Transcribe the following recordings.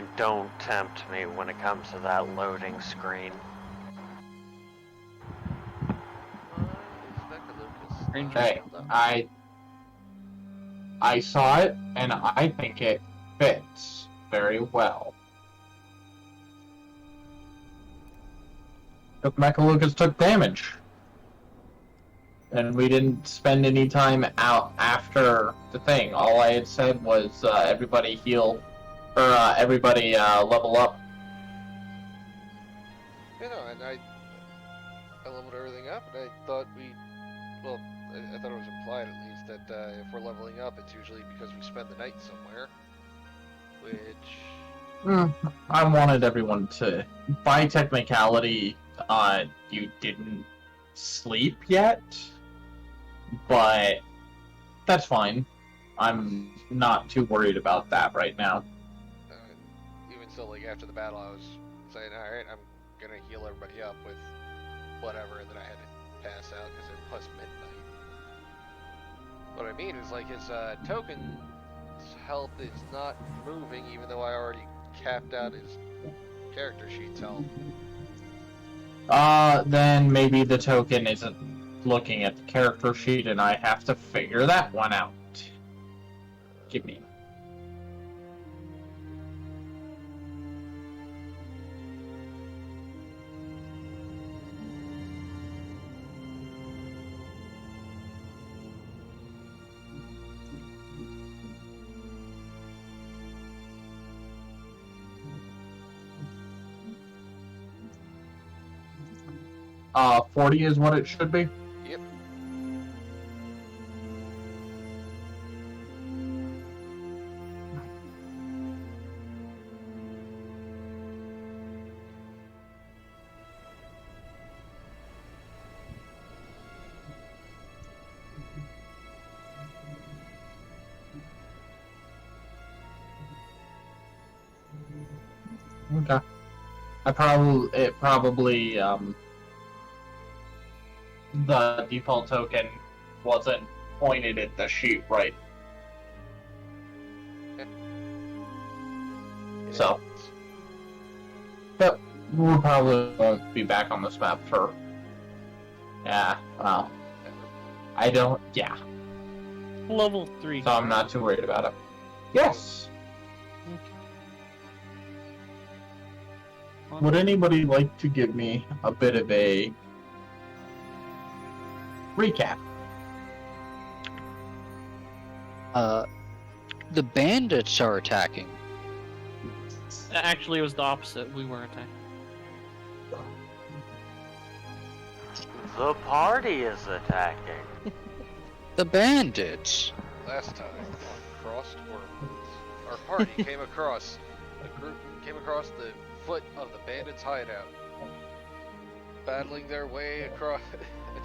And don't tempt me when it comes to that loading screen. Hey, I saw it, and I think it fits very well. BigMekSypishocs took damage. And we didn't spend any time out after the thing. All I had said was, everybody heal, or everybody level up. You know, and I leveled everything up, and I thought I thought it was implied at least that if we're leveling up, it's usually because we spend the night somewhere, which... I wanted everyone to, by technicality, you didn't sleep yet, but that's fine. I'm not too worried about that right now. Even still, like, after the battle, I was saying, alright, I'm gonna heal everybody up with whatever, and then I had to pass out because it was midnight. What I mean is, like, his token's health is not moving, even though I already capped out his character sheet's health. Then maybe the token isn't looking at the character sheet, and I have to figure that one out. Give me. 40 is what it should be? Yep. Okay. It probably the default token wasn't pointed at the sheet right. So, yep, we probably won't be back on this map for, yeah, well, I don't, yeah. Level 3. So I'm not too worried about it. Yes! Okay. Would anybody like to give me a bit of a recap? The bandits are attacking. Actually, it was the opposite. We were attacking. The party is attacking. The bandits. Last time on Krossed Worlds, our party came across the foot of the bandits' hideout, battling their way across.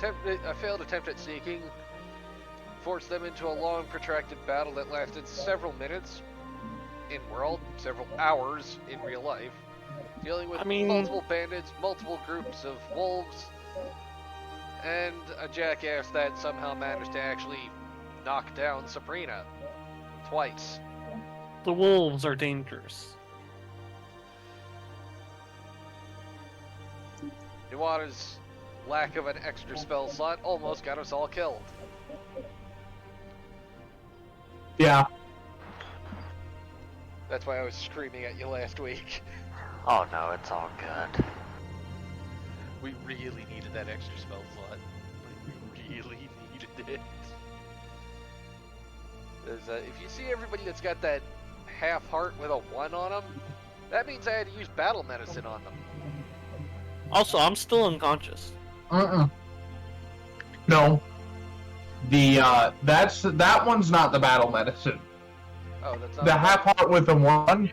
A failed attempt at sneaking forced them into a long, protracted battle that lasted several minutes in world, several hours in real life, dealing with multiple bandits, multiple groups of wolves, and a jackass that somehow managed to actually knock down Ssapriina twice. The wolves are dangerous. Nuada's lack of an extra spell slot almost got us all killed. Yeah. That's why I was screaming at you last week. Oh no, it's all good. We really needed that extra spell slot. Like, we really needed it. If you see everybody that's got that half heart with a 1 on them, that means I had to use battle medicine on them. Also, I'm still unconscious. No. That one's not the battle medicine. Oh, that's not the half heart with the 1.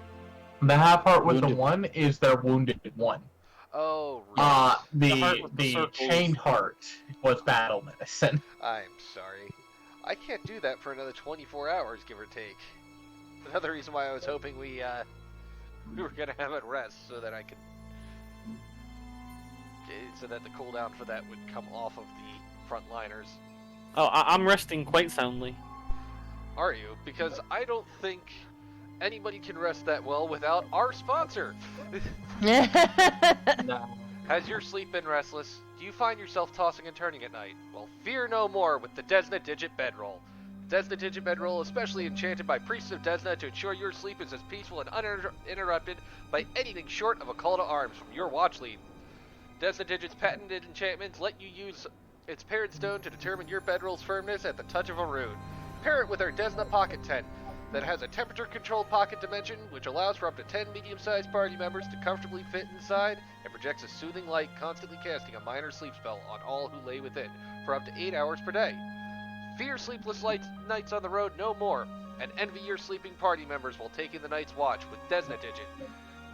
The half heart with Wounded. the 1 is their wounded 1. Oh, right. The chained heart was battle medicine. I'm sorry. I can't do that for another 24 hours, give or take. Another reason why I was hoping we were gonna have it rest so that I could, so that the cooldown for that would come off of the frontliners. Oh, I'm resting quite soundly. Are you? Because I don't think anybody can rest that well without our sponsor. Nah. Has your sleep been restless? Do you find yourself tossing and turning at night? Well, fear no more with the Desna Digit Bedroll. Desna Digit Bedroll is specially enchanted by priests of Desna to ensure your sleep is as peaceful and uninterrupted by anything short of a call to arms from your watch lead. Desna Digit's patented enchantments let you use its paired stone to determine your bedroll's firmness at the touch of a rune. Pair it with our Desna Pocket Tent that has a temperature-controlled pocket dimension which allows for up to 10 medium-sized party members to comfortably fit inside and projects a soothing light, constantly casting a minor sleep spell on all who lay within for up to 8 hours per day. Fear sleepless nights on the road no more, and envy your sleeping party members while taking the night's watch with Desna Digit.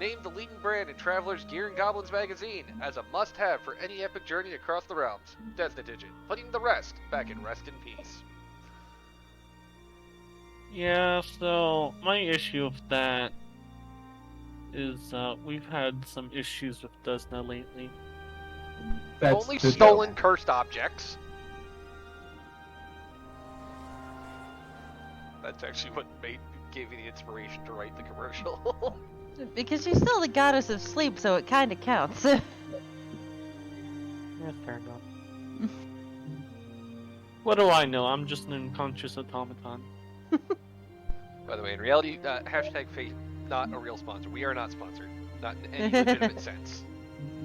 Named the leading brand in Traveler's Gear and Goblins magazine as a must-have for any epic journey across the realms. Desna Digit, putting the rest back in rest and peace. Yeah, so my issue with that is we've had some issues with Desna lately. That's Only the stolen joke. cursed objects. That's actually what gave me the inspiration to write the commercial. Because she's still the goddess of sleep, so it kind of counts. Yeah, fair enough. What do I know? I'm just an unconscious automaton. By the way, in reality, hashtag fate, not a real sponsor. We are not sponsored. Not in any legitimate sense.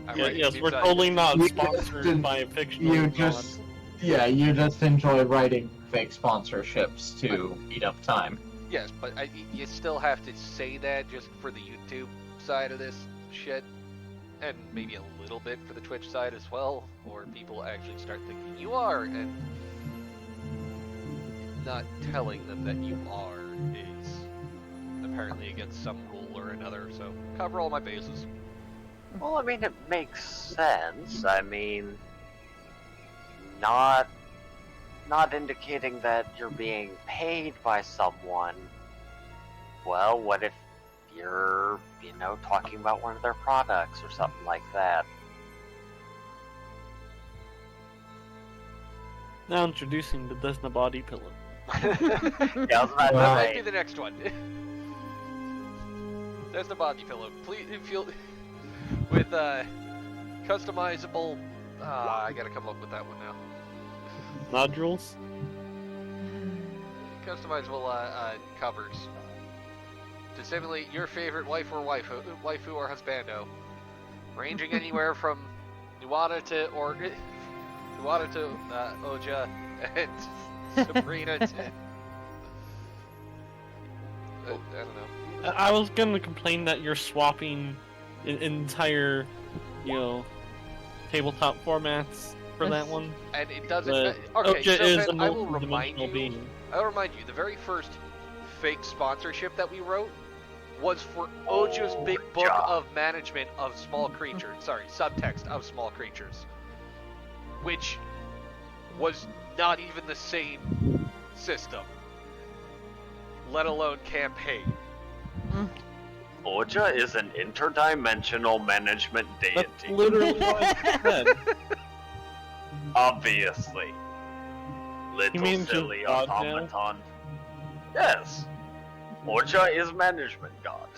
I'm Yeah, writing yes, the we're side. totally not You sponsored just- by a fictional You god. just, yeah, you just enjoy writing fake sponsorships to eat up time. Yes, but you still have to say that just for the YouTube side of this shit. And maybe a little bit for the Twitch side as well. Or people actually start thinking you are, and not telling them that you are is apparently against some rule or another, so cover all my bases. Well, I mean, it makes sense. I mean, not indicating that you're being paid by someone. Well, what if you're, talking about one of their products or something like that? Now introducing the Desna body pillow. Yeah, I was about That to might say, be the next one. There's the body pillow. Please feel with customizable. I gotta come up with that one now. Nodules? Customizable covers to simulate your favorite waifu or husbando, ranging anywhere from Nuada to Oja and Ssapriina to I don't know. I was gonna complain that you're swapping entire, tabletop formats for that one. And it doesn't. But Okay, Oja so is then a I will remind multi-dimensional you. being. I'll remind you. The very first fake sponsorship that we wrote was for Oja's big book of management of small creatures. Sorry, subtext of small creatures, which was not even the same system, let alone campaign. Oja is an interdimensional management That's deity. literally what I said. Obviously. Little mean silly just God now? automaton. Yes. Oja is management god.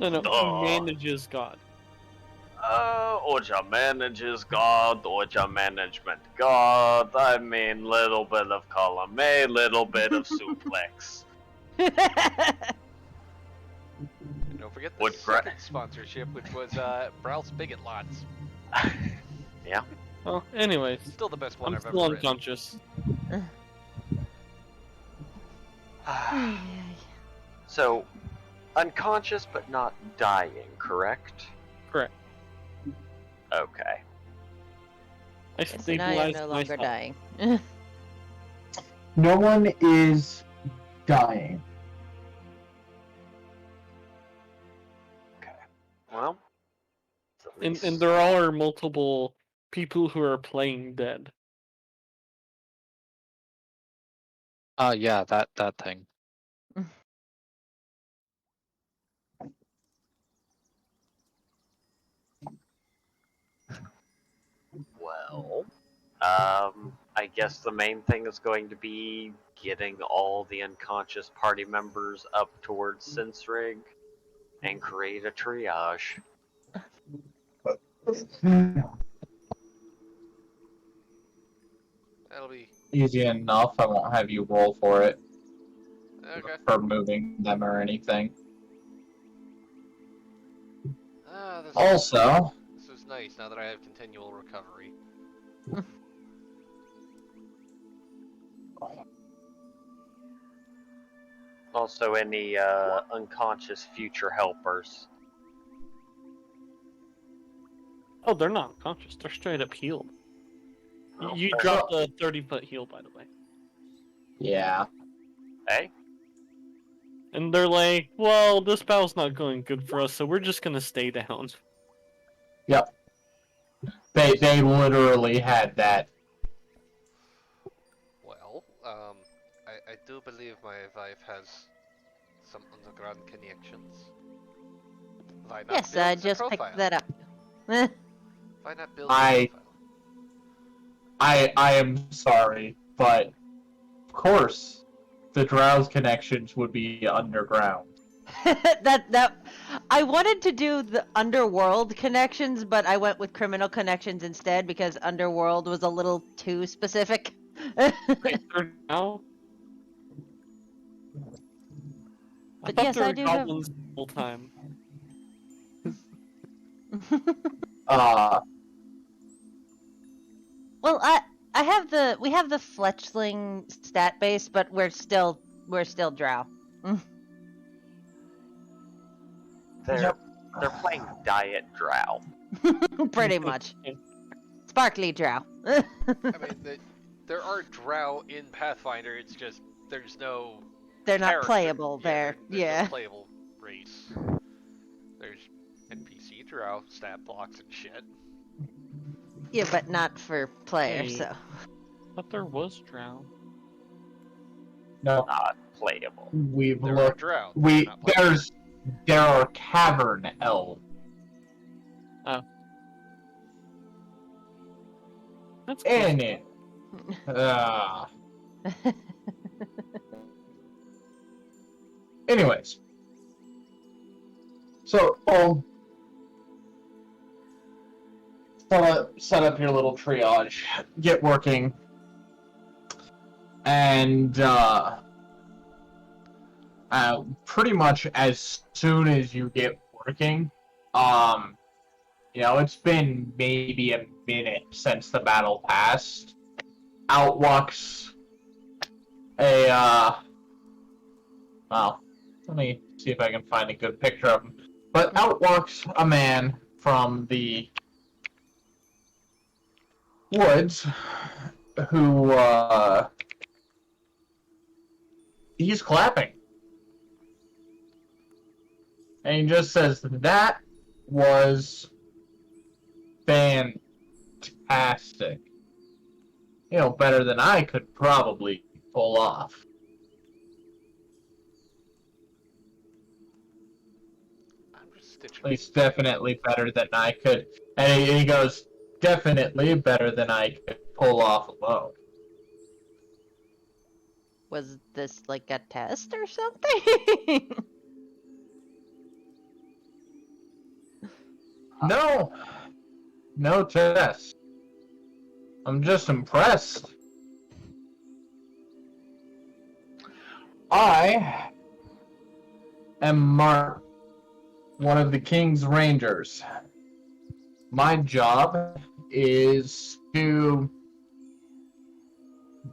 No, Duh. he manages God. Oja manages god, Oja management god. I mean, little bit of column A, little bit of suplex. And don't forget the What second sponsorship, which was Browse Bigot Lots. Yeah. Well, anyways, Still the best one I'm I've still ever written. unconscious. So, unconscious but not dying, correct? Correct. Okay. I Yes, and I am stabilized no longer myself. dying. No one is dying. Well, it's at And least- there are multiple people who are playing dead. Yeah, that thing. Well, I I guess the main thing is going to be getting all the unconscious party members up towards Ssinssrigg and create a triage. That'll be Easy enough. I won't have you roll for it. okay. For moving them or anything. This Also, is nice now that I have continual recovery. Also, any unconscious future helpers. Oh, they're not unconscious. They're straight up healed. You fair dropped a 30-foot heal, by the way. yeah. Hey? And they're like, well, this battle's not going good for us, so we're just gonna stay down. Yep. They literally had that. Well, I do believe my wife has some underground connections. Why not Yes, build I the just profile? picked that up. Why not build the I am sorry, but of course the Drow's connections would be underground. that I wanted to do the underworld connections, but I went with criminal connections instead because underworld was a little too specific. Wait, they're now? I But thought yes, they were I do have- goblins the whole time. Well, we have the fletchling stat base, but we're still drow. They're playing Diet Drow. Pretty much. Sparkly drow. I mean, there are drow in Pathfinder. It's just there's no. They're not character. playable Yeah, there. there's Yeah. no playable race. There's NPC drow stat blocks and shit. Yeah, but not for player, Hey. so. But there was drow. No, Not playable. we've There are looked. drow. We not playable. there are cavern elves. That's close. In it. Anyways. So, set up your little triage, get working, and pretty much as soon as you get working, it's been maybe a minute since the battle passed. Out walks well, let me see if I can find a good picture of him. But out walks a man from the woods who, he's clapping. And he just says, that was fantastic. Better than I could probably pull off. I'm just stitching. At least definitely better than I could. And he goes, definitely better than I could pull off alone. Was this like a test or something? No test. I'm just impressed. I am Mark, one of the King's Rangers. My job is to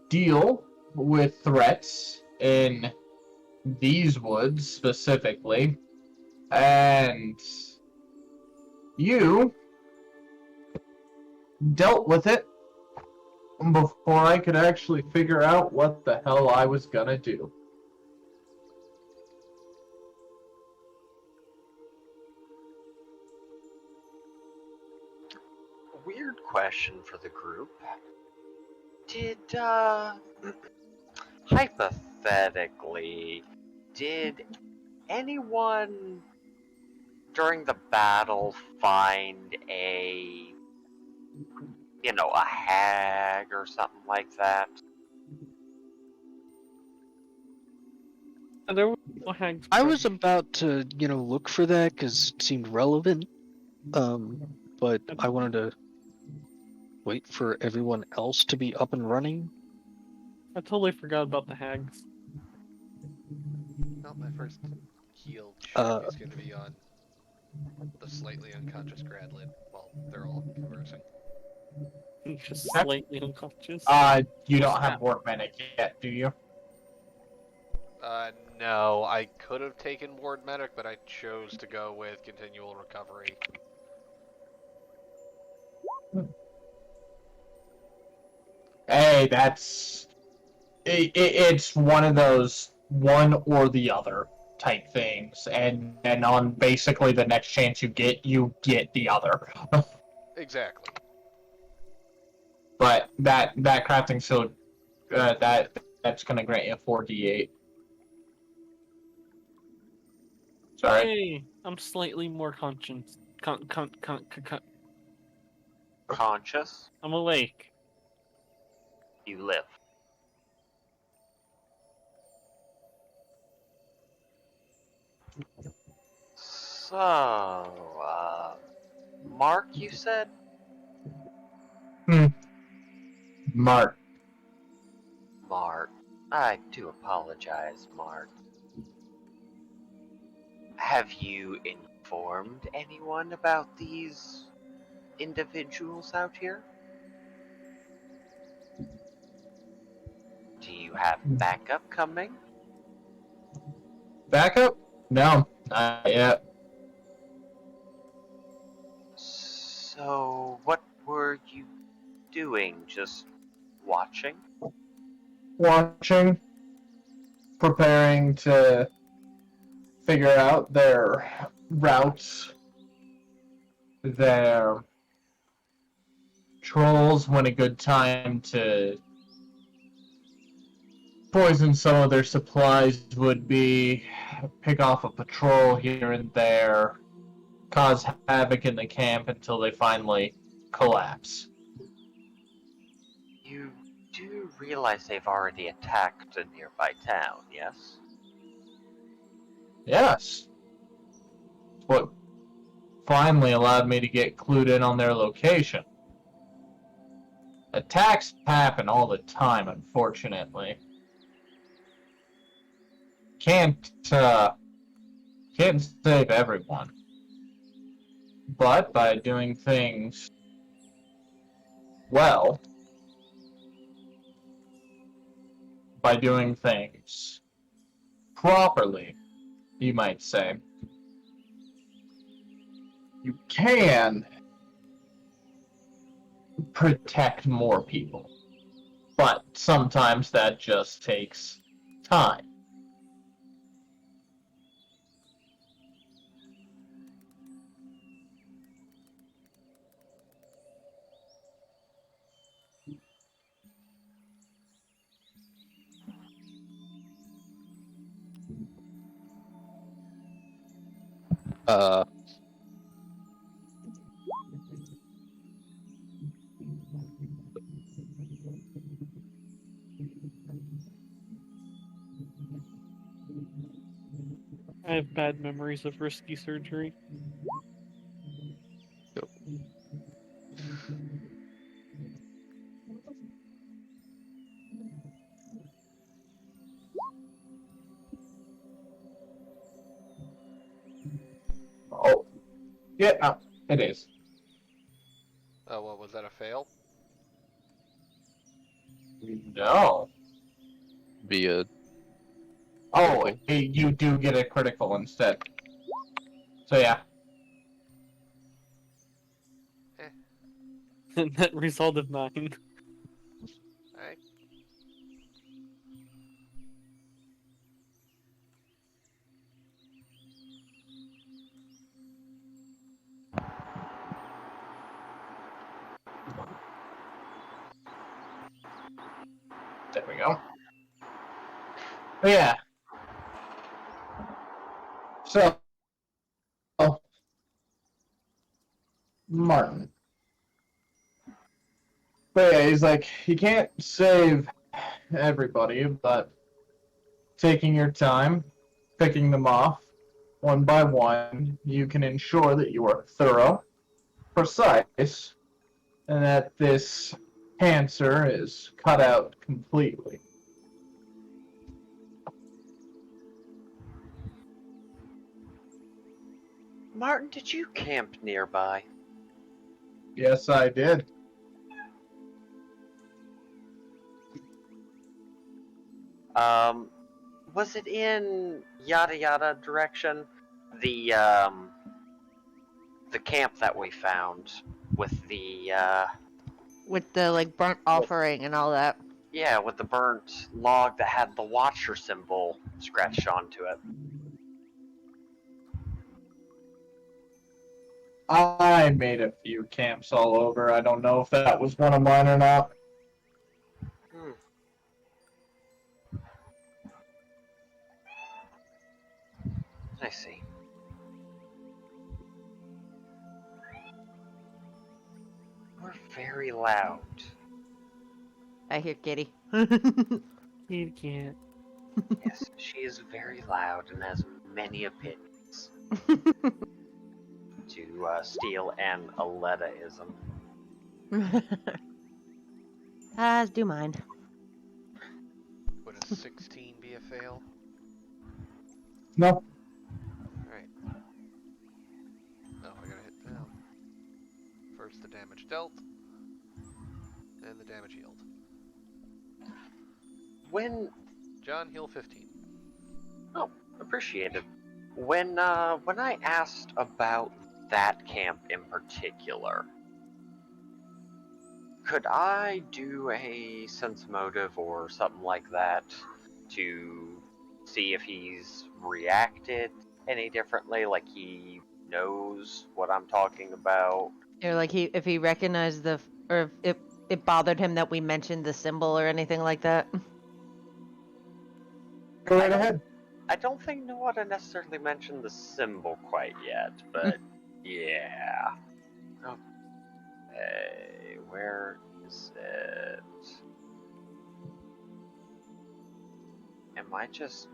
deal with threats in these woods specifically, and you dealt with it before I could actually figure out what the hell I was gonna do. Weird question for the group. Did, hypothetically, did anyone during the battle find a you know, a hag or something like that. There were no hags I was present. about to, look for that because it seemed relevant. But I wanted to wait for everyone else to be up and running. I totally forgot about the hags. Well, my first healed check Uh, is going to be on the slightly unconscious Gradlid while they're all conversing. Just Heck. slightly unconscious. You Just don't have that. Ward Medic yet, do you? No, I could have taken Ward Medic, but I chose to go with Continual Recovery. Hey, it's one of those one or the other type things, and on basically the next chance you get the other. Exactly. But that crafting shield, that's gonna grant you 4d8. Sorry. Hey, I'm slightly more conscious. Conscious, I'm awake. you live. So, Mark, you said? Mark. Mark. I do apologize, Mark. Have you informed anyone about these individuals out here? Do you have backup coming? Backup? No, not yet. So, what were you doing? Just watching? Watching, preparing to figure out their routes, their trolls, when a good time to poison some of their supplies would be, pick off a patrol here and there, cause havoc in the camp until they finally collapse. You do realize they've already attacked a nearby town, yes? Yes. What finally allowed me to get clued in on their location. Attacks happen all the time, unfortunately. Can't save everyone. But by doing things well, by doing things properly, you might say, you can protect more people. But sometimes that just takes time. Uh, I have bad memories of risky surgery. Oh, yeah, it is. Oh, well, was that a fail? No. be a Oh, critical. you do get a critical instead. So yeah. Net result of 9. Alright. There we go. But yeah. So, Martin, But yeah, he's like, you can't save everybody, but taking your time, picking them off one by one, you can ensure that you are thorough, precise, and that this cancer is cut out completely. Martin, did you camp nearby? Yes, I did. Was it in yada yada direction? The camp that we found with the With the like burnt offering and all that. yeah, with the burnt log that had the Watcher symbol scratched onto it. I made a few camps all over. I don't know if that was one of mine or not. I see. We're very loud. I hear Kitty. You can't. Yes, she is very loud and has many opinions. To steal an Aletta-ism. As do mine. Would a 16 be a fail? No. Alright. No, I gotta hit down. First the damage dealt, then the damage healed. When John, heal 15. Oh, appreciated. When I asked about that camp in particular, could I do a sense motive or something like that to see if he's reacted any differently, like he knows what I'm talking about? Or like if he recognized or if it bothered him that we mentioned the symbol or anything like that. Go right ahead. I don't think Nuada necessarily mentioned the symbol quite yet, but yeah. Okay, where is it? Am I just...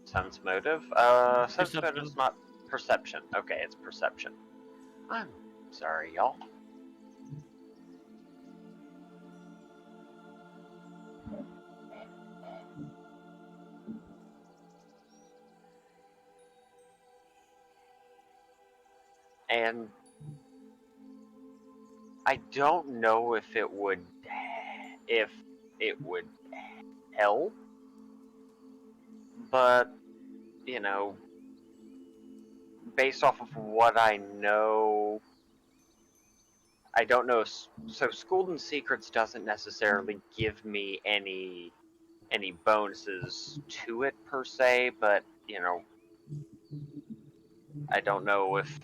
Sense motive? Sense motive is not perception. Okay, it's perception. I'm sorry, y'all. And I don't know if it would help, but you know, based off of what I know, I don't know. So Schooled in Secrets doesn't necessarily give me any bonuses to it per se, but you know, I don't know if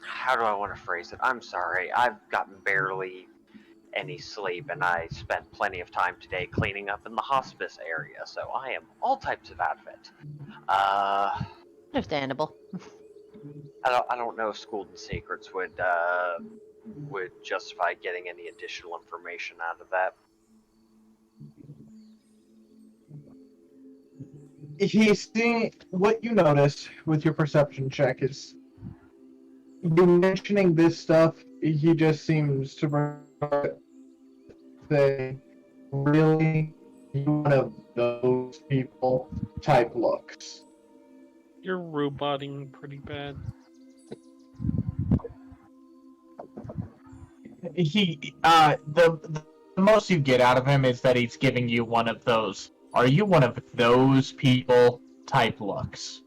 how do I want to phrase it? I'm sorry. I've gotten barely any sleep, and I spent plenty of time today cleaning up in the hospice area, so I am all types of out of it. Understandable. I don't know if Schooled in Secrets would justify getting any additional information out of that. He's seeing what you notice with your perception check is you mentioning this stuff. He just seems to say, "Really, you one of those people?" type looks. You're roboting pretty bad. The most you get out of him is that he's giving you one of those, "Are you one of those people?" type looks.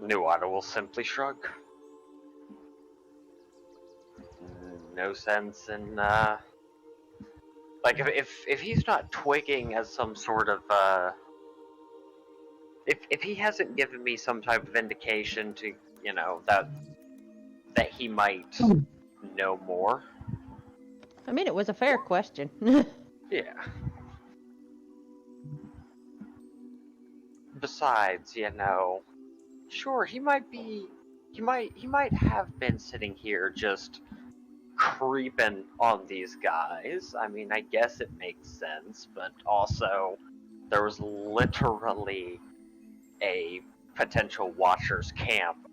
Nuada will simply shrug. No sense in like if he's not twigging as some sort of if he hasn't given me some type of indication to, you know, that he might know more. I mean, it was a fair question. Yeah. besides, sure, he might have been sitting here just creeping on these guys. I mean, I guess it makes sense, but also there was literally a potential Watcher's camp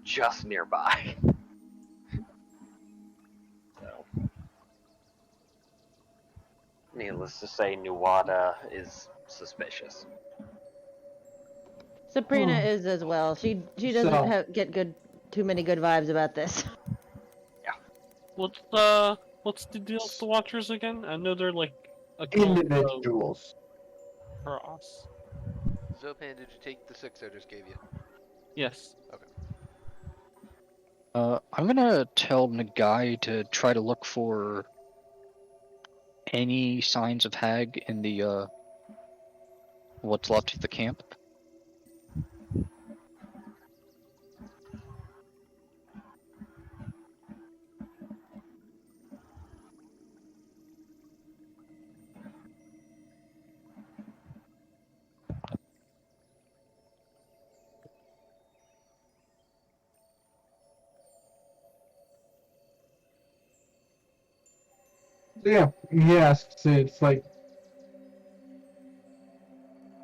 just nearby. So, needless to say, Nuada is suspicious. Ssapriina is as well. She doesn't get too many good vibes about this. What's the deal with the Watchers again? I know they're like a Individuals. cross. Xopan, did you take the 6 I just gave you? Yes. I'm gonna tell Nagai to try to look for any signs of Hag in the what's left of the camp. Yeah, yes, it's like.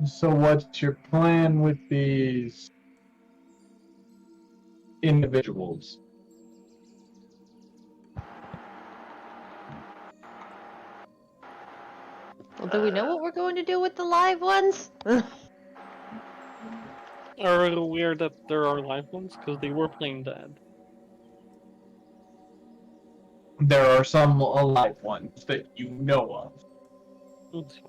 So, what's your plan with these individuals? Well, do we know what we're going to do with the live ones? Are you aware that there are live ones? Because they were playing dead. There are some alive ones that you know of. Oops.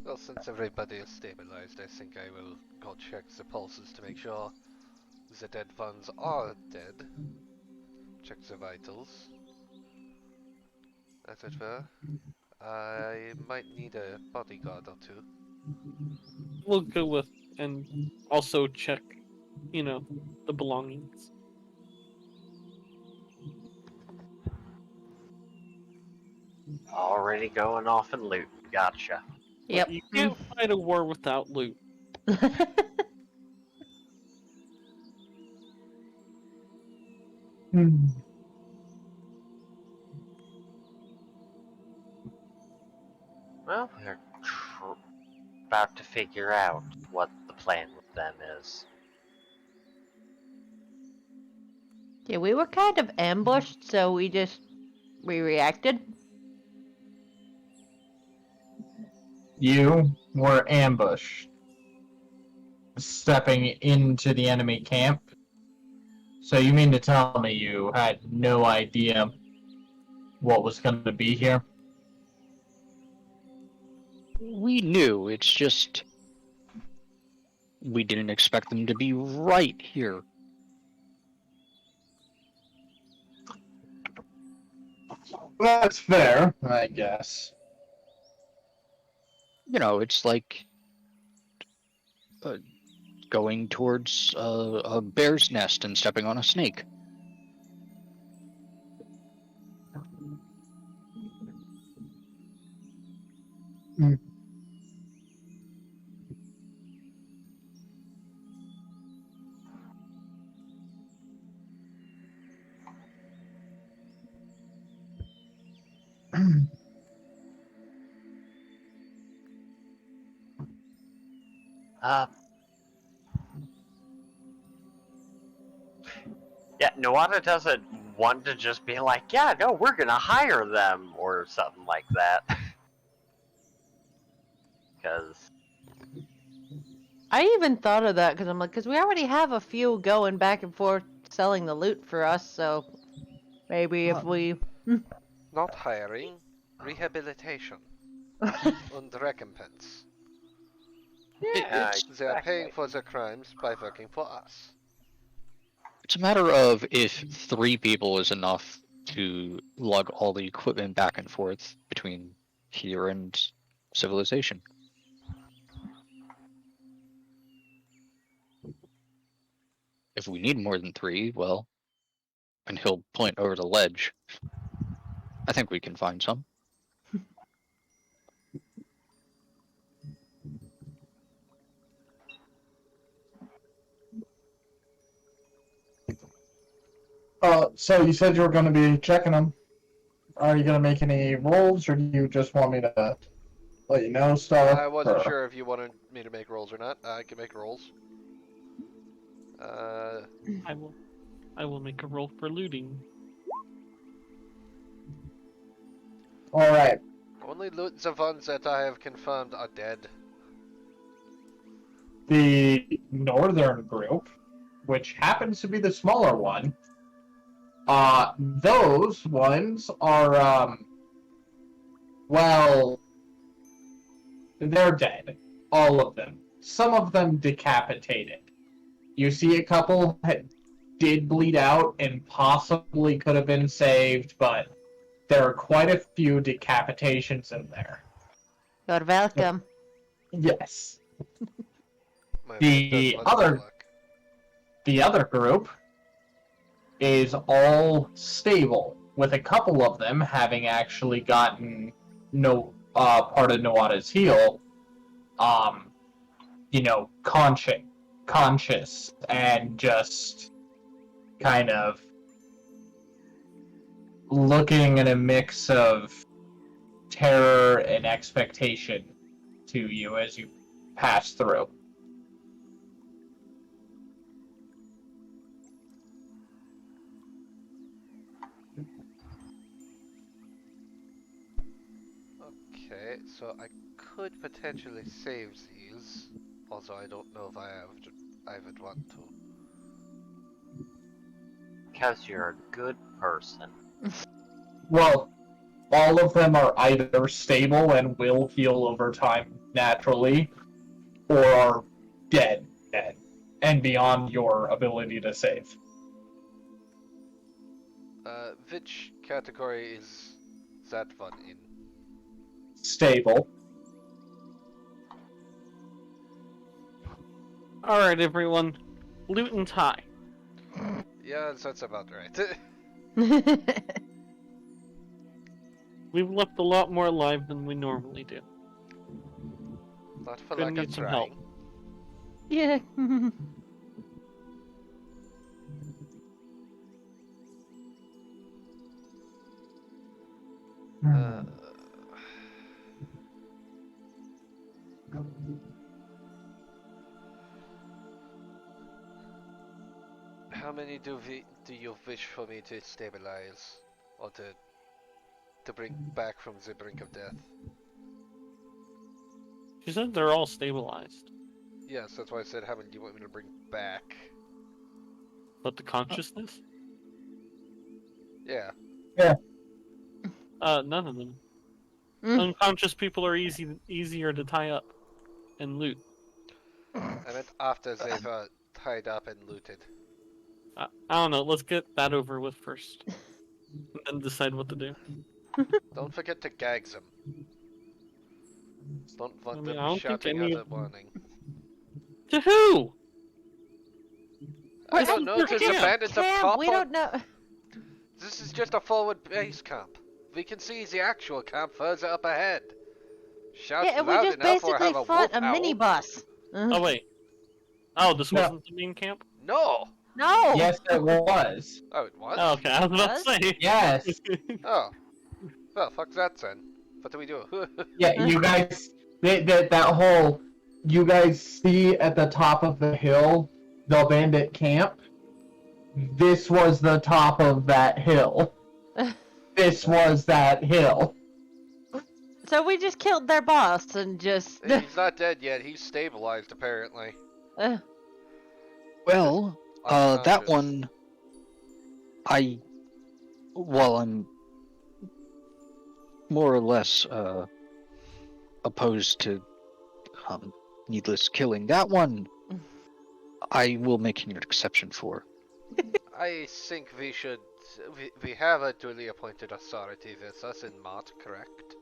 Well, since everybody is stabilized, I think I will go check the pulses to make sure the dead ones are dead. Check the vitals. As it were. I might need a bodyguard or two. We'll go with and also check, the belongings. Already going off and loot. Gotcha. Yep. But you can't fight a war without loot. Well, we're about to figure out what the plan with them is. Yeah, we were kind of ambushed, so we reacted. You were ambushed, stepping into the enemy camp. So you mean to tell me you had no idea what was going to be here? We knew, it's just we didn't expect them to be right here. That's fair, I guess. It's like going towards a bear's nest and stepping on a snake. Yeah, Nuada doesn't want to just be like, yeah, no, we're gonna hire them, or something like that. Because... I even thought of that, because I'm like, because we already have a few going back and forth selling the loot for us, so maybe if we... Not hiring, rehabilitation. And recompense. Yeah, They are paying for their crimes by working for us. It's a matter of if 3 people is enough to lug all the equipment back and forth between here and civilization. If we need more than 3, well, and he'll point over the ledge, I think we can find some. So you said you were going to be checking them. Are you going to make any rolls, or do you just want me to let you know stuff? I wasn't or... sure if you wanted me to make rolls or not. I can make rolls. I will make a roll for looting. Alright. Only loot the ones that I have confirmed are dead. The northern group, which happens to be the smaller one, those ones are, well, they're dead. All of them. Some of them decapitated. You see a couple that did bleed out and possibly could have been saved, but there are quite a few decapitations in there. You're welcome. Yes. My The bad, that's other- luck. The other group is all stable, with a couple of them having actually gotten part of Nuada's heal, conscious, and just kind of looking at a mix of terror and expectation to you as you pass through. Okay, so I could potentially save these, although I don't know if I would want to. Because you're a good person. Well, all of them are either stable and will heal over time naturally, or are dead, and beyond your ability to save. Which category is that one in? Stable. Alright, everyone. Loot and tie. Yeah, that's about right. We've left a lot more alive than we normally do. Not for Gonna lack need of some trying. help. Yeah. Uh, how many do you wish for me to stabilize, or to bring back from the brink of death? She said they're all stabilized. Yes, that's why I said how many do you want me to bring back? But the consciousness? Yeah. None of them. Unconscious people are easier to tie up and loot. I meant after they've tied up and looted. I don't know, let's get that over with first. And then decide what to do. Don't forget to gag them. Don't want I mean, I them don't think shouting any out a of- warning. To who? I don't know, We're there's a camp. bandits up Camp, top. we don't know. This is just a forward base camp. We can see the actual camp further up ahead. Shout Yeah, we loud just enough or basically have a fought wolf a howl. minibus. Oh, wait. Oh, this No. wasn't the main camp? No! No. Yes, it was. Oh, it was? Oh, okay, I was about to say. Yes. Oh. Well, fuck that then. What do we do? Yeah, you guys, that whole, you guys see at the top of the hill, the bandit camp? This was the top of that hill. This was that hill. So we just killed their boss and just. He's not dead yet. He's stabilized, apparently. Well, that Unconscious. one, I'm more or less opposed to needless killing. That one, I will make an exception for. I think we should... We have a duly appointed authority with us in Mott, correct?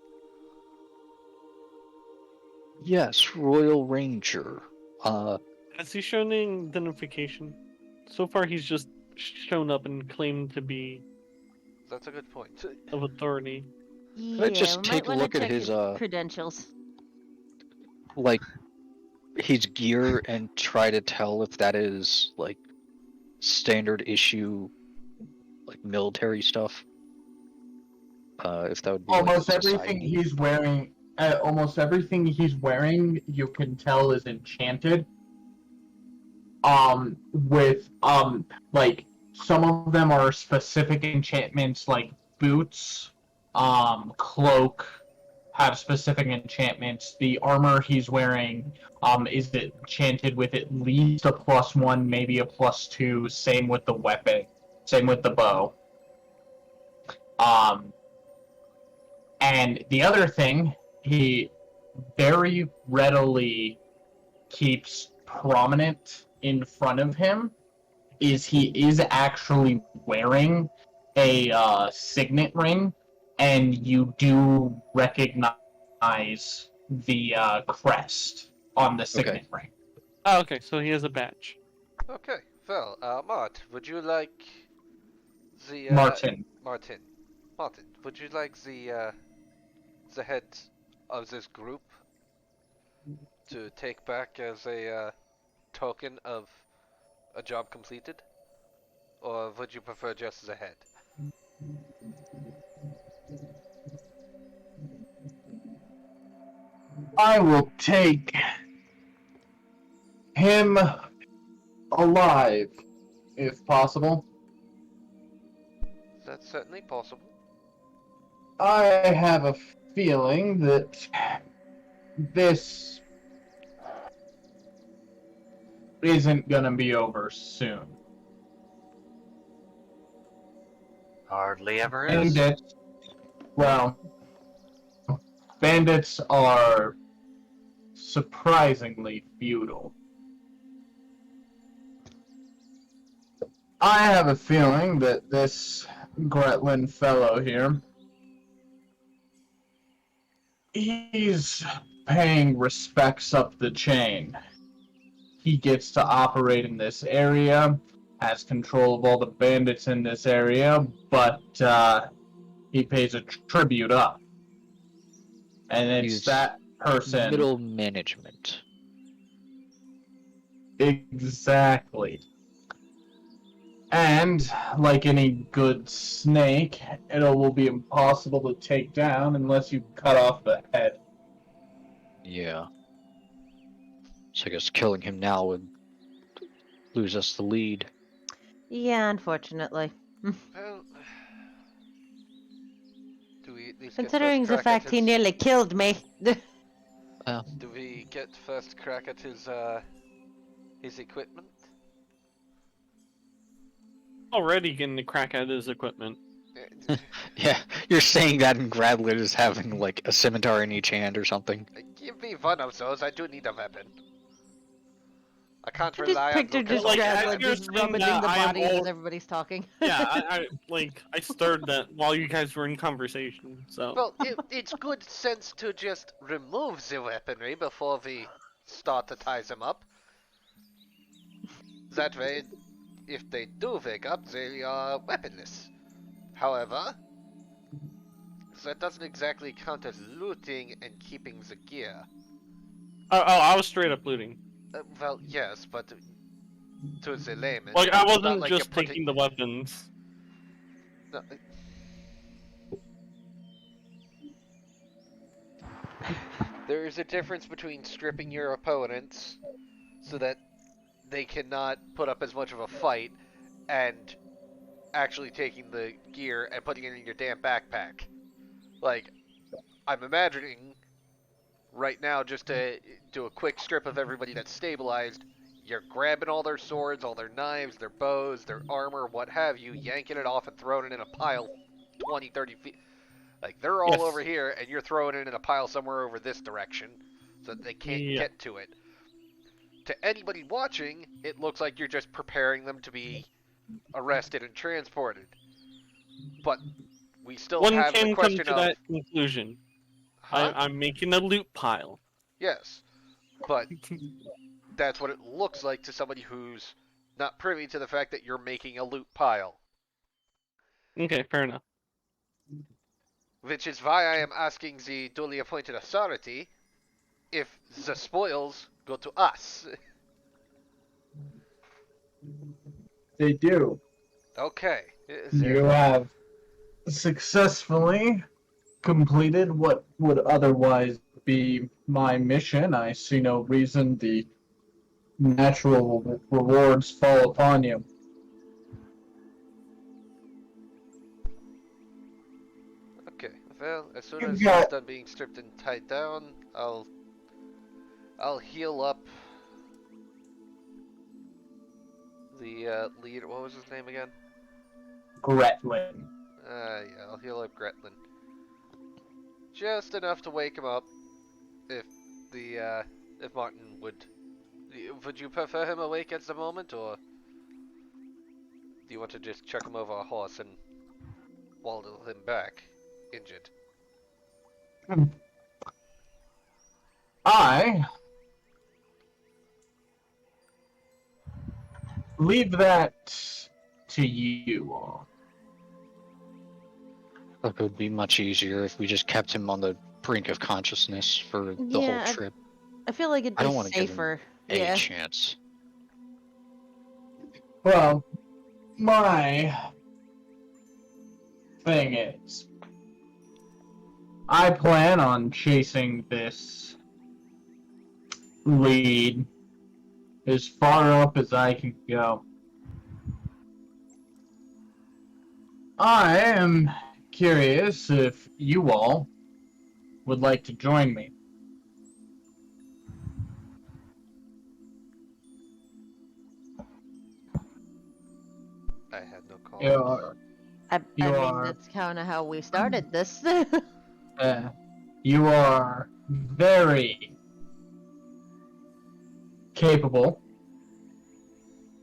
Yes, Royal Ranger. Has he shown any identification? So far, he's just shown up and claimed to be That's a good point. of authority. Yeah, just we take might a wanna look at check his, credentials. like his gear and try to tell if that is like standard issue like military stuff. If that would be Almost like everything society. he's wearing, you can tell is enchanted. With like some of them are specific enchantments, like boots, cloak, have specific enchantments. The armor he's wearing, is enchanted with at least a +1, maybe a +2. Same with the weapon. Same with the bow. And the other thing he very readily keeps prominent in front of him is he is actually wearing a signet ring, and you do recognize the crest on the signet ring. Oh, okay, so he has a badge. Okay, well, Mart, would you like the Martin. Martin, would you like the head of this group to take back as a token of a job completed, or would you prefer just as a head? I will take him alive, if possible. That's certainly possible. I have a feeling that this isn't gonna be over soon. Hardly ever is. Bandits are surprisingly feudal. I have a feeling that this Gradlid fellow here, he's paying respects up the chain. He gets to operate in this area, has control of all the bandits in this area, but he pays a tribute up. And it's He's that person. Middle management. Exactly. And, like any good snake, it will be impossible to take down unless you cut off the head. Yeah. So I guess killing him now would lose us the lead. Yeah, unfortunately. Well, do we at least Considering get the first crack fact at he his, nearly killed me. do we get first crack at his equipment? Already getting the crack at his equipment. Yeah, you're saying that and Gradlid is having like a scimitar in each hand or something. Give me one of those. I do need a weapon. I can't I just rely on pictured just Like, Lucas. as Gradlid you're just saying rummaging that, the I am bodies all- as everybody's talking. Yeah, I stirred that while you guys were in conversation. So Well, it's good sense to just remove the weaponry before we start to tie them up. That way, if they do wake up, they are weaponless. However, that doesn't exactly count as looting and keeping the gear. I was straight up looting. Well, yes, but to the layman, Like I it's not wasn't like just you're putting- taking the weapons. No, there is a difference between stripping your opponents so that they cannot put up as much of a fight and actually taking the gear and putting it in your damn backpack. Like, I'm imagining right now, just to do a quick strip of everybody that's stabilized, you're grabbing all their swords, all their knives, their bows, their armor, what have you, yanking it off and throwing it in a pile 20, 30 feet. Like, they're all Yes. over here, and you're throwing it in a pile somewhere over this direction so that they can't Yeah. get to it. To anybody watching, it looks like you're just preparing them to be arrested and transported. But we still One have the can come question to of... that conclusion. Huh? I'm making a loot pile. Yes, but that's what it looks like to somebody who's not privy to the fact that you're making a loot pile. Okay, fair enough. Which is why I am asking the duly appointed authority if the spoils go to us. They do. Okay, Is You there... have successfully completed what would otherwise be my mission. I see no reason the natural rewards fall upon you. Okay, well, as soon You've as he's got- done being stripped and tied down, I'll heal up the leader. What was his name again? Gradlid. Yeah, I'll heal up Gradlid. Just enough to wake him up. If Martin would you prefer him awake at the moment, or do you want to just chuck him over a horse and waddle him back, injured? I leave that to you. It would be much easier if we just kept him on the brink of consciousness for the Yeah, whole trip. I feel like it'd I be don't wanna give him safer. A Yeah. chance. Well, my thing is, I plan on chasing this lead as far up as I can go. I am curious if you all would like to join me. I had no call. I You mean, are- that's kind of how we started this. You are very capable,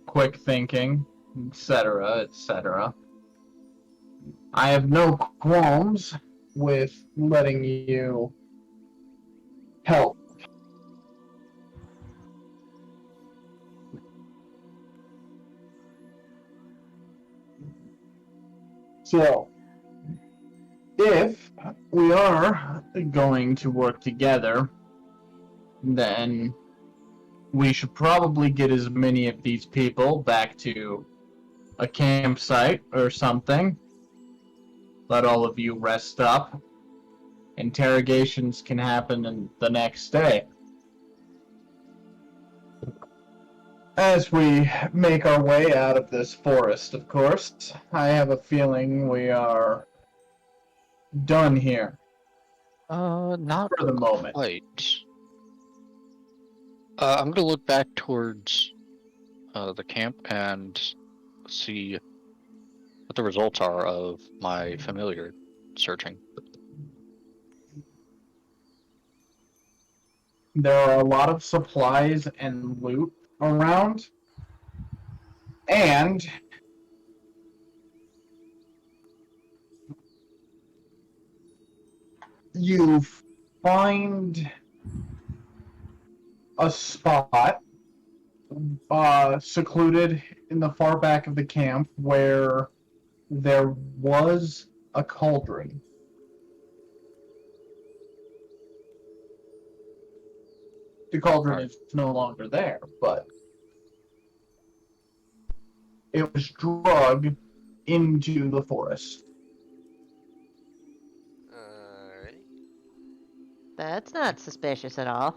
quick thinking, etc., etc. I have no qualms with letting you help. So, if we are going to work together, then we should probably get as many of these people back to a campsite or something. Let all of you rest up. Interrogations can happen in the next day. As we make our way out of this forest, of course, I have a feeling we are done here Not for the moment. quite. I'm gonna look back towards the camp and see what the results are of my familiar searching. There are a lot of supplies and loot around, and you find a spot secluded in the far back of the camp where there was a cauldron. The cauldron is no longer there, but it was dragged into the forest. Alright. That's not suspicious at all.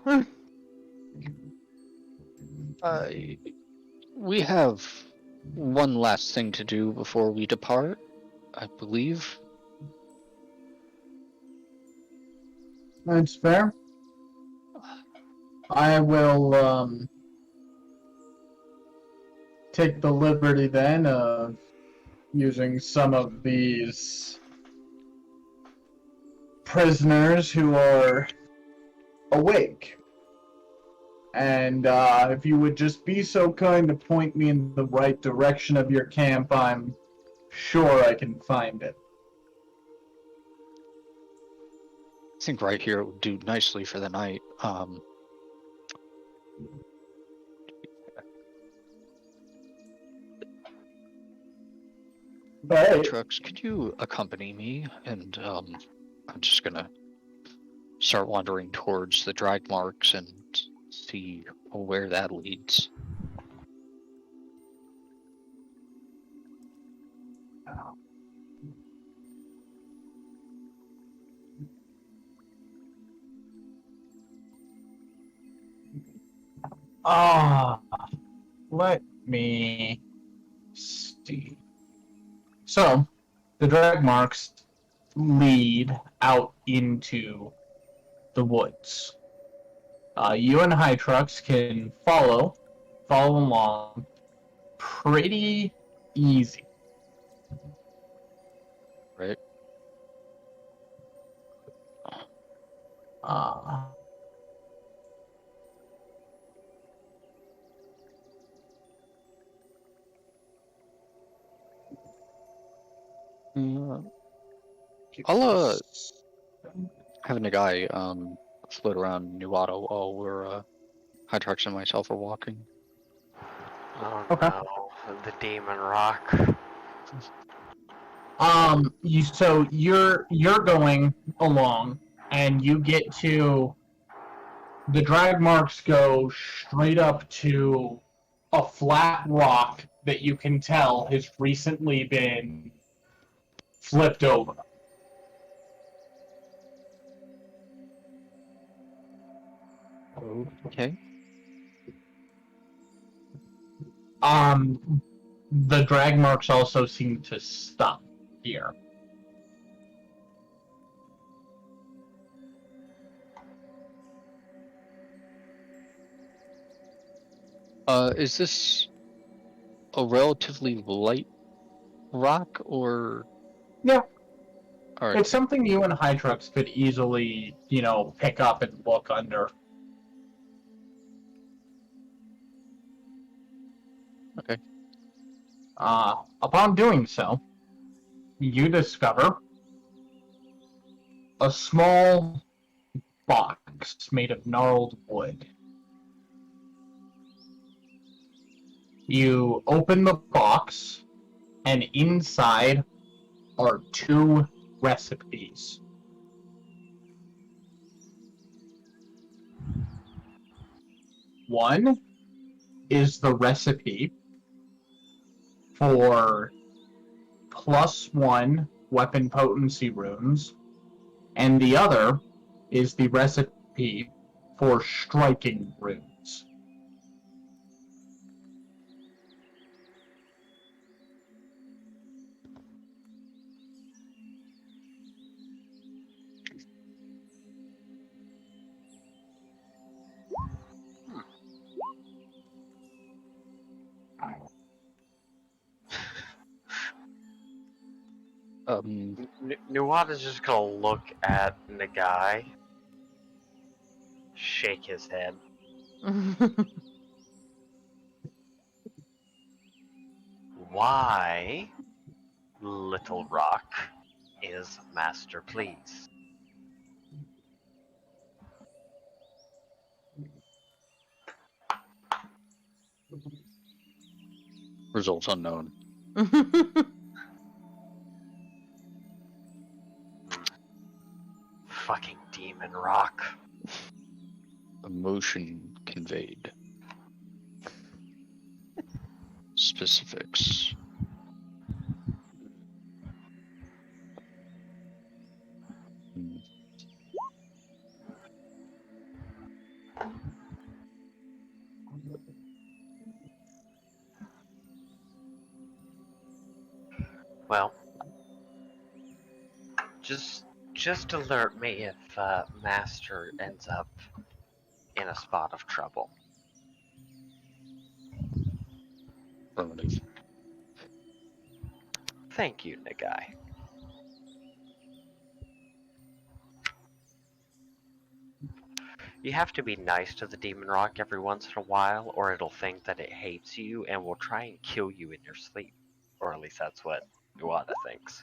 We have one last thing to do before we depart, I believe. That's fair. I will take the liberty then of using some of these prisoners who are awake. And if you would just be so kind to point me in the right direction of your camp, I'm sure I can find it. I think right here it would do nicely for the night. But Trucks, could you accompany me? And I'm just gonna start wandering towards the drag marks and see where that leads. Let me see. So, the drag marks lead out into the woods. You and High Trucks can follow along pretty easy. Right. I'll having a guy float around Nuada while we're Hydrax and myself are walking. Oh Okay. no, the demon rock. So you're going along, and you get to the drag marks go straight up to a flat rock that you can tell has recently been flipped over. Okay. The drag marks also seem to stop here. Is this a relatively light rock or? Yeah. All right. It's something you and High Trucks could easily, pick up and look under. Okay. Upon doing so, you discover a small box made of gnarled wood. You open the box, and inside are 2 recipes. One is the recipe for +1 weapon potency runes, and the other is the recipe for striking runes. Nuada's just gonna look at the guy, shake his head. Why, Little Rock, is Master pleased? Results unknown. Fucking demon rock. Emotion conveyed. Specifics. Well, just alert me if Master ends up in a spot of trouble. Affirmative. Thank you, Nagai. You have to be nice to the demon rock every once in a while, or it'll think that it hates you and will try and kill you in your sleep. Or at least that's what Nuada thinks.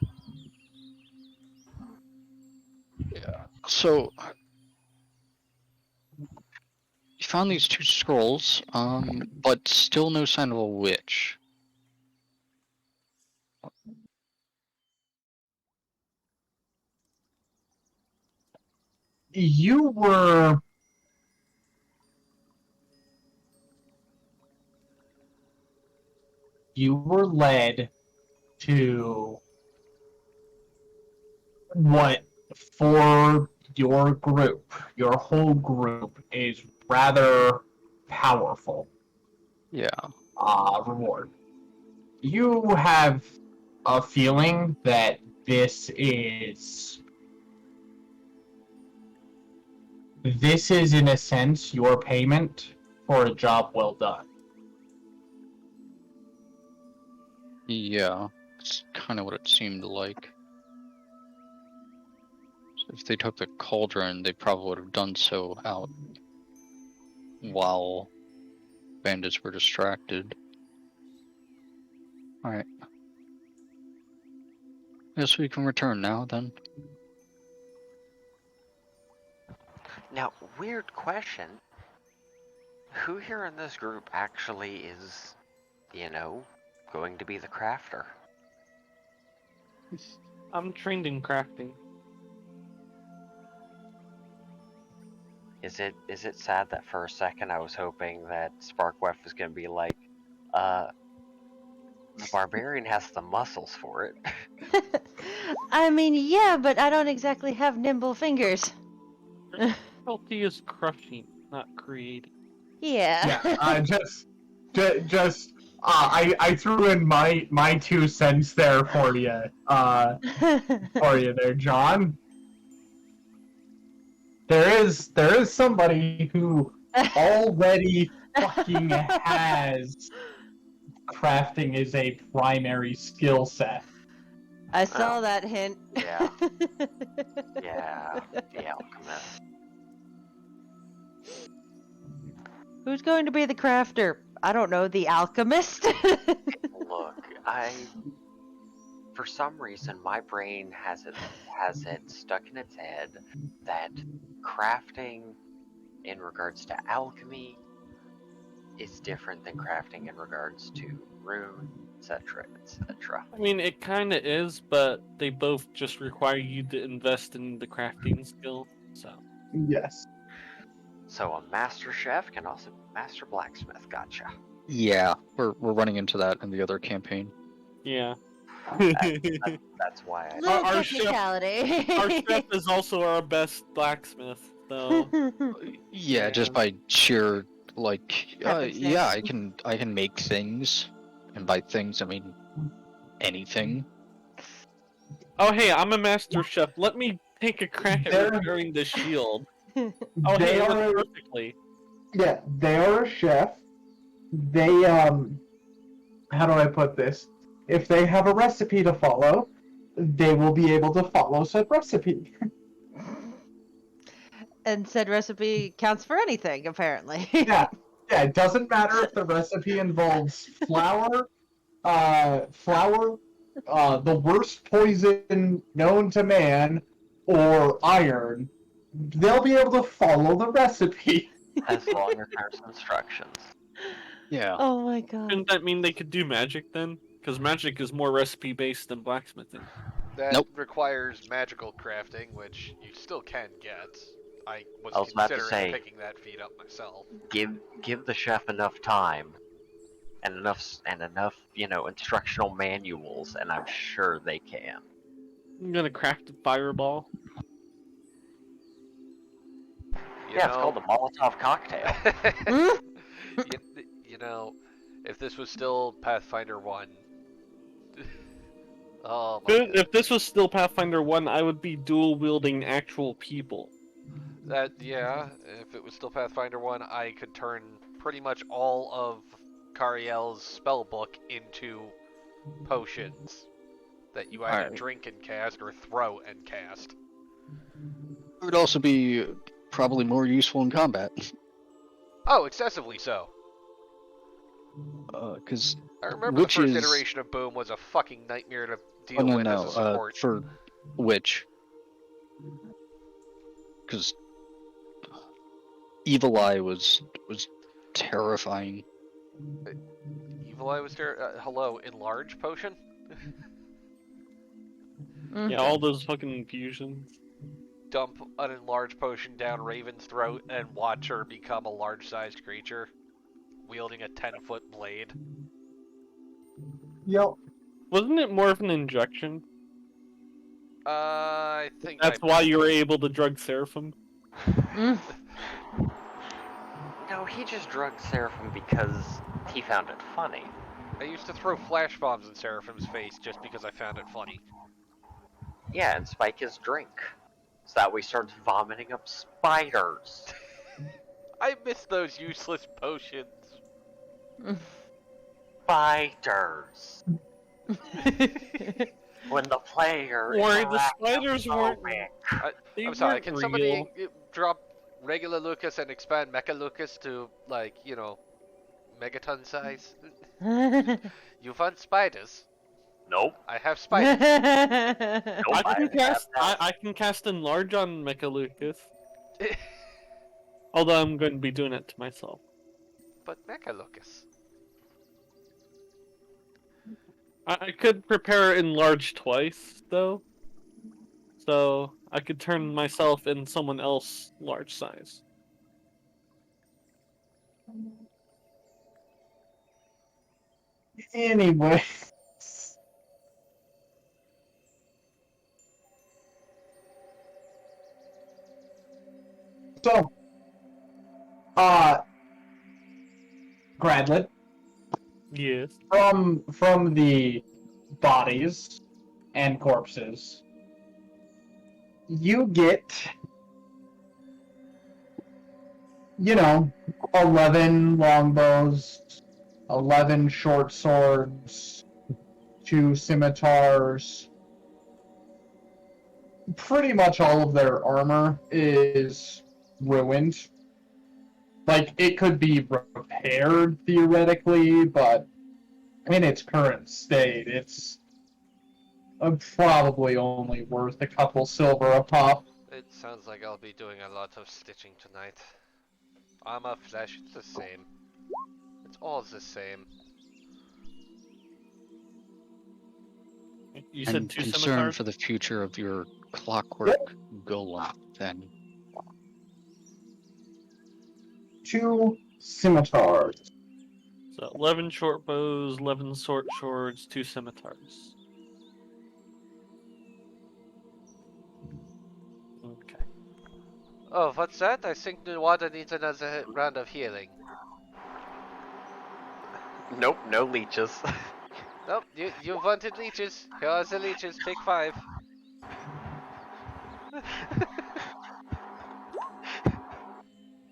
Yeah. So you found these 2 scrolls, but still no sign of a witch. You were led to what, for your whole group, is rather powerful Yeah. reward. You have a feeling that this is in a sense your payment for a job well done. Yeah. It's kind of what it seemed like. So if they took the cauldron, they probably would have done so out while bandits were distracted. Alright. Guess we can return now, then. Now, weird question. Who here in this group actually is, going to be the crafter? I'm trained in crafting. Is it sad that for a second I was hoping that Sparkwife was going to be like, the barbarian has the muscles for it. I mean, yeah, but I don't exactly have nimble fingers. Difficulty is crushing, not creating. Yeah. I threw in my 2 cents there for you. For you there, John. There is somebody who already fucking has crafting as a primary skill set. I saw that hint. Yeah. Yeah, the alchemist. Who's going to be the crafter? I don't know, the alchemist? Look, for some reason, my brain has it stuck in its head that crafting in regards to alchemy is different than crafting in regards to rune, etc., etc. I mean, it kind of is, but they both just require you to invest in the crafting skill, so. Yes. So a master chef can also be master blacksmith. Gotcha. Yeah, we're running into that in the other campaign. Yeah. That's why I. Little Our chef- technicality. Our chef is also our best blacksmith, so. Yeah, just by sheer Happenstance. yeah, I can make things, and by things I mean anything. Oh, hey, I'm a master chef. Let me take a crack at repairing the shield. Oh, hey, it works perfectly. Yeah, they are a chef. They how do I put this? If they have a recipe to follow, they will be able to follow said recipe. And said recipe counts for anything, apparently. Yeah, it doesn't matter if the recipe involves flour, the worst poison known to man, or iron. They'll be able to follow the recipe. As long as there's instructions. Yeah. Oh my god. Shouldn't that mean they could do magic then? Because magic is more recipe based than blacksmithing. That Nope. requires magical crafting, which you still can get. I was about to considering say, picking that feat up myself. Give the chef enough time and enough instructional manuals, and I'm sure they can. I'm gonna craft a fireball. It's called the Molotov cocktail. If this was still Pathfinder 1... oh my If god. this was still Pathfinder 1, I would be dual-wielding actual people. If it was still Pathfinder 1, I could turn pretty much all of Kari Hel's spell book into potions that you either Alright. drink and cast or throw and cast. It would also be probably more useful in combat. Oh, excessively so. Because I remember Which the first is- iteration of Boom was a fucking nightmare to deal no, with as a support. for which? Because Evil Eye was terrifying. Evil Eye was hello, enlarge potion? Yeah, all those fucking infusions. Dump an enlarged potion down Raven's throat and watch her become a large-sized creature, wielding a 10-foot blade. Yep. Wasn't it more of an injection? I think That's why you were able to drug Seraphim? No, No, he just drugged Seraphim because he found it funny. I used to throw flash bombs in Seraphim's face just because I found it funny. Yeah, and spike his drink. So that way he starts vomiting up spiders. I miss those useless potions. Spiders. When the player Worry, the interacts spiders with weren't. foaming. They I'm sorry, weren't can real. somebody drop regular Lucas and expand Mecha Lucas to, like, you know, megaton size? You want spiders? Nope. I have spiders. Nope. I can cast enlarge on Mecha Lucas. Although I'm going to be doing it to myself. But Mecha Lucas. I could prepare enlarge twice though, so I could turn myself and someone else large size. Anyway. So, Gradlid, Yes. from the bodies and corpses, you get, 11 longbows, 11 short swords, 2 scimitars. Pretty much all of their armor is ruined. Like, it could be repaired, theoretically, but in its current state, it's probably only worth a couple silver a pop. It sounds like I'll be doing a lot of stitching tonight. Armor, flesh, it's the same. It's all the same. You said I'm 2 concerned scimitars? for the future of your clockwork golem, then. 2 scimitars. So 11 short bows, 11 short swords, 2 scimitars. Okay. Oh, what's that? I think Nuada needs another round of healing. Nope, no leeches. Nope, you wanted leeches. Here are the leeches, take 5.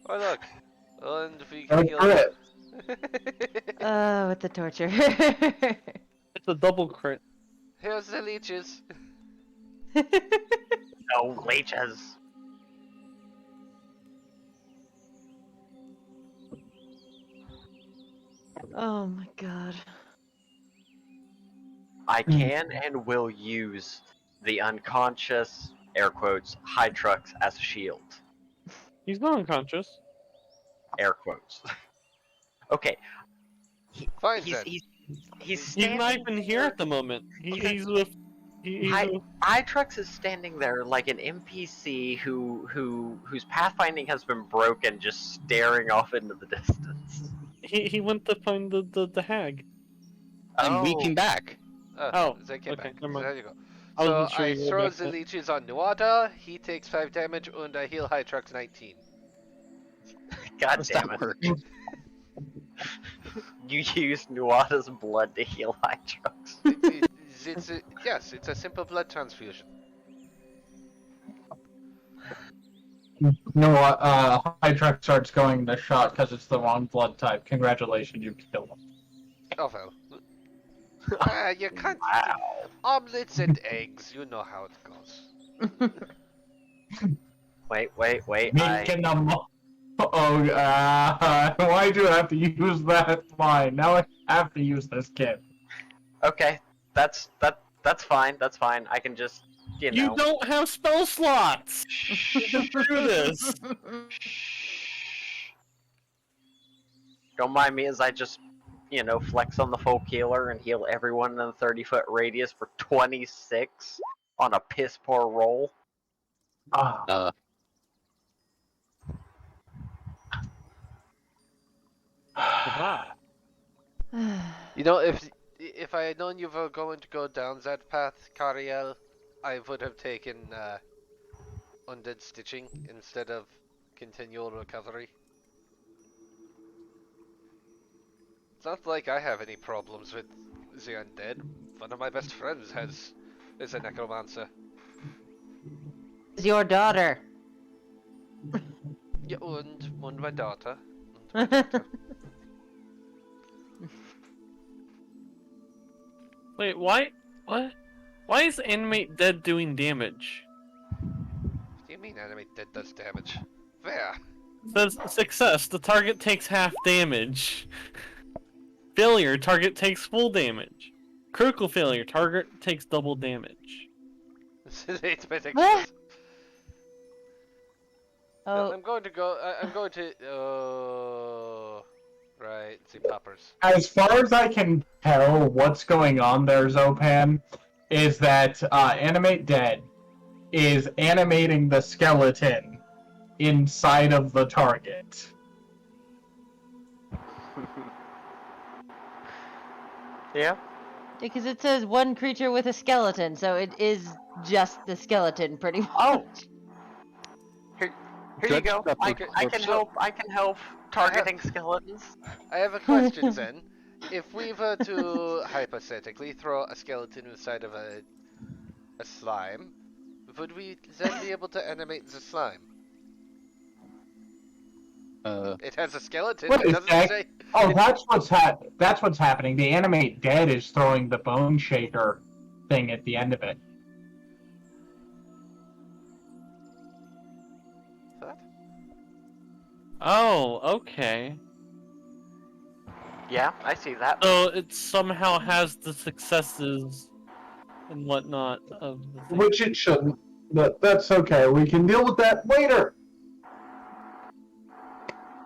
Oh look. And we Go heal. for it. With the torture. It's a double crit. Here's the leeches. No leeches. Oh my god. I can and will use the unconscious, air quotes, Hytrux as a shield. He's not unconscious. Air quotes. Okay. Fine He's then. he's He's standing not even here at the moment. He's with. He's with... Hytrux is standing there like an NPC whose pathfinding has been broken, just staring off into the distance. He went to find the hag. And we came back. Oh, they came okay, back. never mind. There you go. I So wasn't sure I you were throw back the yet. leeches on Nuada, he takes 5 damage, and I heal Hytrux 19. God Does damn that it. work? You used Nuada's blood to heal Hytrux. Yes, it's a simple blood transfusion. No, Hytrax starts going the shot because it's the wrong blood type. Congratulations, you killed him. Oh well. You can't. Wow. Omelets and eggs, you know how it goes. Wait. Making them. Why do I have to use that line? Now I have to use this kit. Okay, that's fine. That's fine. I can just, you know. You don't have spell slots. You can do this. Don't mind me as I just, flex on the folk healer and heal everyone in a 30-foot radius for 26 on a piss poor roll. You know, if I had known you were going to go down that path, Kari Hel, I would have taken undead stitching instead of continual recovery. It's not like I have any problems with the undead. One of my best friends is a necromancer. Is your daughter? Yeah, and my daughter. And my daughter. Wait, why? What? Why is Animate Dead doing damage? What do you mean animate dead does damage? Where? Says success, the target takes half damage. Failure, target takes full damage. Critical failure, target takes double damage. It's basic. What? No, Oh, I'm going to go. I'm going to. Right. See poppers. As far as I can tell, what's going on there, Xopan, is that Animate Dead is animating the skeleton inside of the target. Yeah. because it says one creature with a skeleton, so it is just the skeleton, pretty much. Oh. Here you Judge go. that I the can corpse- help. I can help targeting skeletons. I have a question then. If we were to hypothetically throw a skeleton inside of a slime, would we then be able to animate the slime? It has a skeleton. What It is doesn't that? say. Oh, that's what's happening. The Animate Dead is throwing the Bone Shaker thing at the end of it. What? Oh, okay. Yeah, I see that. So it somehow has the successes and whatnot of the thing. Which it shouldn't, but that's okay. We can deal with that later.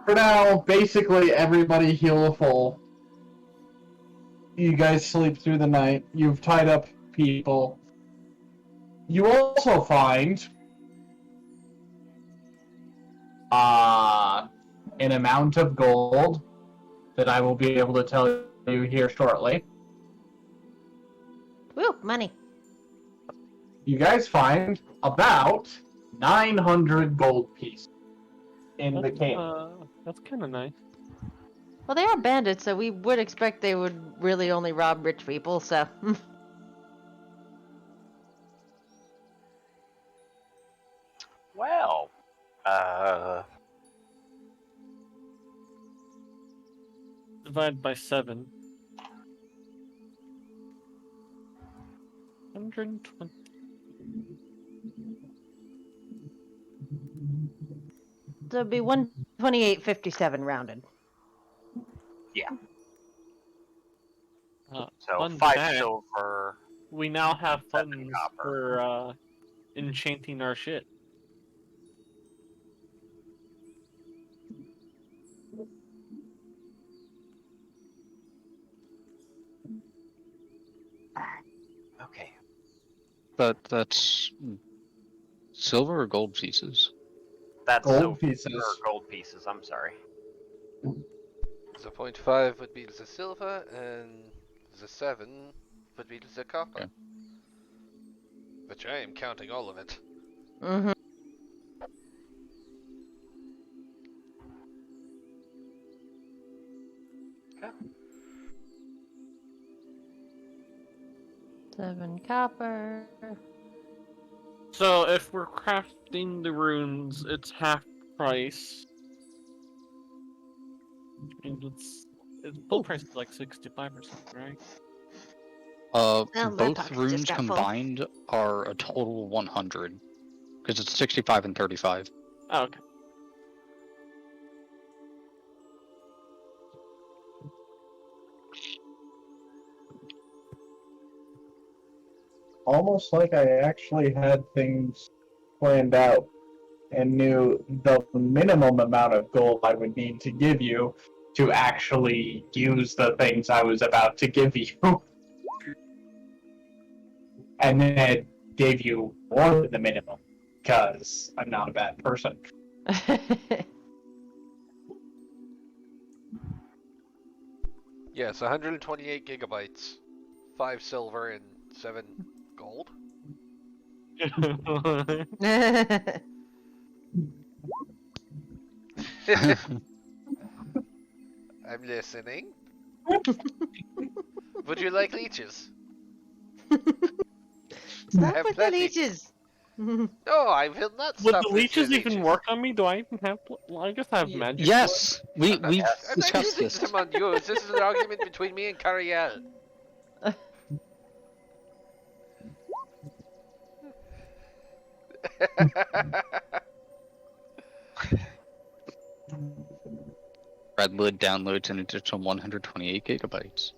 For now, basically everybody heal a full. You guys sleep through the night. You've tied up people. You also find an amount of gold that I will be able to tell you here shortly. Woo, money. You guys find about 900 gold pieces in the cave. That's kind of nice. Well, they are bandits, so we would expect they would really only rob rich people, so. Well, Divide by 7. 120. So it'd be 128.57 rounded. so fun 5 fact, silver. We now have 7 funds copper. for enchanting our shit. Okay. That's silver or gold pieces? That's Gold silver pieces. or gold pieces. I'm sorry. The 0.5 would be the silver, and the 7 would be the copper. Okay. Which I am counting all of it. Mm-hmm. Okay. 7 copper. So if we're crafting the runes, it's half price. And it's full price is like 65%, right? Well, my Both pockets runes just got full. combined are a total 100. Because it's 65 and 35. Oh, okay. Almost like I actually had things planned out and knew the minimum amount of gold I would need to give you to actually use the things I was about to give you. And then it gave you more than the minimum, because I'm not a bad person. Yes, 128 gigabytes, 5 silver and 7 gold. I'm listening. Would you like leeches? Stop have with plenty. the leeches. No, I will not Would stop the with leeches your even work on me? Do I even have? Well, I guess I have magic. Yes, we've I'm not discussed using this. them on you. This is an argument between me and Kari Hel. Gradlid downloads an additional 128 gigabytes.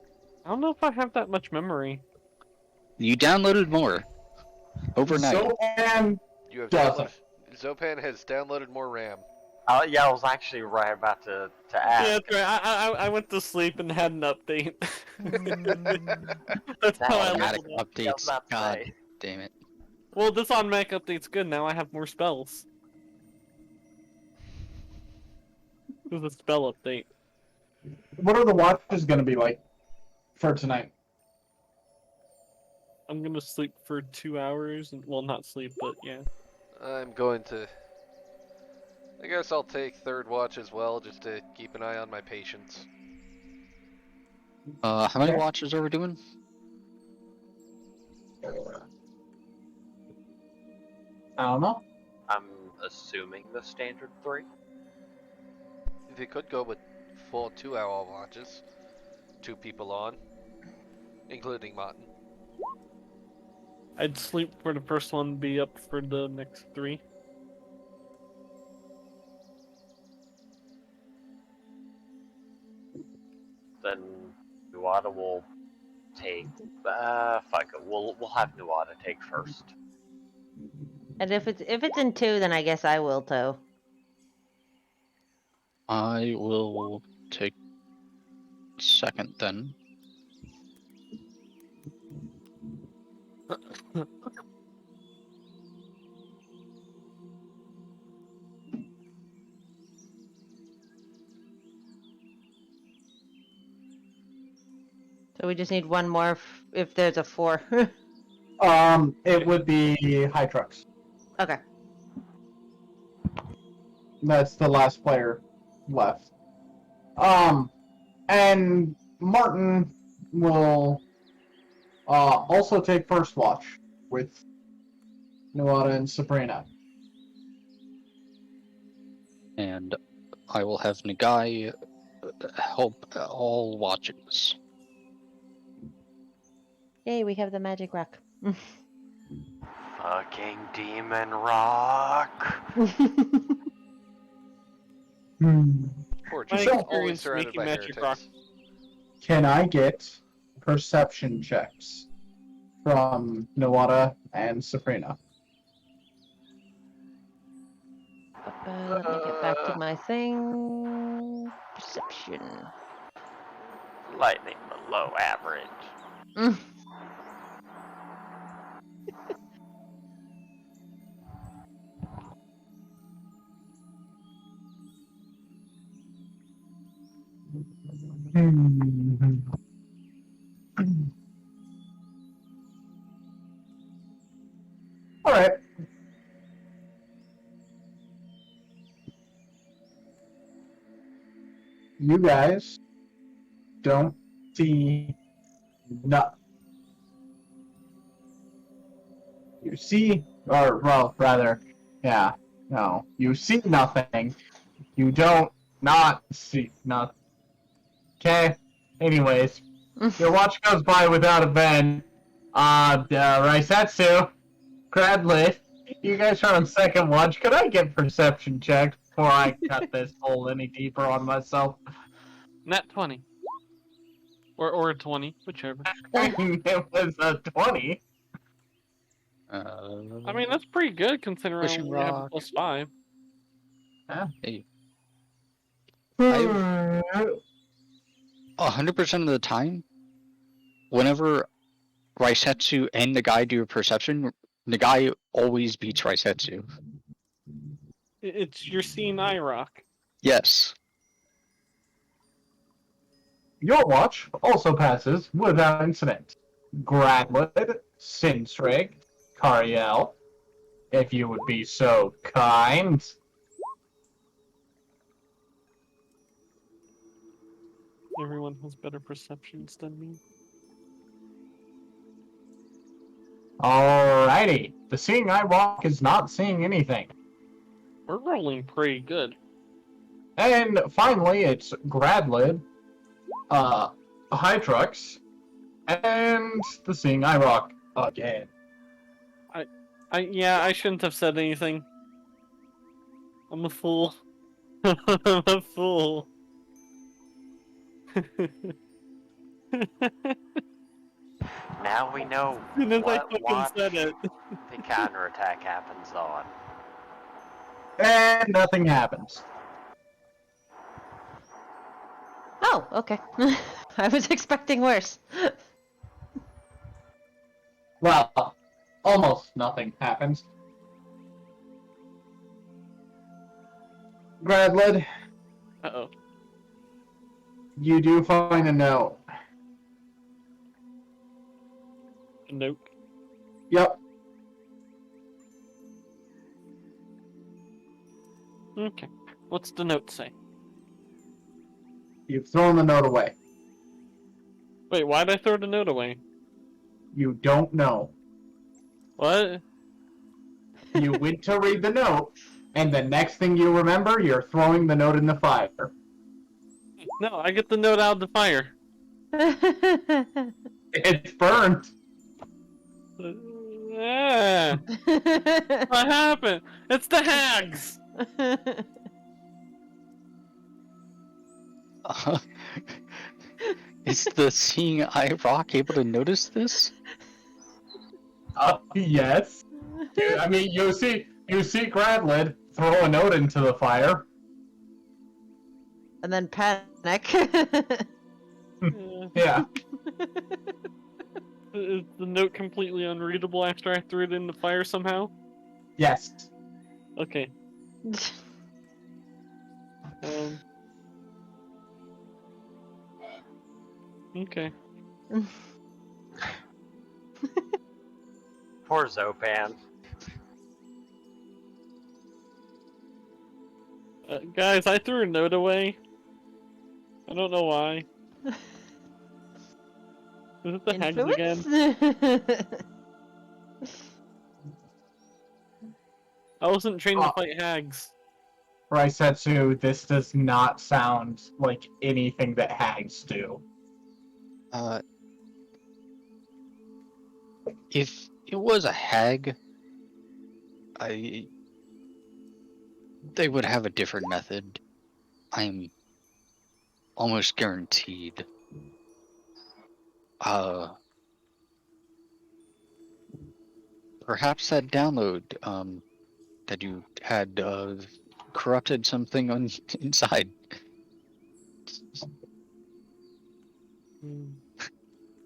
I don't know if I have that much memory. You downloaded more overnight. Xopan You have doesn't. Xopan has downloaded more RAM. Yeah, I was actually right about to ask. Yeah, that's right. I went to sleep and had an update. That's how I Automatic leveled up. Yeah, I was updates. about to God say. damn it. Well, this automatic update's good. Now I have more spells. It was a spell update. What are the watches gonna be like for tonight? I'm gonna sleep for 2 hours. Well, not sleep, but yeah. I'm going to... I guess I'll take third watch as well, just to keep an eye on my patients. How many Okay. watches are we doing? I don't know. I'm assuming the standard 3. They could go with full 2-hour watches. 2 people on. Including Martin. I'd sleep for the first one, be up for the next 3. Then Nuada will take. Fuck it. We'll have Nuada take first. And if it's in 2, then I guess I will too. I will take second then. So we just need one more if there's a 4. It would be High Trucks. Okay. That's the last player left. And Martin will also take first watch with Nuada and Ssapriina. And I will have Nagai help all watches. Yay, we have the magic rock. Fucking demon rock. Poor My Jason, always experience surrounded making by magic heretics. Can I get perception checks from Nuada and Ssapriina? Let me get back to my thing. Perception. Lightning below average. All right. You guys don't see nothing. You see, or well, rather, yeah, no. You see nothing. You don't not see nothing. Okay. Anyways, your watch goes by without a bend. Raisetsu, Gradlid, you guys are on second watch. Could I get perception checked before I cut this hole any deeper on myself? Nat 20. Or a 20, whichever. It was a 20. I mean, that's pretty good considering I Pushing only have a rock. +5. Hey, Hmm. 100% of the time, whenever Raisetsu and Nagai do a perception, Nagai always beats Raisetsu. It's your seeing eye rock. Yes. Your watch also passes without incident. Gradlid, Ssinssrigg, Kari Hel, if you would be so kind. Everyone has better perceptions than me. Alrighty. The Seeing Eye Rock is not seeing anything. We're rolling pretty good. And finally, it's Gradlid, Hydrux, and the Seeing Eye Rock again. Yeah, I shouldn't have said anything. I'm a fool. I'm a fool. Now we know As soon as I what fucking watch said it. the counterattack happens on. And nothing happens. Oh, okay. I was expecting worse. Well, almost nothing happens. Gradlid, Uh-oh. you do find a note. Nope. Yep. Okay. What's the note say? You've thrown the note away. Wait, why'd I throw the note away? You don't know. What? You went to read the note, and the next thing you remember, you're throwing the note in the fire. No, I get the note out of the fire. It's burned. Yeah. What happened? It's the hags! Is the Seeing Eye Rock able to notice this? Yes. I mean, you see Gradlid throw a note into the fire. And then panic. Yeah. Is the note completely unreadable after I threw it in the fire somehow? Yes. Okay. Okay. Poor Xopan. Guys, I threw a note away. I don't know why. Is it the hags again? I wasn't trained to fight hags. Raisetsu, this does not sound like anything that hags do. If it was a hag, they would have a different method. I'm almost guaranteed. Perhaps that download that you had corrupted something on inside.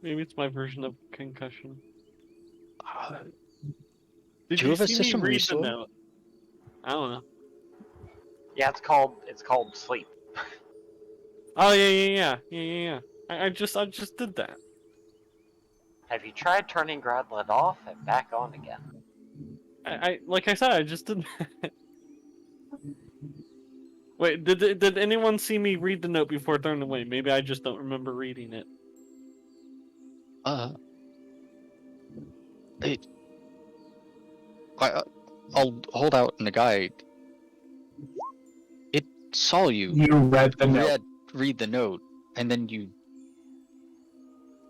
Maybe it's my version of concussion. Do Did you have a see me system read the restore? note? I don't know. Yeah, it's called sleep. Oh yeah. I just did that. Have you tried turning Gradlid off and back on again? I like I said, I just did that. Wait, did anyone see me read the note before throwing it away? Maybe I just don't remember reading it. I'll hold out in the guide. It saw you You read the note. read the note, and then you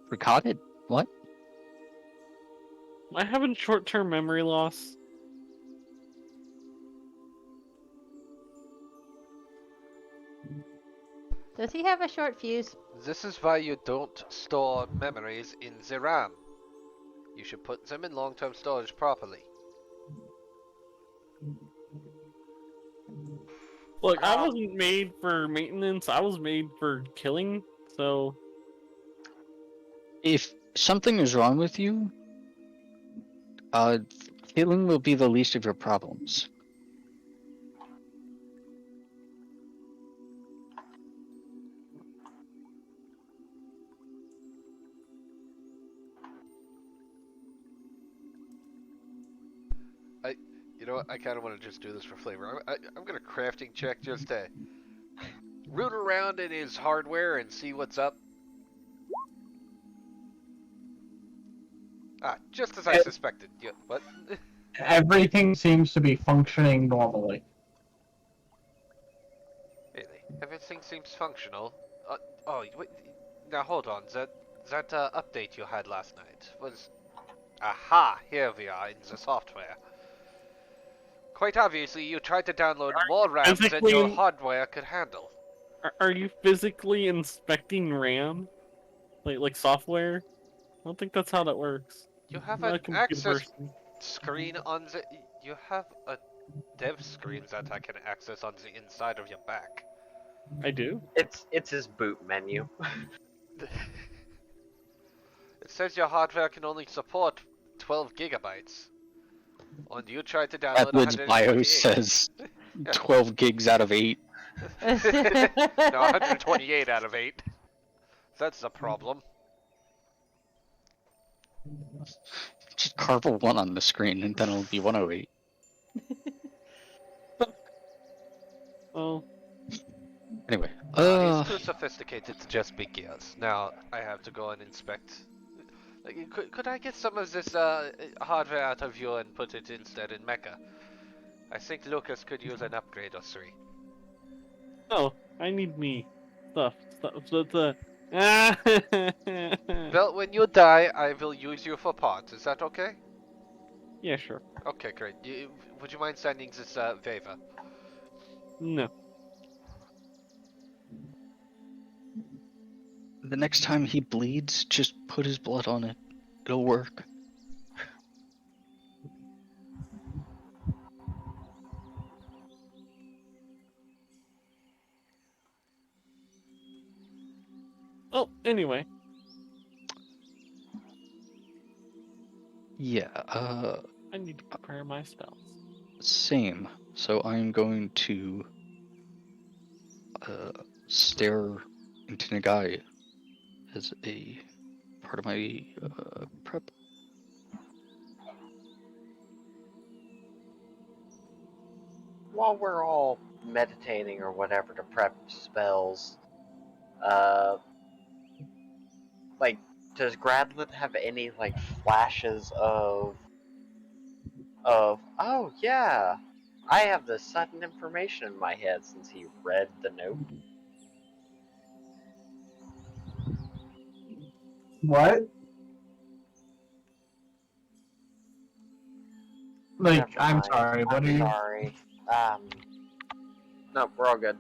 forgot it? What? Am I having short-term memory loss? Does he have a short fuse? This is why you don't store memories in the RAM. You should put them in long-term storage properly. Look, I wasn't made for maintenance. I was made for killing. So If something is wrong with you, healing will be the least of your problems. You know what? I kind of want to just do this for flavor. I'm gonna crafting check just to root around in his hardware and see what's up? Ah, just as I suspected. What? Everything seems to be functioning normally. Really? Everything seems functional. Oh, wait, now hold on. That update you had last night was... Aha! Here we are in the software. Quite obviously, you tried to download more RAM than your hardware could handle. Are you physically inspecting RAM? Like software? I don't think that's how that works. You have I'm not a an computer access person. screen on the... You have a dev screen that I can access on the inside of your back. I do? It's his boot menu. It says your hardware can only support 12 gigabytes. And you tried to download Gradlid's bio 128. says 12 gigs out of 8. No, 128 out of 8. That's the problem. Just carve a 1 on the screen and then it'll be 108. Oh, Anyway, He's too sophisticated to just be gears. Now, I have to go and inspect. Could I get some of this hardware out of you and put it instead in Mecha? I think Lucas could use an upgrade or 3. no, I need me. Stuff. Well, when you die, I will use you for parts. Is that okay? Yeah, sure. Okay, great. Would you mind sending this favor? No. the next time he bleeds, just put his blood on it. It'll work. Oh, anyway. Yeah, I need to prepare my spells. same. So I'm going to stare into Nagai as a part of my prep. While we're all meditating or whatever to prep spells, like, does Gradlid have any, like, flashes of, oh yeah, I have this sudden information in my head since he read the note? What? Like, Never I'm mind. sorry, what I'm are you... sorry. No, we're all good.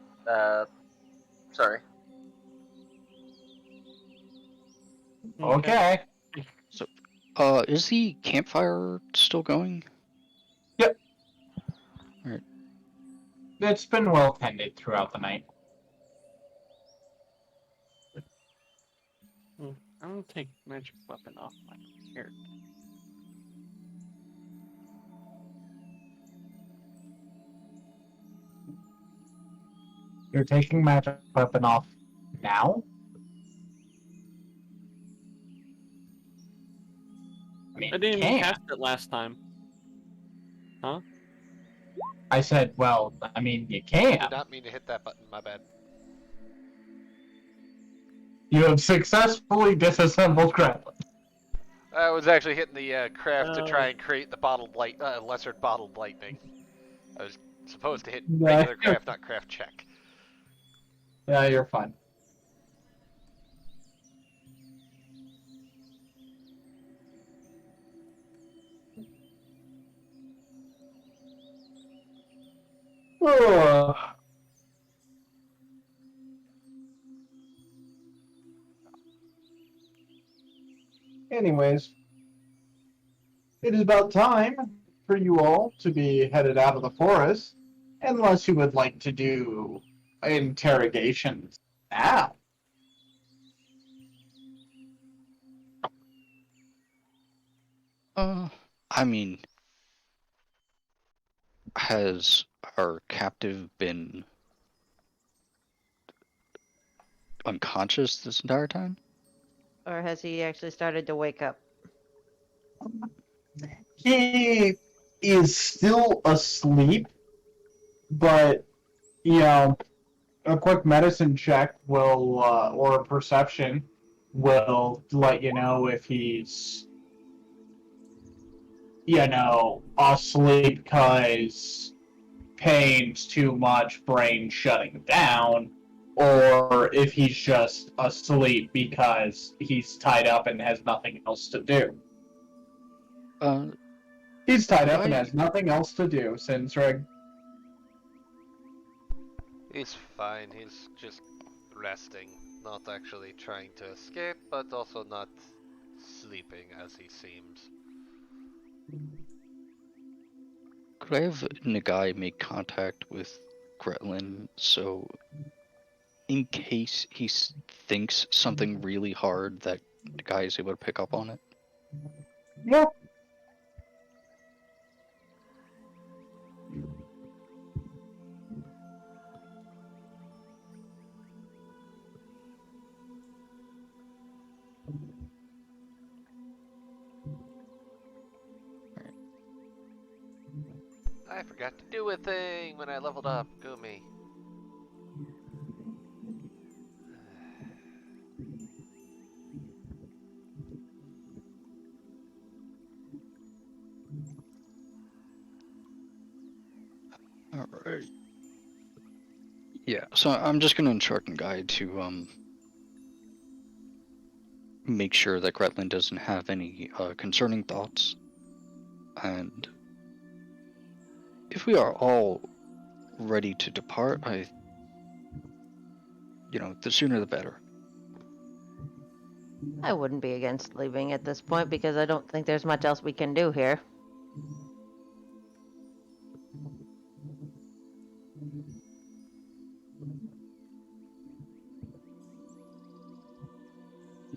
Sorry. Okay. Is the campfire still going? Yep. Alright. It's been well tended throughout the night. I'm gonna take magic weapon off my character. You're taking magic weapon off now? I mean, I didn't even can't. cast it last time. Huh? I said, well, I mean, you I can. did not mean to hit that button, my bad. You have successfully disassembled Gradlid. I was actually hitting the craft to try and create the bottled light, lesser bottled lightning. I was supposed to hit regular craft, not craft check. Yeah, you're fine. Oh. Anyways, it is about time for you all to be headed out of the forest, unless you would like to do interrogations now. I mean, has our captive been unconscious this entire time? Or has he actually started to wake up? He is still asleep, but, you know, a quick medicine check will, or a perception, will let you know if he's, asleep because pain's too much, brain shutting down, or if he's just asleep because he's tied up and has nothing else to do. He's tied up and has nothing else to do, Ssinssrigg. He's fine, he's just resting, not actually trying to escape, but also not sleeping as he seems. Could I have Nagai make contact with Gradlid so in case he thinks something really hard that Nagai is able to pick up on it? Yep. I forgot to do a thing when I leveled up. Go me. Alright. Yeah, so I'm just gonna instruct Nagai to make sure that Gradlid doesn't have any concerning thoughts. And if we are all ready to depart, the sooner the better. I wouldn't be against leaving at this point because I don't think there's much else we can do here.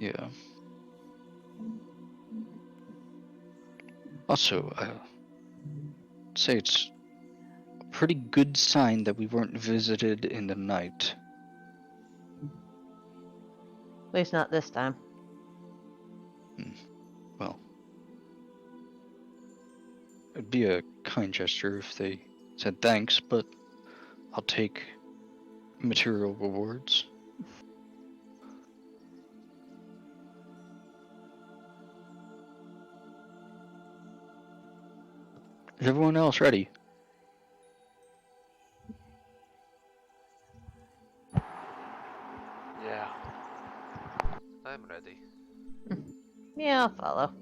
Yeah. Also, say it's a pretty good sign that we weren't visited in the night. At least not this time. Well, it'd be a kind gesture if they said thanks, but I'll take material rewards. Is everyone else ready? Yeah. I'm ready. Yeah, I'll follow.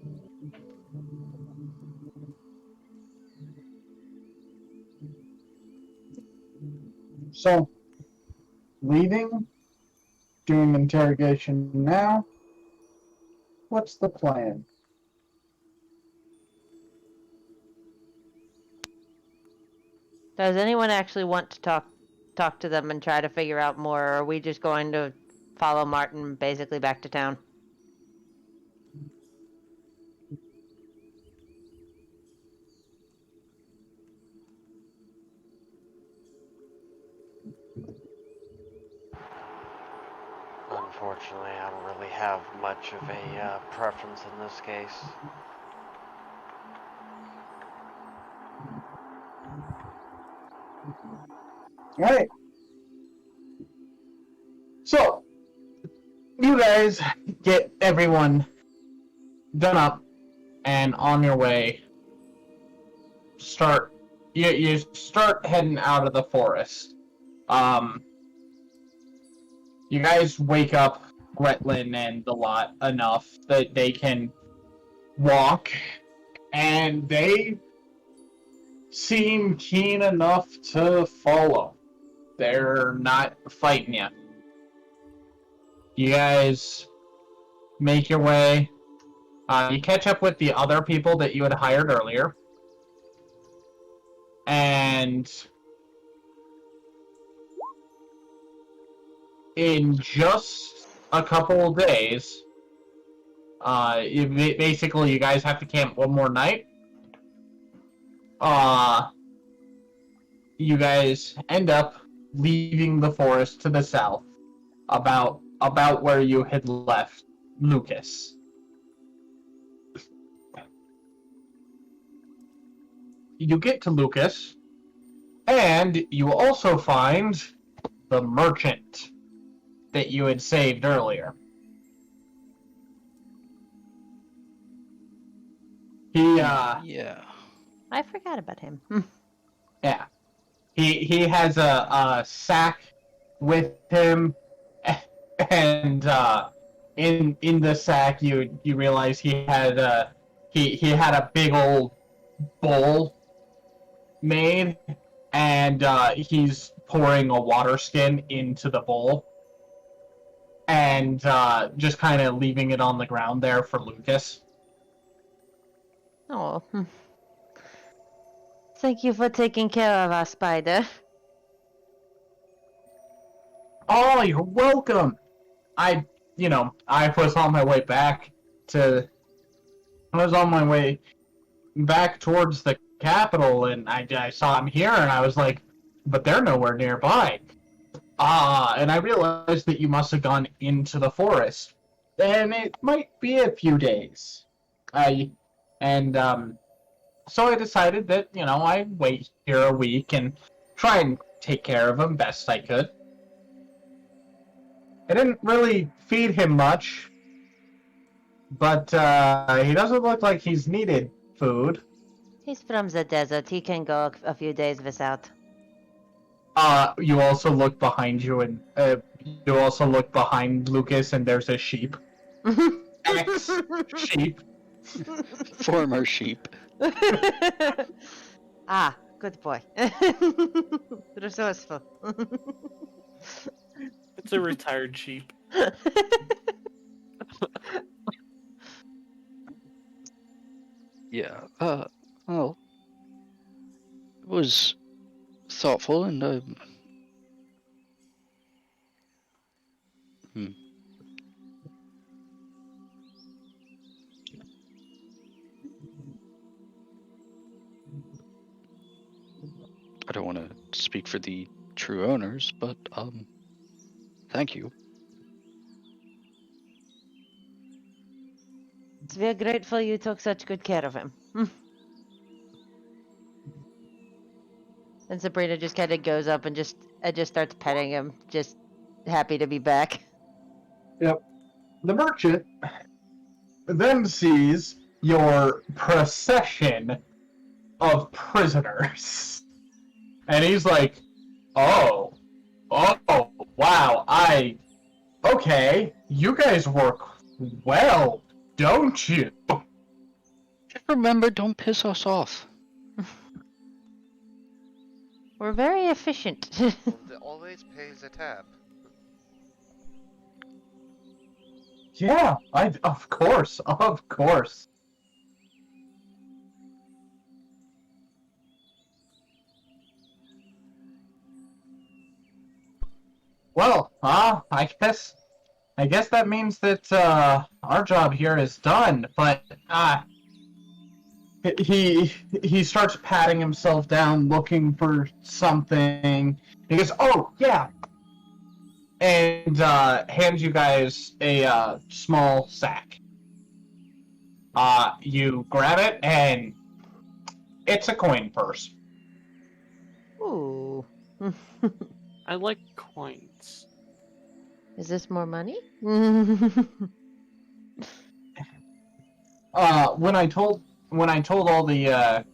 So, leaving, doing interrogation now. What's the plan? Does anyone actually want to talk to them and try to figure out more, or are we just going to follow Martin basically back to town? Unfortunately, I don't really have much of a preference in this case. Alright. So, you guys get everyone done up and on your way. You start heading out of the forest. You guys wake up Gradlid and the lot enough that they can walk, and they seem keen enough to follow. They're not fighting you. You guys make your way. You catch up with the other people that you had hired earlier. And in just a couple of days, basically you guys have to camp one more night. You guys end up leaving the forest to the south, about where you had left Lucas. You get to Lucas, and you also find the merchant that you had saved earlier. He, Yeah. I forgot about him. yeah. He has a sack with him, and in the sack you realize he had a big old bowl made, and he's pouring a water skin into the bowl, and just kind of leaving it on the ground there for Lucas. Oh. Thank you for taking care of us, Spider. Oh, you're welcome. I was on my way back towards the capital, and I saw him here, and I was like, but they're nowhere nearby. And I realized that you must have gone into the forest, and it might be a few days. So I decided that, I'd wait here a week and try and take care of him best I could. I didn't really feed him much, but he doesn't look like he's needed food. He's from the desert. He can go a few days without. You also look behind you, and you also look behind Lucas, and there's a sheep. Ex-sheep. Former sheep. Ah, good boy. Resourceful. It's a retired sheep. Yeah. Well, it was thoughtful and I don't want to speak for the true owners, but thank you. We're grateful you took such good care of him. And Ssapriina just kind of goes up and just starts petting him, just happy to be back. Yep. The merchant then sees your procession of prisoners. And he's like, oh, wow, okay, you guys work well, don't you? Just remember, don't piss us off. We're very efficient. Always pays a tab. Yeah, of course. Well, I guess that means that our job here is done. But he starts patting himself down, looking for something. He goes, "Oh yeah," and hands you guys a small sack. You grab it, and it's a coin purse. Ooh. I like coins. Is this more money? When I told all the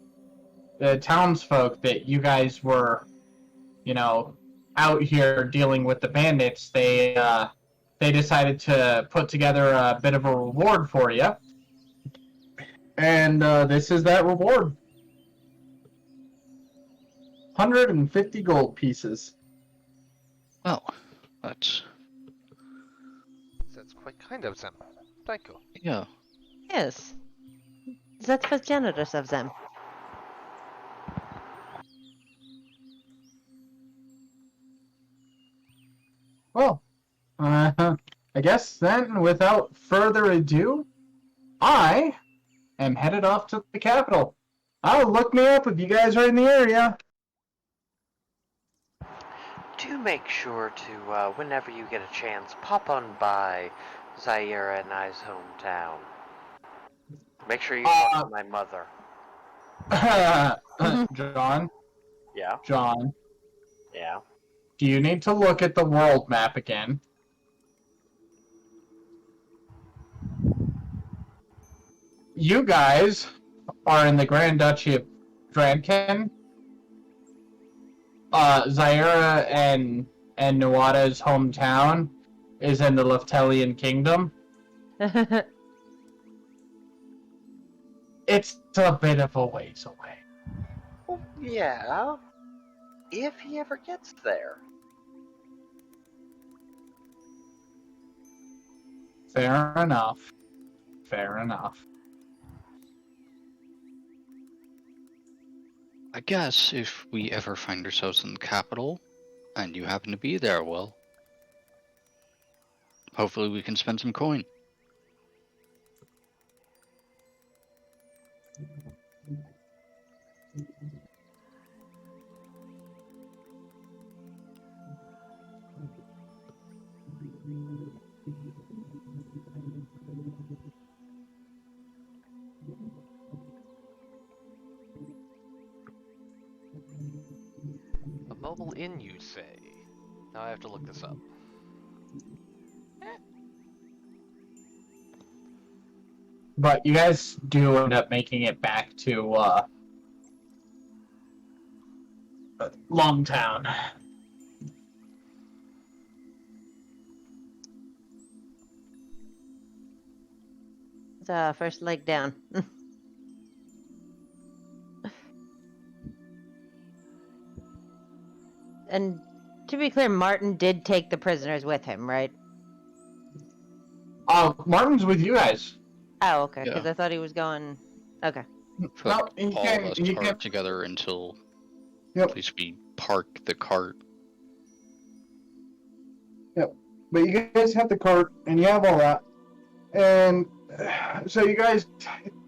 townsfolk that you guys were, out here dealing with the bandits, they decided to put together a bit of a reward for you. And this is that reward. 150 gold pieces. Well, that's quite kind of them. Thank you. yeah. Yes. That was generous of them. Well, I guess then, without further ado, I am headed off to the capital. Look me up if you guys are in the area. Do make sure to, whenever you get a chance, pop on by Zaira and I's hometown. Make sure you talk to my mother. John? Yeah? John, Yeah? do you need to look at the world map again? You guys are in the Grand Duchy of Dranken. Zaira and Nuada's hometown is in the Leftelian Kingdom. It's a bit of a ways away. Well, yeah. If he ever gets there. Fair enough. Fair enough. I guess if we ever find ourselves in the capital, and you happen to be there, well, hopefully we can spend some coin. A mobile inn, you say? Now I have to look this up. But you guys do end up making it back to Longtown. It's first leg down. And to be clear, Martin did take the prisoners with him, right? Martin's with you guys. Oh, okay. Because Yeah. I thought he was going. Okay. For No, all you of can- us you park can- together until Yep. at least we park the cart. But you guys have the cart, and you have all that. And so you guys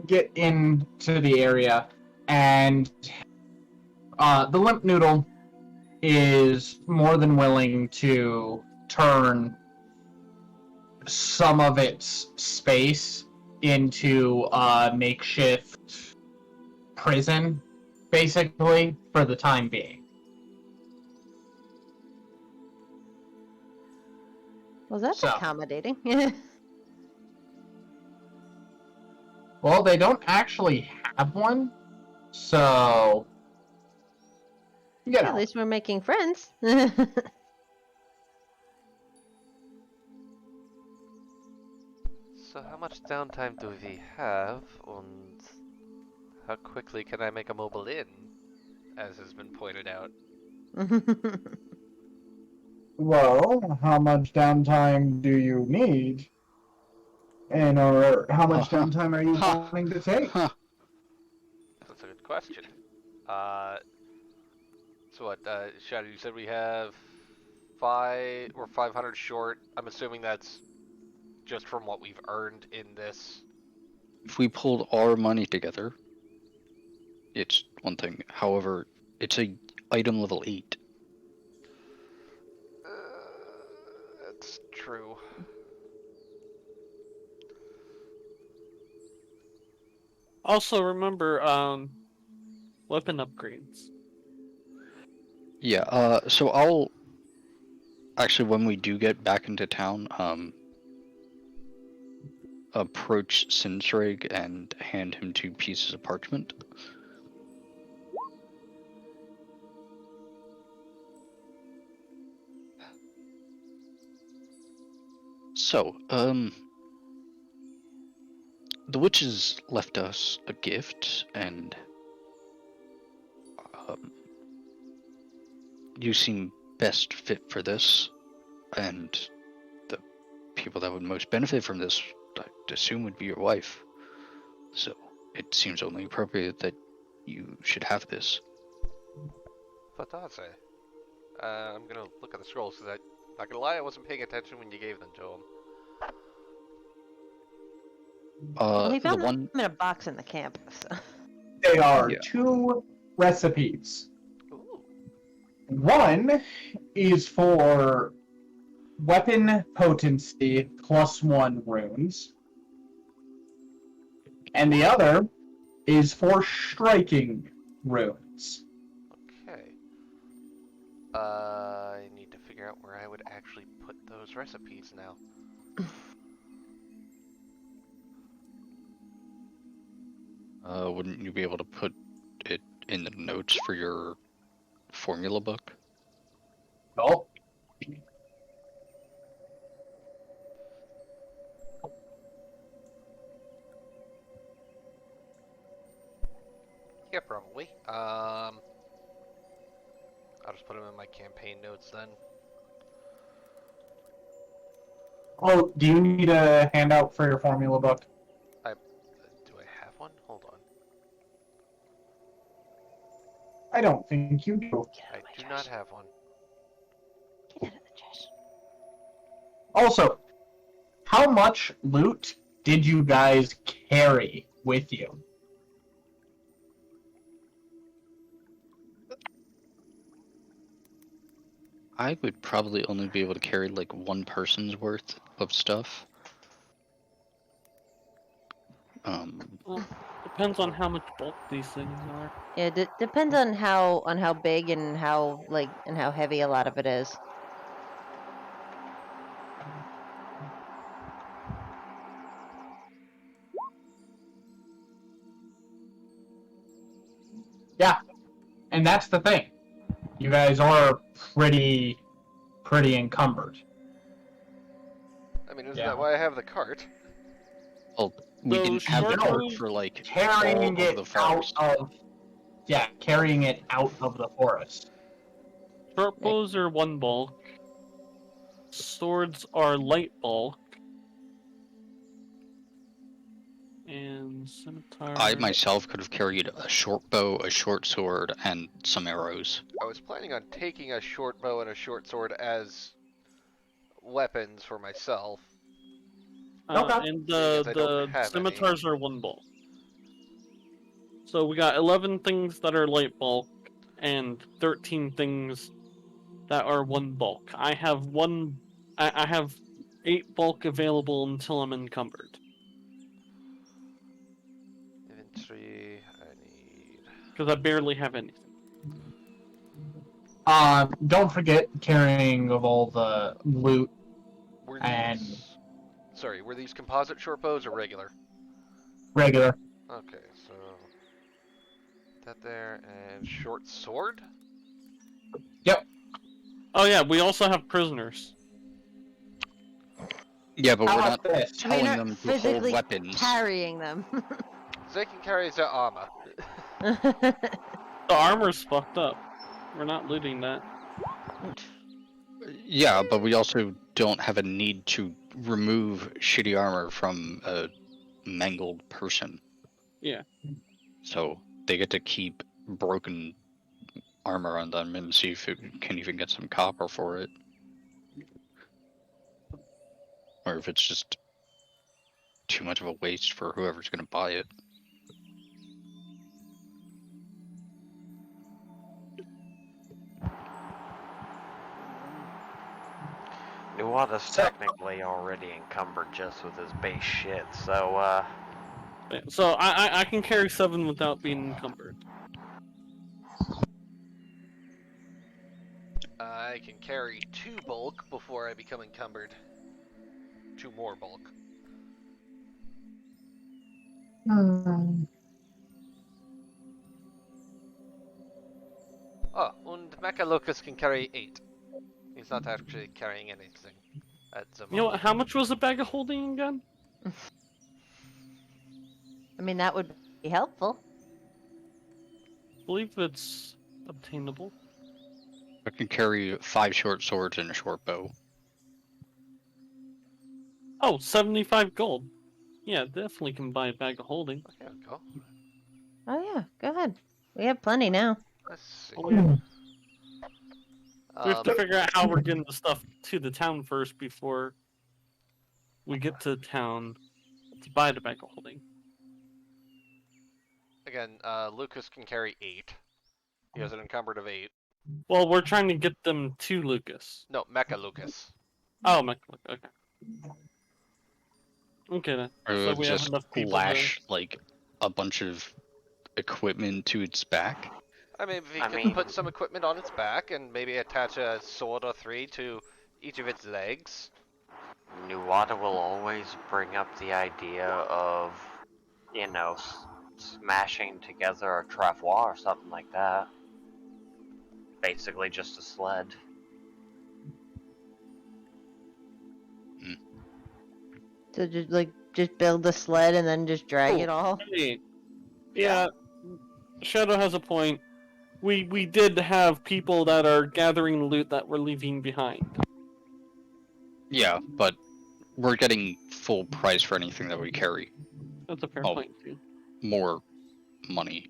get into the area, and the Limp Noodle is more than willing to turn some of its space into a makeshift prison, basically, for the time being. Well, that's So. accommodating. Well, they don't actually have one, so you At know. least we're making friends. So how much downtime do we have, and how quickly can I make a mobile inn, as has been pointed out? Well, how much downtime do you need? And or how much downtime are you wanting to take? Huh. That's a good question. So what, Shadow, you said we have we're 500 short. I'm assuming that's just from what we've earned in this. If we pulled our money together, it's one thing. However, it's a item level 8. That's true. Also, remember, weapon upgrades. Yeah, so I'll actually, when we do get back into town, approach Ssinssrigg and hand him 2 pieces of parchment. So, the witches left us a gift, and you seem best fit for this, and the people that would most benefit from this, I'd assume, would be your wife. So, it seems only appropriate that you should have this. Fatase. I'm gonna look at the scrolls, because not gonna lie, I wasn't paying attention when you gave them to him. Well, he The found one... them in a box in the camp. So. They are Yeah. 2 recipes. Ooh. One is for weapon potency +1 runes. And the other is for striking runes. Okay. I need figure out where I would actually put those recipes now. Wouldn't you be able to put it in the notes for your formula book? Oh. Yeah, probably. I'll just put them in my campaign notes then. Oh, do you need a handout for your formula book? Do I have one? Hold on. I don't think you do. I do not have one. Get out of the chest. Also, how much loot did you guys carry with you? I would probably only be able to carry like one person's worth of stuff. Well, depends on how much bulk these things are. Yeah, depends on how big and how heavy a lot of it is. Yeah, and that's the thing. You guys are pretty encumbered. I mean, isn't Yeah. that why I have the cart? Well, we So didn't have the short cart bows- for like Carrying all of it the out forest. of carrying it out of the forest. Short bows are 1 bulk. Swords are light bulk. And scimitar. I myself could have carried a short bow, a short sword, and some arrows. I was planning on taking a short bow and a short sword as weapons for myself. Okay. And Seeing as I don't the have any. scimitars are 1 bulk. So we got 11 things that are light bulk and 13 things that are 1 bulk. I have I have 8 bulk available until I'm encumbered. Inventory, I need... Because I barely have anything. Don't forget carrying of all the loot. Were And- these... Sorry, were these composite short bows or regular? Regular. Okay, so... That there, and short sword? Oh yeah, we also have prisoners. Yeah, but How we're about not this? I mean, telling are them to physically hold weapons. carrying them. They can carry the armor. The armor's fucked up. We're not looting that. Yeah, but we also don't have a need to remove shitty armor from a mangled person. Yeah. So they get to keep broken armor on them and see if it can even get some copper for it. Or if it's just too much of a waste for whoever's going to buy it. Nuada's technically already encumbered just with his base shit, so, Yeah, so I can carry 7 without being encumbered. I can carry 2 bulk before I become encumbered. 2 more bulk. Oh, and Mecha Lucas can carry 8. He's not actually carrying anything at the moment. You know what? How much was a bag of holding again? I mean, that would be helpful. I believe it's obtainable. I can carry 5 short swords and a short bow. Oh, 75 gold. Yeah, definitely can buy a bag of holding. There we go. Oh yeah, go ahead. We have plenty now. Let's see. Oh, yeah. We have to Um, figure out how we're getting the stuff to the town first before we get to town to buy the bag of holding. again, Lucas can carry 8. He has an encumbered of 8. Well, we're trying to get them to Lucas. No, Mecha Lucas. Oh, okay. Okay then. Or So we have just enough people lash like a bunch of equipment to its back. I mean, if he I could mean- put some equipment on its back and maybe attach a sword or 3 to each of its legs. Nuada will always bring up the idea of, you know, smashing together a travois or something like that. Basically just a sled. So just build the sled and then just drag it all. Hey, yeah, Shadow has a point. We did have people that are gathering loot that we're leaving behind. Yeah, but we're getting full price for anything that we carry. That's a fair Oh. point too. More money.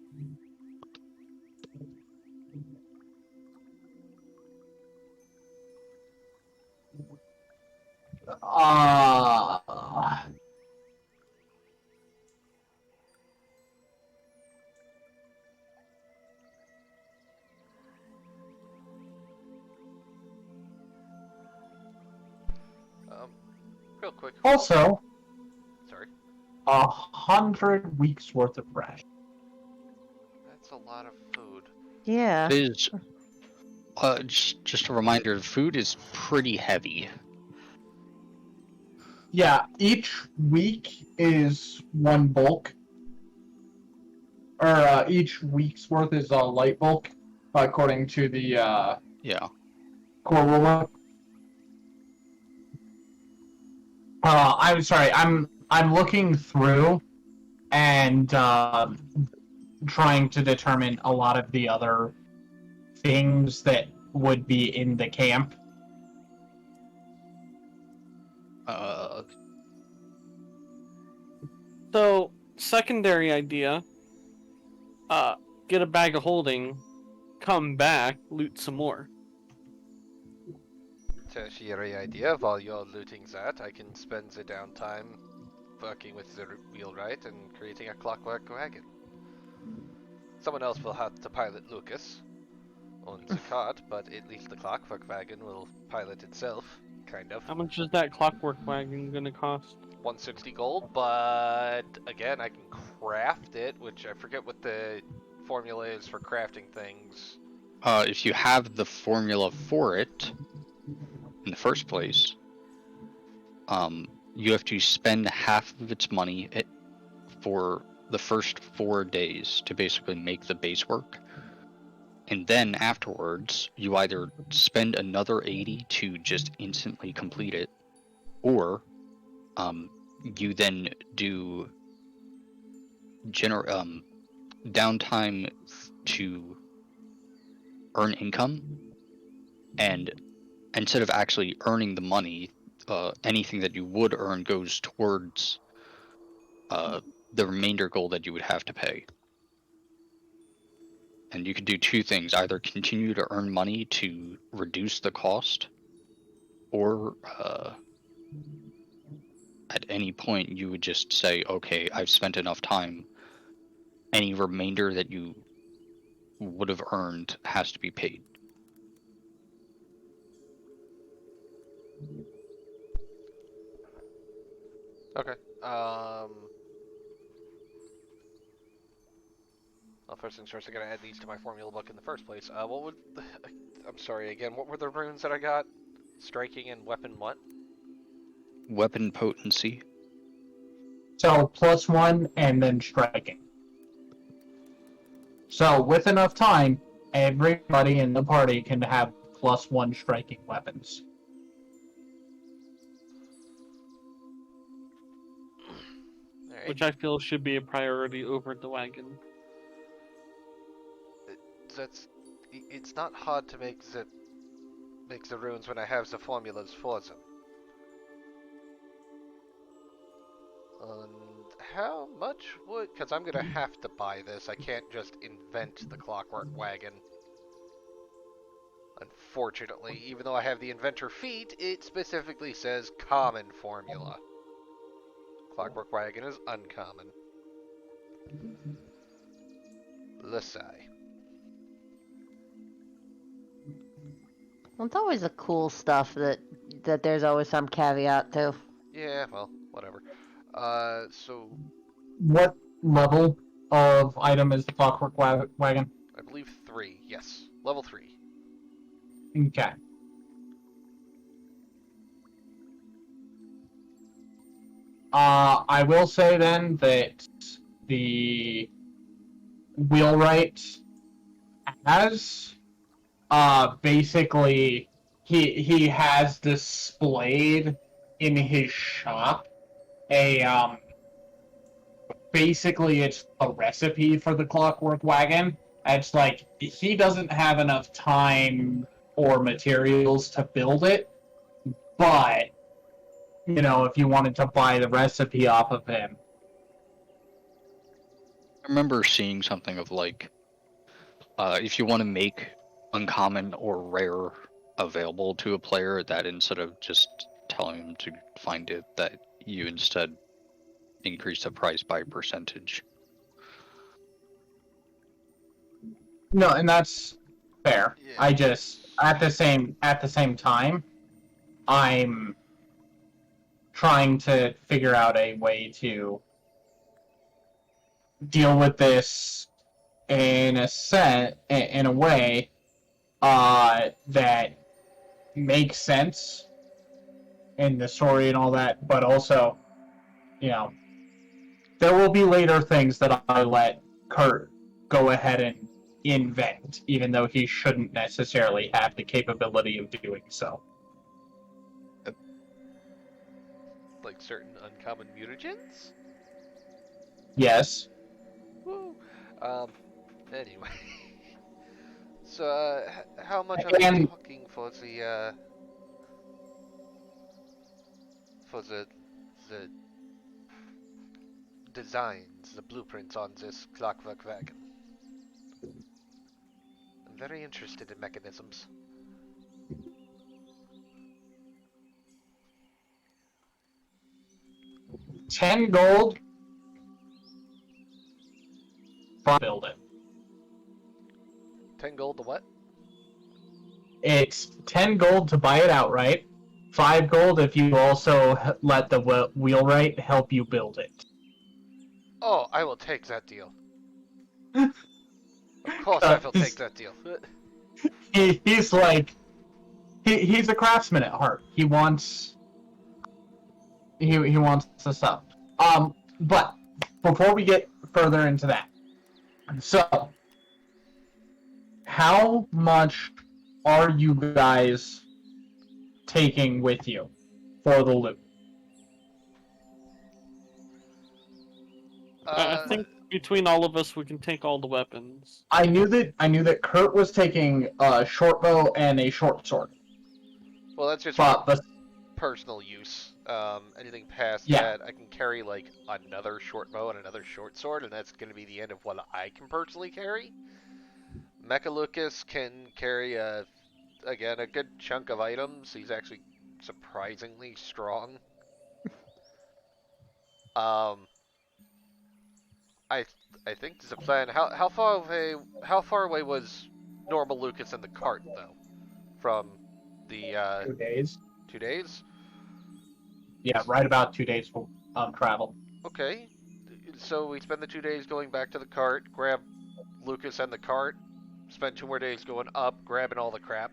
Real quick. Also, Sorry. 100 weeks worth of ration. That's a lot of food. Yeah. It is. Just a reminder, food is pretty heavy. Yeah, each week is one bulk. Or each week's worth is a light bulk, according to the Yeah. core rulebook. I'm sorry. I'm looking through and trying to determine a lot of the other things that would be in the camp. So, secondary idea, get a bag of holding, come back, loot some more. Tertiary idea, while you're looting that, I can spend the downtime working with the wheelwright and creating a clockwork wagon. Someone else will have to pilot Lucas on the cart, but at least the clockwork wagon will pilot itself, kind of. How much is that clockwork wagon gonna cost? 160 gold, but again, I can craft it, which I forget what the formula is for crafting things. If you have the formula for it in the first place, you have to spend half of its money for the first 4 days to basically make the base work. And then afterwards, you either spend another 80 to just instantly complete it, or you then do downtime to earn income, and instead of actually earning the money, anything that you would earn goes towards the remainder gold that you would have to pay. And you can do two things: either continue to earn money to reduce the cost, or at any point you would just say, okay, I've spent enough time. Any remainder that you would have earned has to be paid. Okay. Well, first things first, I gotta add these to my formula book in the first place. What would... I'm sorry, again, what were the runes that I got? Striking and weapon what? Weapon potency. So +1 and then striking. So with enough time, everybody in the party can have +1 striking weapons. Alright. Which I feel should be a priority over the wagon. It's not hard to make the runes when I have the formulas for them. And how much would... Because I'm gonna have to buy this. I can't just invent the clockwork wagon. Unfortunately, even though I have the inventor feat, it specifically says common formula. Clockwork wagon is uncommon. Lasai. Well, it's always the cool stuff that there's always some caveat to. Yeah, well, whatever. So What level of item is the clockwork wagon? I believe 3. 3, yes. Level 3. Okay. I will say then that the wheelwright has basically he has displayed in his shop a basically it's a recipe for the clockwork wagon. It's like he doesn't have enough time or materials to build it, but you know, if you wanted to buy the recipe off of him. I remember seeing something of like, if you want to make uncommon or rare available to a player, that instead of just telling them to find it, that you instead increase the price by percentage. No, and that's fair. Yeah. I just at the same time, I'm trying to figure out a way to deal with this in a way that makes sense in the story and all that, but also, you know, there will be later things that I let Kurt go ahead and invent, even though he shouldn't necessarily have the capability of doing so. Like certain uncommon mutagens? Yes. Woo! Anyway. So, how much are And- we talking for the designs, the blueprints on this clockwork wagon? I'm very interested in mechanisms. $10 build it. 10 gold to what? It's $10 to buy it outright. $5 if you also let the wheelwright help you build it. Oh, I will take that deal. Of course I will take that deal. He's like he's a craftsman at heart. He wants the stuff. But before we get further into that, so how much are you guys taking with you for the loot? I think between all of us, we can take all the weapons. I knew that Kurt was taking a short bow and a short sword. Well, that's just But for personal use. Anything past Yeah. that, I can carry like another short bow and another short sword, and that's going to be the end of what I can personally carry. Mechalucas can carry again a good chunk of items. He's actually surprisingly strong. I think there's a plan. How far away was normal Lucas in the cart though? From the 2 days. 2 days? Yeah, right about 2 days for travel. Okay. So we spend the 2 days going back to the cart, grab Lucas and the cart, spend 2 more days going up, grabbing all the crap,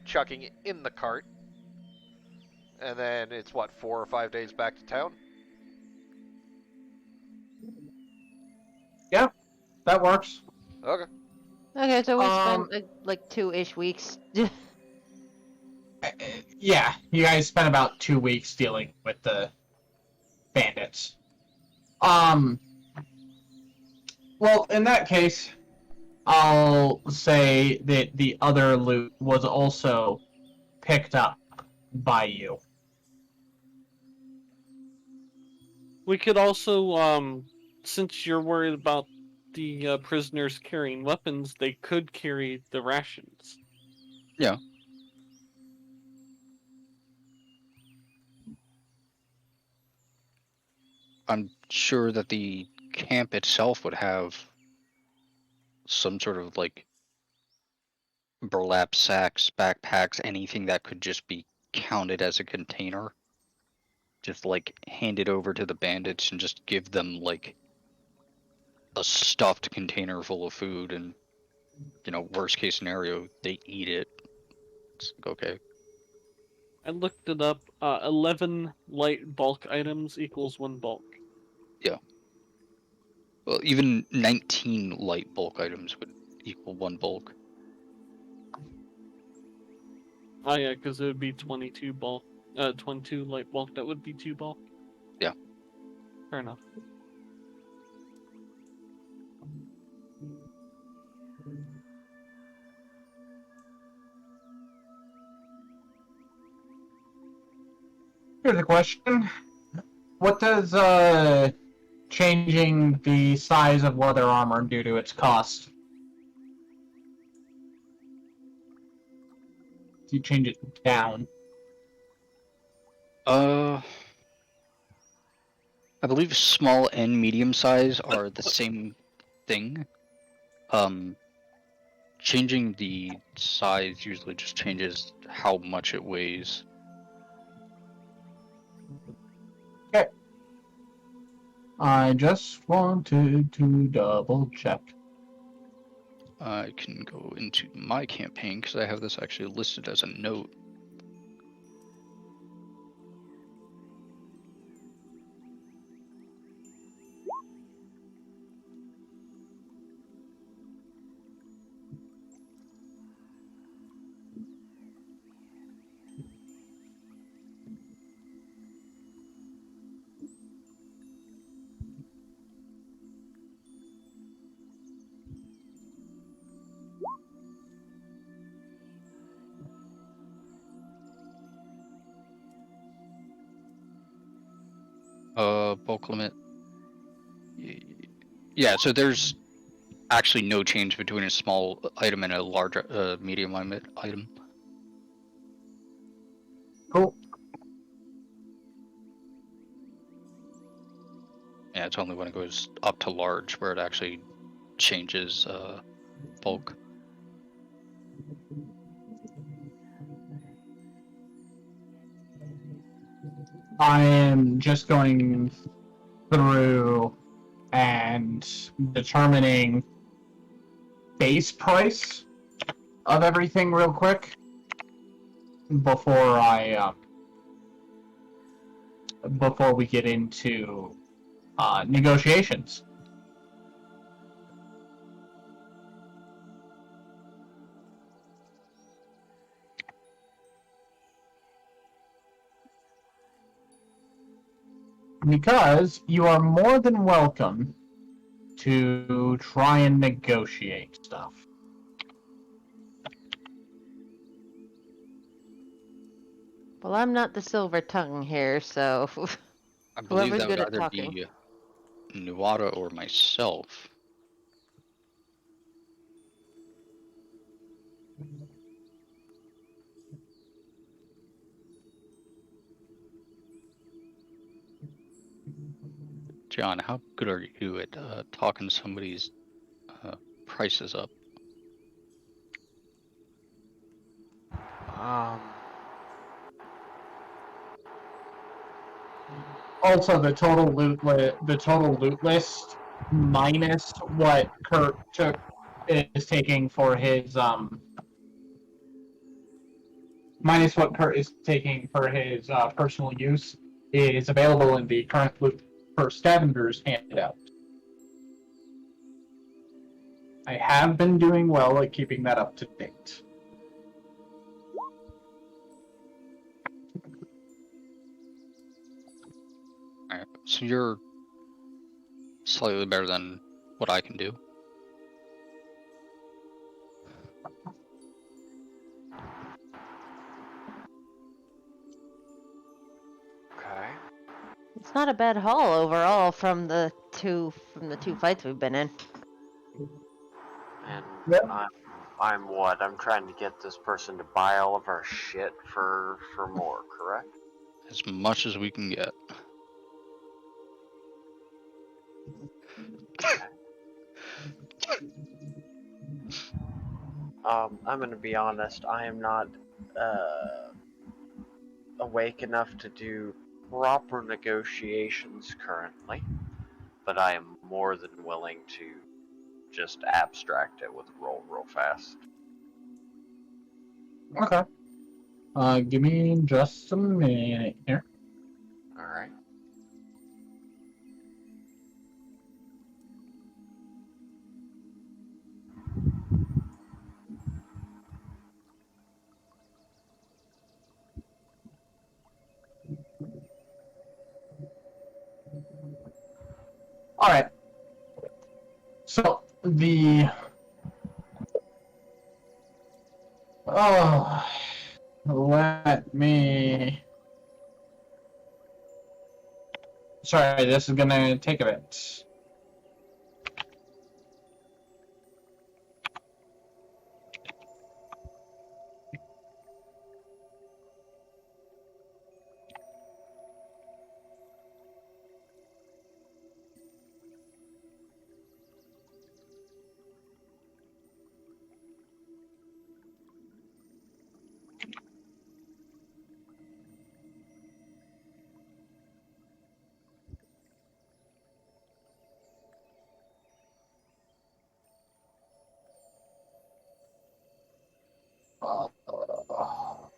chucking it in the cart, and then it's what, 4 or 5 days back to town? Yeah, that works. Okay. Okay, so we Um, spent like 2-ish weeks. Yeah, you guys spent about 2 weeks dealing with the bandits. Well, in that case, I'll say that the other loot was also picked up by you. We could also, since you're worried about the prisoners carrying weapons, they could carry the rations. Yeah. I'm sure that the camp itself would have some sort of like burlap sacks, backpacks, anything that could just be counted as a container. Just like hand it over to the bandits and just give them like a stuffed container full of food and worst case scenario, they eat it. It's like, okay. I looked it up. 11 light bulk items equals 1 bulk. Well, even 19 light bulk items would equal 1 bulk. Oh yeah, because it would be 22 bulk. 22 light bulk. That would be 2 bulk. Yeah. Fair enough. Here's a question. What does changing the size of leather armor do to its cost? Do you change it down? I believe small and medium size are the same thing. Changing the size usually just changes how much it weighs. Okay. I just wanted to double check. I can go into my campaign because I have this actually listed as a note. Bulk limit. Yeah, so there's actually no change between a small item and a large, medium item. Cool. Yeah, it's only when it goes up to large where it actually changes bulk. I am just going through and determining base price of everything real quick before before we get into negotiations. Because you are more than welcome to try and negotiate stuff. Well, I'm not the silver tongue here, so I believe whoever's that would good at either talking. be Nuada or myself. John, how good are you at talking somebody's prices up? Also, the total loot list minus what Kurt is taking for his minus what Kurt is taking for his personal use is available in the current loot for scavengers handout. I have been doing well at keeping that up to date. Alright, so you're slightly better than what I can do. Okay. It's not a bad haul overall from the two fights we've been in. And Yep. I'm what? I'm trying to get this person to buy all of our shit for more, correct? As much as we can get. I'm gonna be honest, I am not awake enough to do proper negotiations currently, but I am more than willing to just abstract it with roll real fast. Okay. Give me just a minute here. Alright. Alright. So, the... Oh... Let me... Sorry, this is gonna take a bit.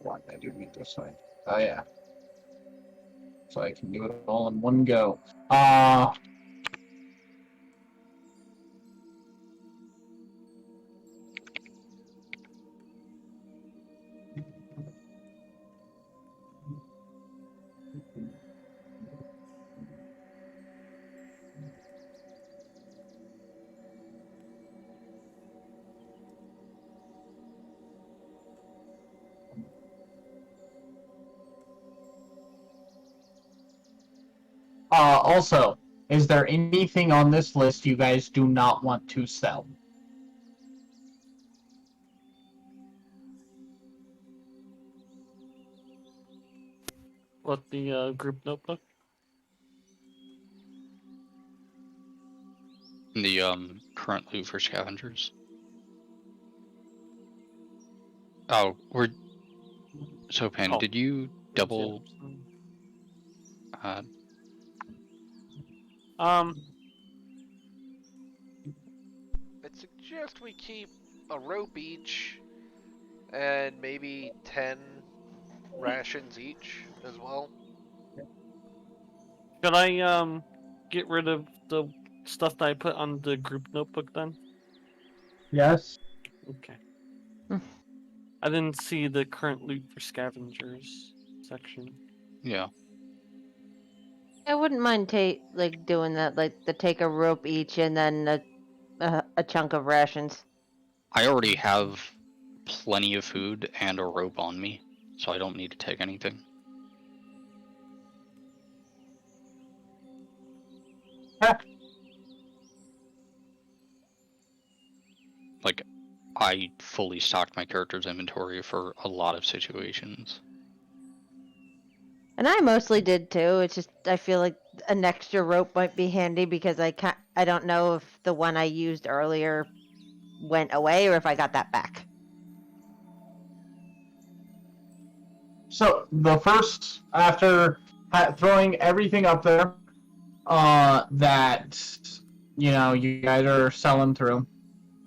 Why did I do it this way? Oh yeah. So I can do it all in one go. Also, is there anything on this list you guys do not want to sell? What, the group notebook? The current loot for scavengers. Oh, we're Xopan, Oh. did you double I'd suggest we keep a rope each and maybe 10 rations each as well. Could I get rid of the stuff that I put on the group notebook then? Yes. Okay. I didn't see the current loot for scavengers section. yeah. I wouldn't mind doing that, like take a rope each and then a chunk of rations. I already have plenty of food and a rope on me, so I don't need to take anything. Like, I fully stocked my character's inventory for a lot of situations. And I mostly did too. It's just I feel like an extra rope might be handy because I don't know if the one I used earlier went away or if I got that back. So, the first, after throwing everything up there, that, you guys are selling through,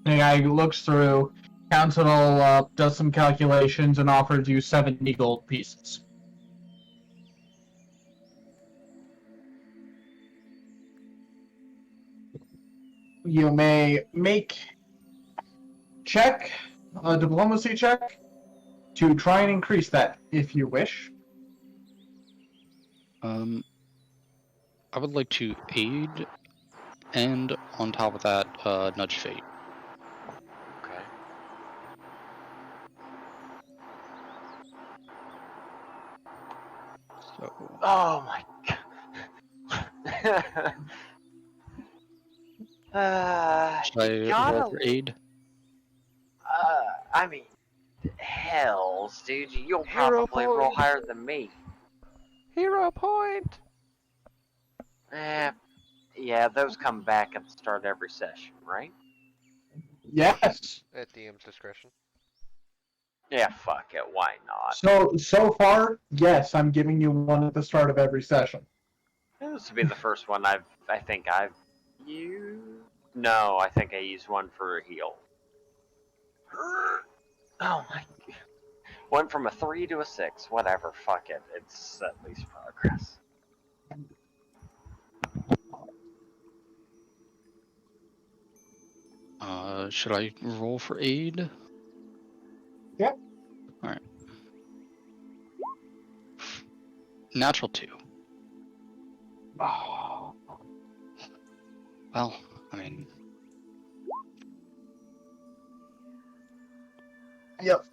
the guy looks through, counts it all up, does some calculations, and offers you 70 gold pieces. You may make a diplomacy check, to try and increase that, if you wish. I would like to aid, and on top of that, nudge fate. Okay. So, Oh my god. should I gotta- roll for aid? I mean, hells, dude, you'll Hero probably roll point. higher than me. Hero point! Yeah, those come back at the start of every session, right? Yes. At DM's discretion. Yeah, fuck it, why not? So far, yes, I'm giving you one at the start of every session. This would be the first one I think I've used. No, I think I used one for a heal. Oh my. Went from a 3 to a 6. Whatever, fuck it. It's at least progress. Should I roll for aid? Yep. Alright. Natural 2. Oh. Well, I mean, Yep.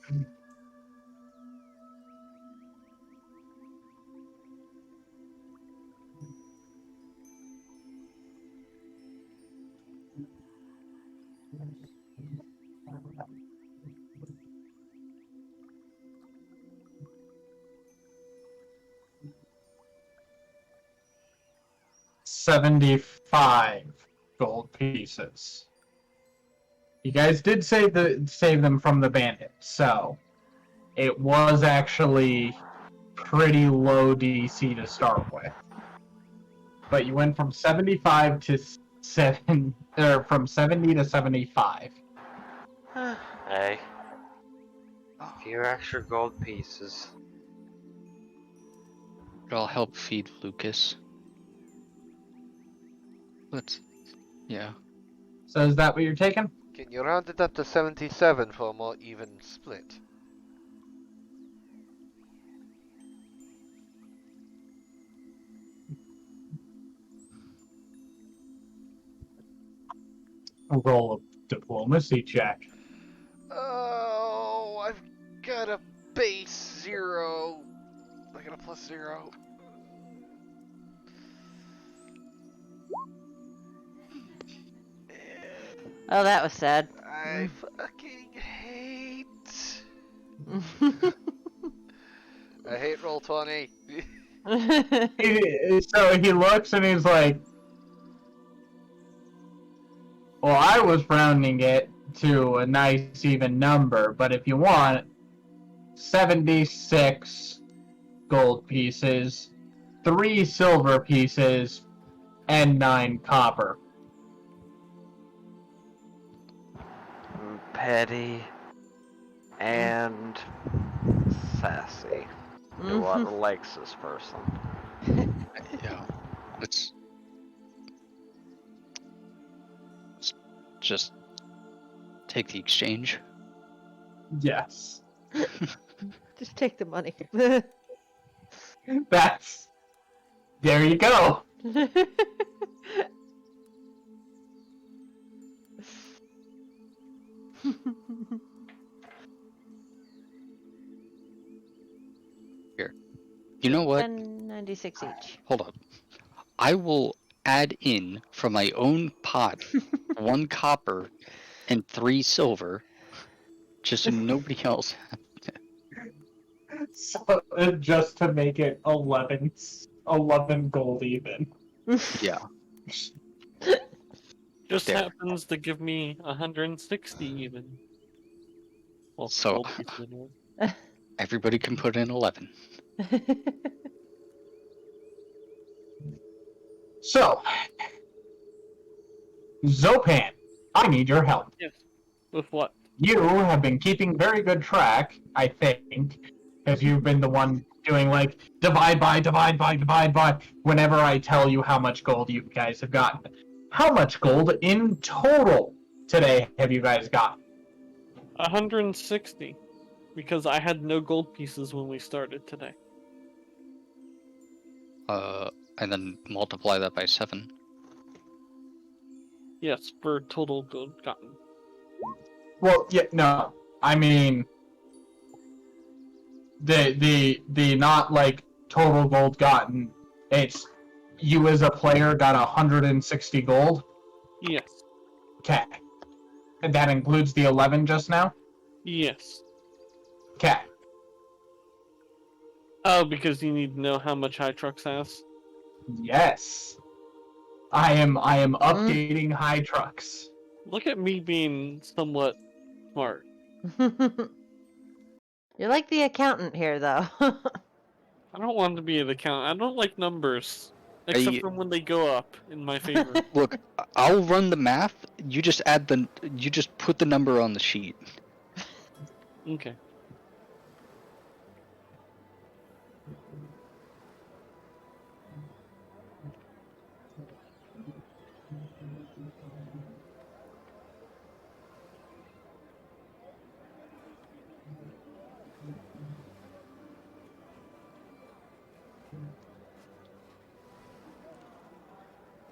$75 gold pieces. You guys did save them from the bandit, so it was actually pretty low DC to start with. But you went from 75 to 7, or from 70 to 75. Hey. A few extra gold pieces. I'll help feed Lucas. Yeah. So is that what you're taking? Can you round it up to 77 for a more even split? A roll of diplomacy check. Oh, I've got a base 0. I got a plus 0. Oh, that was sad. I fucking hate. I hate roll 20. So he looks and he's like, well, I was rounding it to a nice even number, but if you want 76 gold pieces, 3 silver pieces, and 9 copper. Petty and sassy. Nuada likes this person. Yeah. Let's just take the exchange. Yes. Just take the money. That's... There you go. Here. You know what? 96 each. Hold up. I will add in from my own pot 1 copper and 3 silver, just so nobody else. So, just to make it 11 gold even. Yeah. Just There. happens to give me 160 even. Well, So- gold pieces anyway. Everybody can put in 11. So, Xopan, I need your help. Yes. With what? You have been keeping very good track, I think, because you've been the one doing like divide by, whenever I tell you how much gold you guys have gotten. How much gold in total today have you guys got? 160. Because I had no gold pieces when we started today. And then multiply that by 7. Yes, for total gold gotten. Well, yeah, no, I mean the not like total gold gotten. It's you as a player got 160 gold. Yes. Okay, and that includes the 11 just now. Yes. Okay. Oh, because you need to know how much High Trucks has? Yes. I am updating high trucks. Look at me being somewhat smart. You're like the accountant here, though. I don't want to be an accountant. I don't like numbers. Except for when they go up, in my favor. Look, I'll run the math. You just put the number on the sheet. Okay.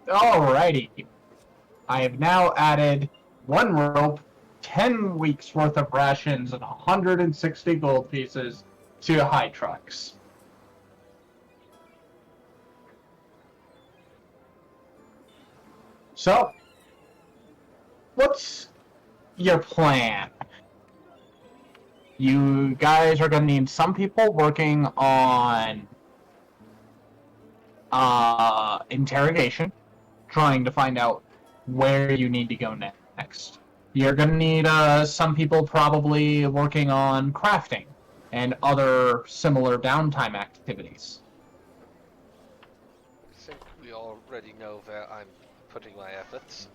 Alrighty. I have now added 1 rope, 10 weeks worth of rations, and 160 gold pieces to high trucks. So, what's your plan? You guys are going to need some people working on interrogation, trying to find out where you need to go next. You're going to need some people probably working on crafting and other similar downtime activities. I think we already know where I'm putting my efforts.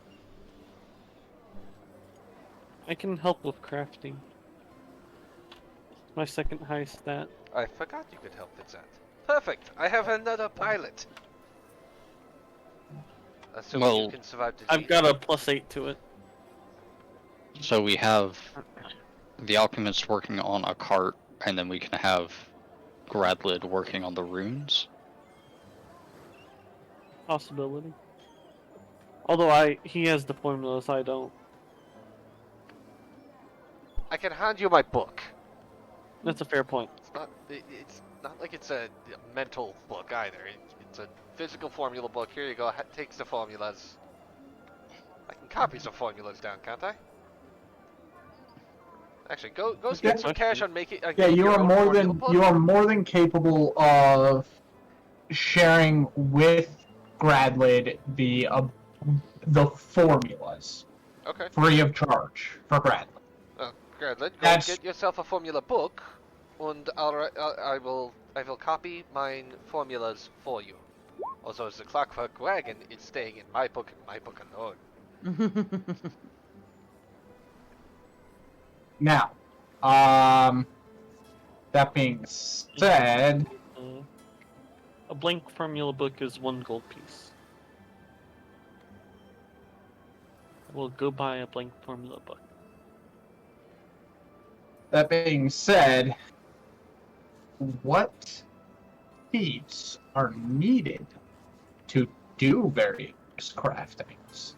I can help with crafting. My second highest stat. I forgot you could help with that. Perfect! I have another pilot! Assuming Well, you can survive the I've got a +8 to it. So we have the alchemist working on a cart, and then we can have Gradlid working on the runes. Possibility. Although he has the formulas, I don't. I can hand you my book. That's a fair point. It's not like it's a mental book either. It's a physical formula book. Here you go. Takes the formulas. I can copy some formulas down, can't I? Actually, go spend some cash on making. Yeah, you are more than capable of sharing with Gradlid the formulas. Okay. Free of charge for Gradlid. Gradlid, go get yourself a formula book, and I will copy mine formulas for you. Also, as the Clockwork Wagon, it's staying in my book and my book alone. Now, that being said, a blank formula book is 1 gold piece. We'll go buy a blank formula book. that being said, what feats are needed to do various craftings?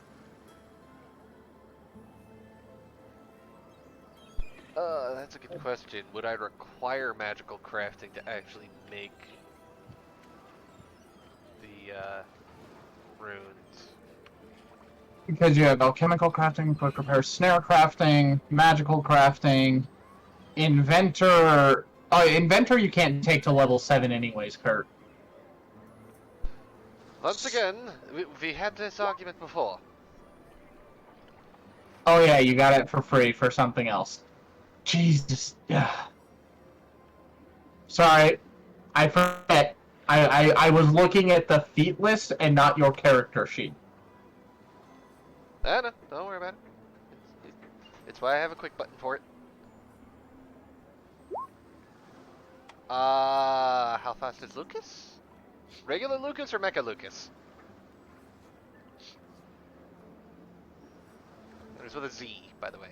That's a good question. Would I require magical crafting to actually make the runes? Because you have alchemical crafting, quick repair, snare crafting, magical crafting, inventor. Oh, inventor you can't take to level 7 anyways, Kurt. Once again, we had this argument before. Oh yeah, you got it for free for something else. Jesus. Yeah. Sorry, I forget. I was looking at the feat list and not your character sheet. No, don't worry about it. It's why I have a quick button for it. How fast is Lucas? Regular Lucas or Mecha Lucas? It was with a Z, by the way.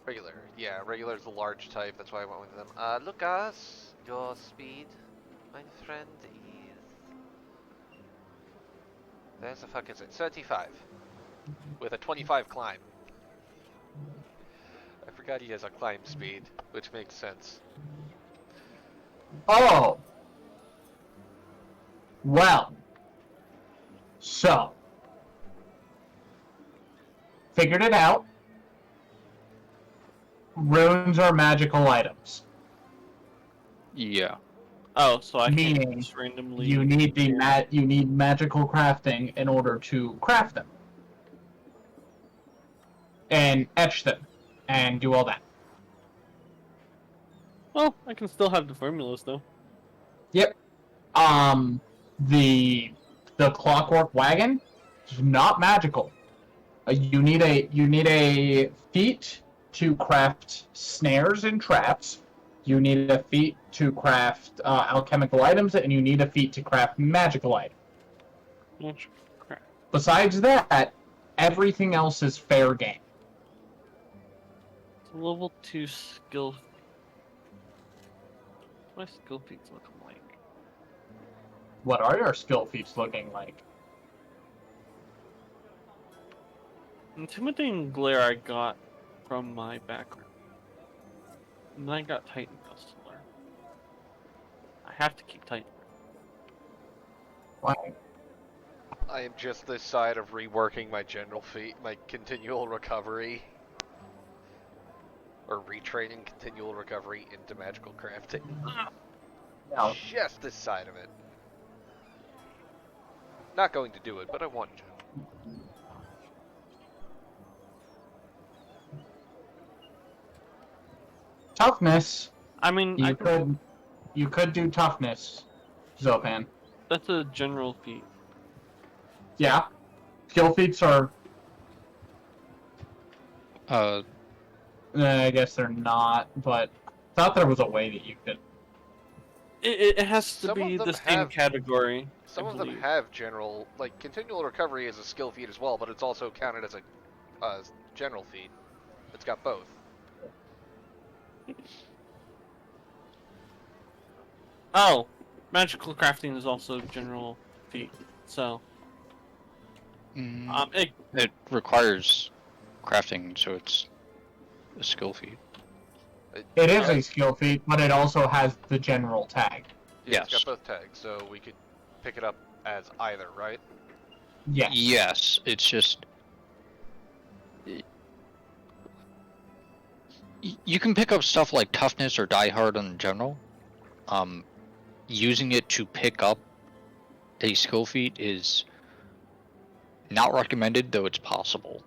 Regular. Yeah, regular is the large type, that's why I went with them. Lucas, your speed, my friend, is... There's the fuck is it? 35. With a 25 climb. I forgot he has a climb speed, which makes sense. Oh! Well. So. Figured it out. Runes are magical items. Yeah. Oh, so I Meaning, can't just randomly... You need you need magical crafting in order to craft them. And etch them. and do all that. Well, I can still have the formulas though. Yep. The clockwork wagon is not magical. You need a feat to craft snares and traps. You need a feat to craft alchemical items, and you need a feat to craft magical items. Crap. Besides that, everything else is fair game. Level 2 skill. What's my skill feats looking like? What are your skill feats looking like? Intimidating glare I got from my background. And then I got Titan Customer. I have to keep Titan. Why? I am just this side of reworking my general feat, my continual recovery. Or retraining continual recovery into magical crafting. No. Just this side of it. Not going to do it, but I want to. Toughness. I mean, You could do toughness, Xopan. that's a general feat. Yeah. Skill feats are. I guess they're not, but thought there was a way that you could. It has to Some be of the them same have- category. Some I of them believe. have general, like, continual recovery is a skill feat as well, but it's also counted as a general feat. It's got both. Oh, magical crafting is also general feat. So, Mm, it, it requires crafting, so it's a skill feat. It is a skill feat, but it also has the general tag. Yeah, it's Yes. got both tags, so we could pick it up as either, right? Yes. Yes, it's just you can pick up stuff like toughness or die hard in general. Using it to pick up a skill feat is not recommended, though it's possible.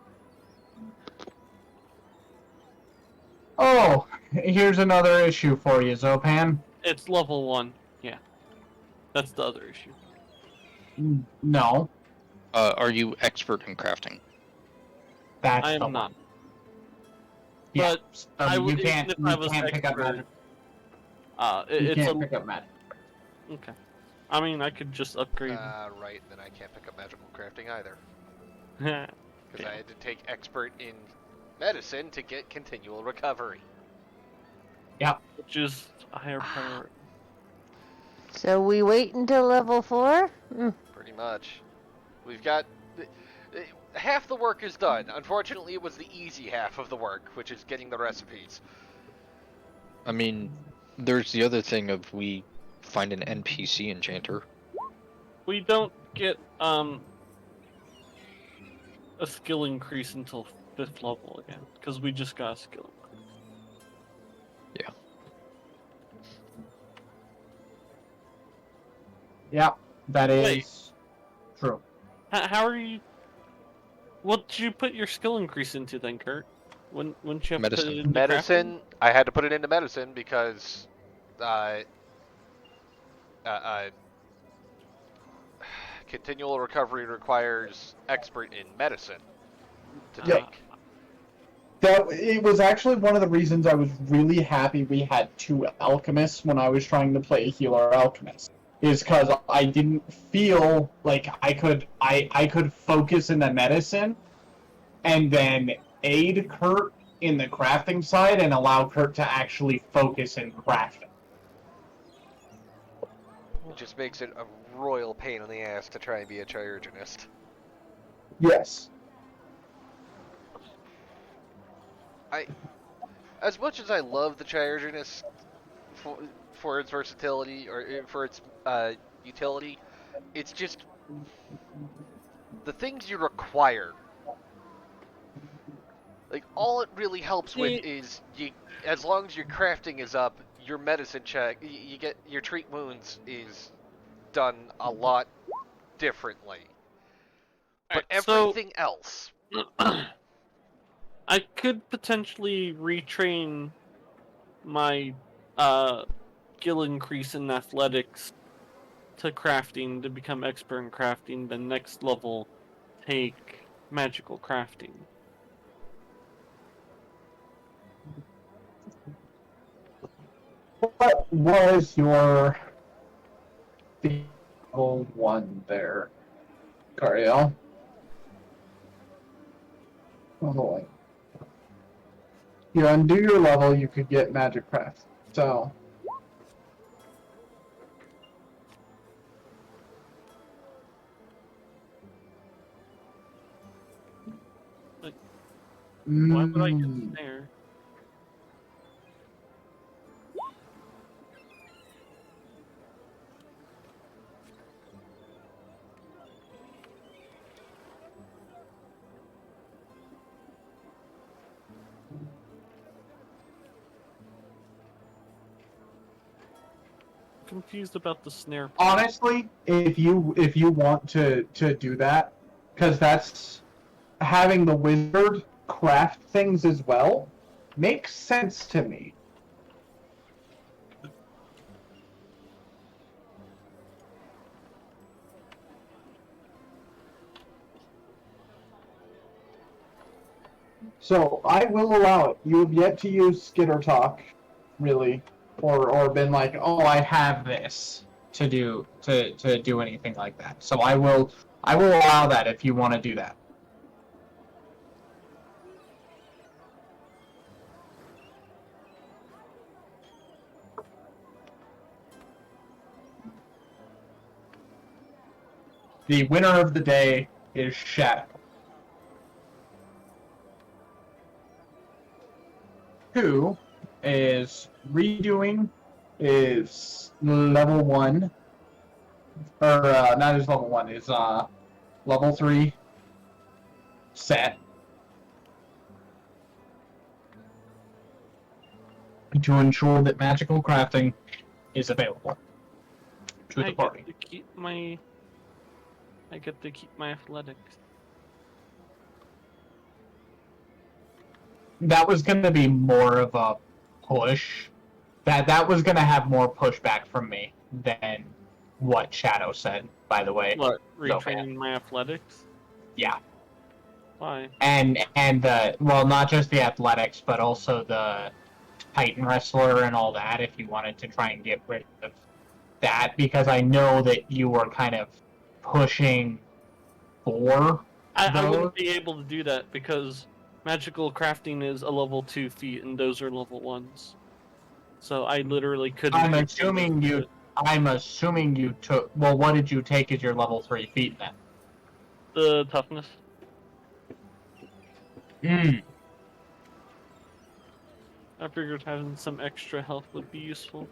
Oh, here's another issue for you, Xopan. it's level 1. Yeah. That's the other issue. No, Are you expert in crafting? that's I the am not. one. Yeah, But I you would, can't. even if I You was can't pick up expert, magic. it, You it's can't a pick up magic. okay. I mean, I could just upgrade. Right, then I can't pick up magical crafting either. Yeah. Because I had to take expert in medicine to get continual recovery. Which is a higher priority. So we wait until level 4? Pretty much. We've got... half the work is done. Unfortunately, it was the easy half of the work, which is getting the recipes. I mean, there's the other thing of we find an NPC enchanter. We don't get a skill increase until 5th level again, because we just got a skill increase. Yeah, that is Wait. true. How are you? What did you put your skill increase into then, Kurt? Wouldn't you have to put Medicine. it into Medicine, I had to put it into medicine because... continual recovery requires expert in medicine to crafting? take. That it was actually one of the reasons I was really happy we had 2 alchemists when I was trying to play a healer alchemist. Is because I didn't feel like I could focus in the medicine, and then aid Kurt in the crafting side and allow Kurt to actually focus in crafting. It just makes it a royal pain in the ass to try and be a chirurgenist. Yes. As much as I love the chirurgenist for its versatility or for its utility, it's just the things you require. Like all it really helps with is as long as your crafting is up, your medicine check, you get your treat wounds is done a lot differently. But Alright, so- everything else, I could potentially retrain my skill increase in athletics to crafting to become expert in crafting. Then next level, take magical crafting. What was your level 1 there, Kari Hel? Oh, hold on. You undo your level, you could get magic craft. So Why would I get there? Confused about the snare. honestly, if you want to do that, because that's having the wizard craft things as well, makes sense to me. So I will allow it. You have yet to use Skitter Talk, really, or been like, oh, I have this to do anything like that. So I will allow that if you want to do that. The winner of the day is Shadow. Who is redoing is level 1, or not is level 1, is level 3 set to ensure that magical crafting is available to the party. I get to keep my athletics. That was going to be more of a push. That was going to have more pushback from me than what Shadow said, by the way. What, retraining my athletics? Yeah. Why? And well, not just the athletics, but also the Titan Wrestler and all that, if you wanted to try and get rid of that, because I know that you were kind of pushing for I wouldn't be able to do that because magical crafting is a level 2 feat and those are level 1s. So I literally couldn't. I'm assuming you took. Well, what did you take as your level 3 feat then? The toughness. I figured having some extra health would be useful.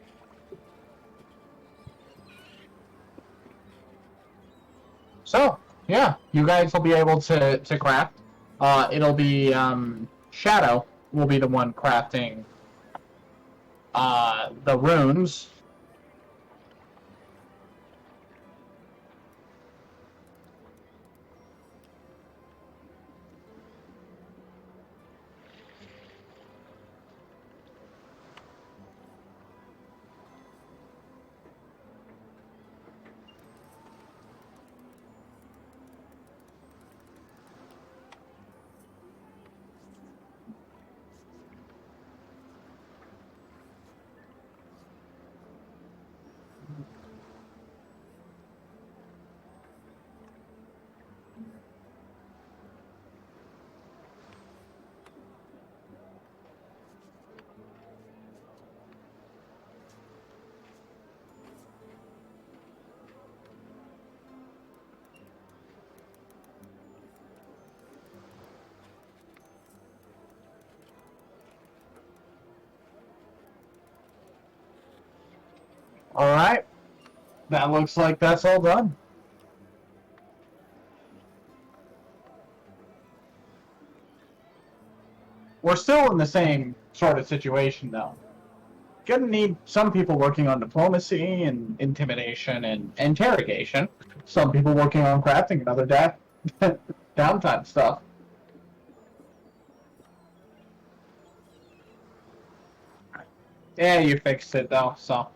So, yeah, you guys will be able to craft. It'll be Shadow will be the one crafting the runes. Alright. That looks like that's all done. We're still in the same sort of situation, though. Gonna need some people working on diplomacy and intimidation and interrogation. Some people working on crafting and other downtime stuff. Yeah, you fixed it though, so.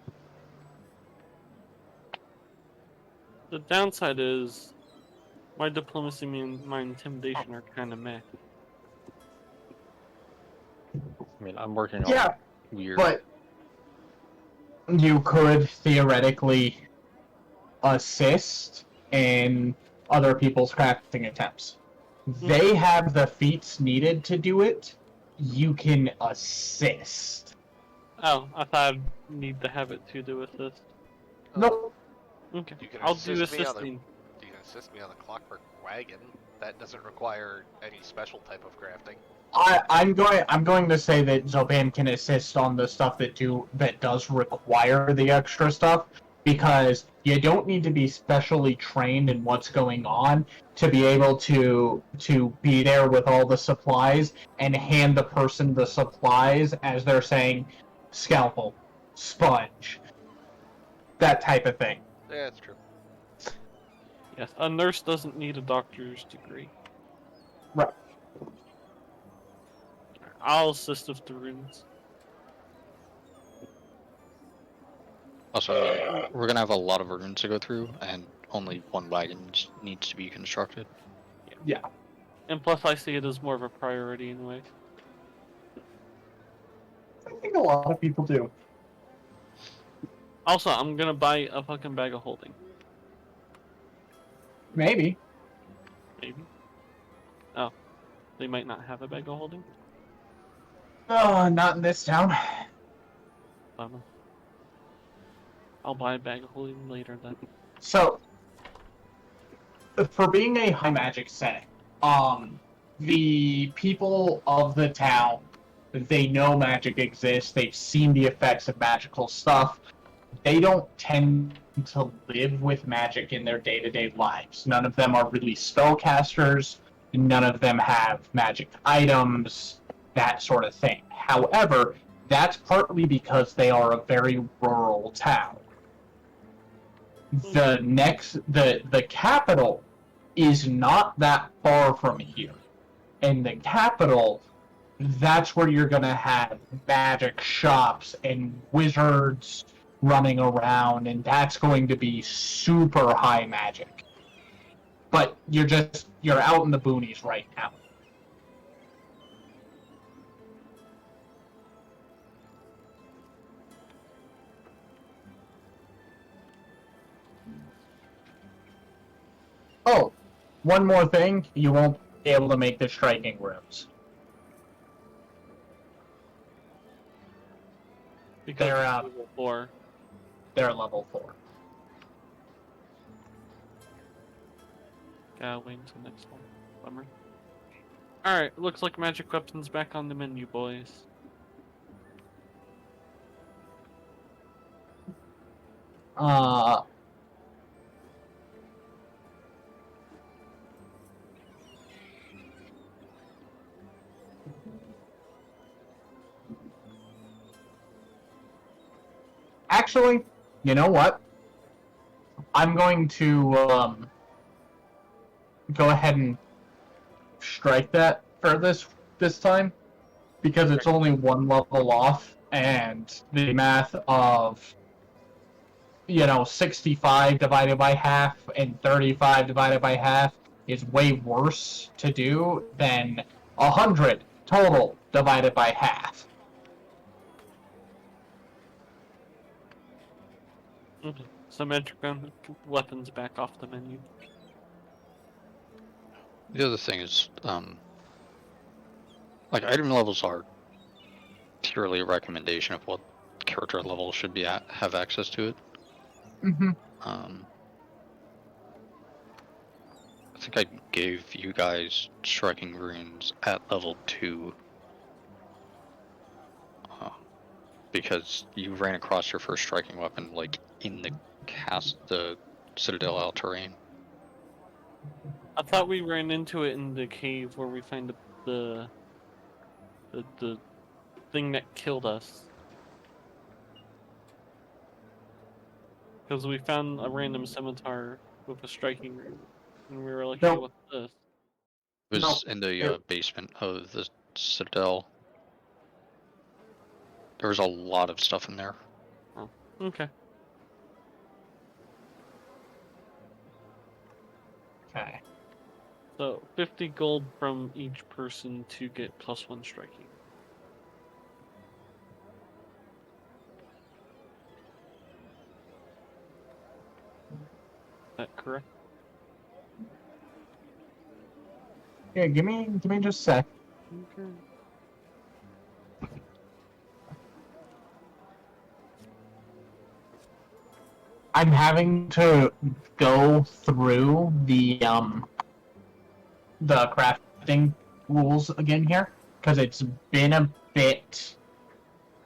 The downside is my diplomacy and my intimidation are kind of meh. I mean, I'm working on Yeah, weird. but you could theoretically assist in other people's crafting attempts. They have the feats needed to do it. You can assist. Oh, I thought I'd need to have it to do assist. Nope. Okay, You can I'll do assist me on the assisting. You can assist me on the clockwork wagon. That doesn't require any special type of crafting. I'm going to say that Xopan can assist on the stuff that does require the extra stuff, because you don't need to be specially trained in what's going on to be able to be there with all the supplies and hand the person the supplies as they're saying scalpel, sponge, that type of thing. Yeah, that's true. Yes, a nurse doesn't need a doctor's degree. Right. I'll assist with the runes. Also, I mean, we're gonna have a lot of runes to go through, and only one wagon needs to be constructed. Yeah. And plus, I see it as more of a priority anyway. I think a lot of people do. Also, I'm gonna buy a fucking bag of holding. Maybe. Maybe. Oh, they might not have a bag of holding. Oh, not in this town. Bummer. I'll buy a bag of holding later then. So, for being a high magic setting, the people of the town, they know magic exists, they've seen the effects of magical stuff. They don't tend to live with magic in their day-to-day lives. None of them are really spellcasters, none of them have magic items, that sort of thing. However, that's partly because they are a very rural town. The capital is not that far from here. In the capital, that's where you're gonna have magic shops and wizards running around, and that's going to be super high magic. But you're out in the boonies right now. Oh, one more thing, you won't be able to make the striking rooms. Because They're it's out. level 4. They're level 4. Gotta wait until next one. Bummer. Alright, looks like magic weapons back on the menu, boys. Actually, you know what? I'm going to go ahead and strike that for this time, because it's only one level off, and the math of 65 divided by half and 35 divided by half is way worse to do than 100 total divided by half. Okay. So magic weapons back off the menu. The other thing is, like, item levels are purely a recommendation of what character level should be at, have access to it. Mm-hmm. I think I gave you guys striking runes at level 2. Because you ran across your first striking weapon, like, in the Citadel terrain. I thought we ran into it in the cave where we find the thing that killed us. Because we found a random scimitar with a striking rune, and we were like, No. hey, what's this? It was No, in the it- basement of the Citadel. There was a lot of stuff in there. Okay. Okay. So 50 gold from each person to get +1 striking. Is that correct? Yeah, give me just a sec. Okay. I'm having to go through the crafting rules again here because it's been a bit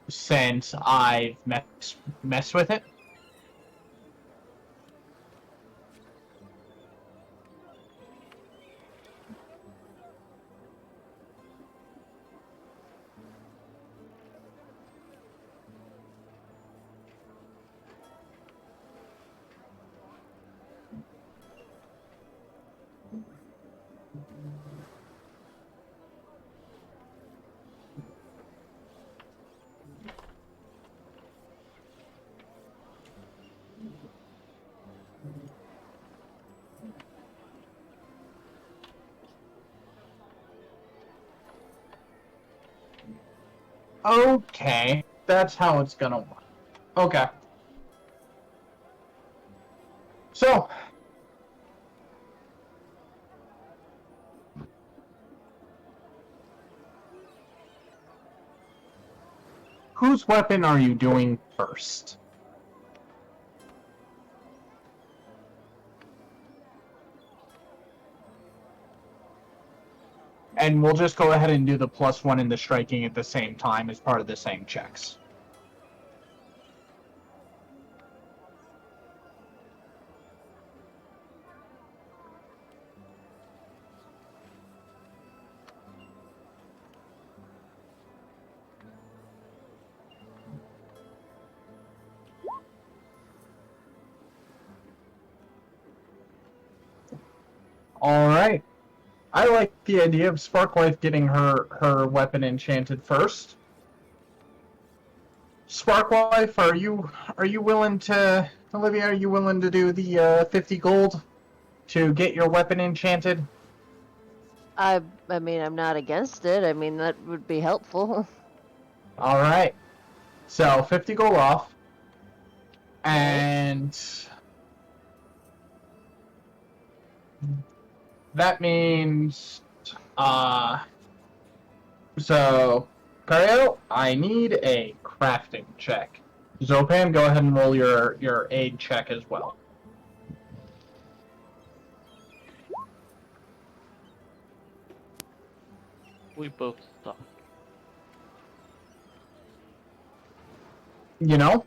since I've messed with it. Okay, that's how it's gonna work. Okay. So, whose weapon are you doing first? And we'll just go ahead and do the +1 and the striking at the same time as part of the same checks. Alright. I like the idea of Sparkwife getting her weapon enchanted first. Sparkwife, are you willing to, Olivia, are you willing to do the 50 gold to get your weapon enchanted? I mean, I'm not against it. I mean, that would be helpful. Alright. So 50 gold off. And that means so Kari Hel, I need a crafting check. Xopan, go ahead and roll your aid check as well. We both suck. You know,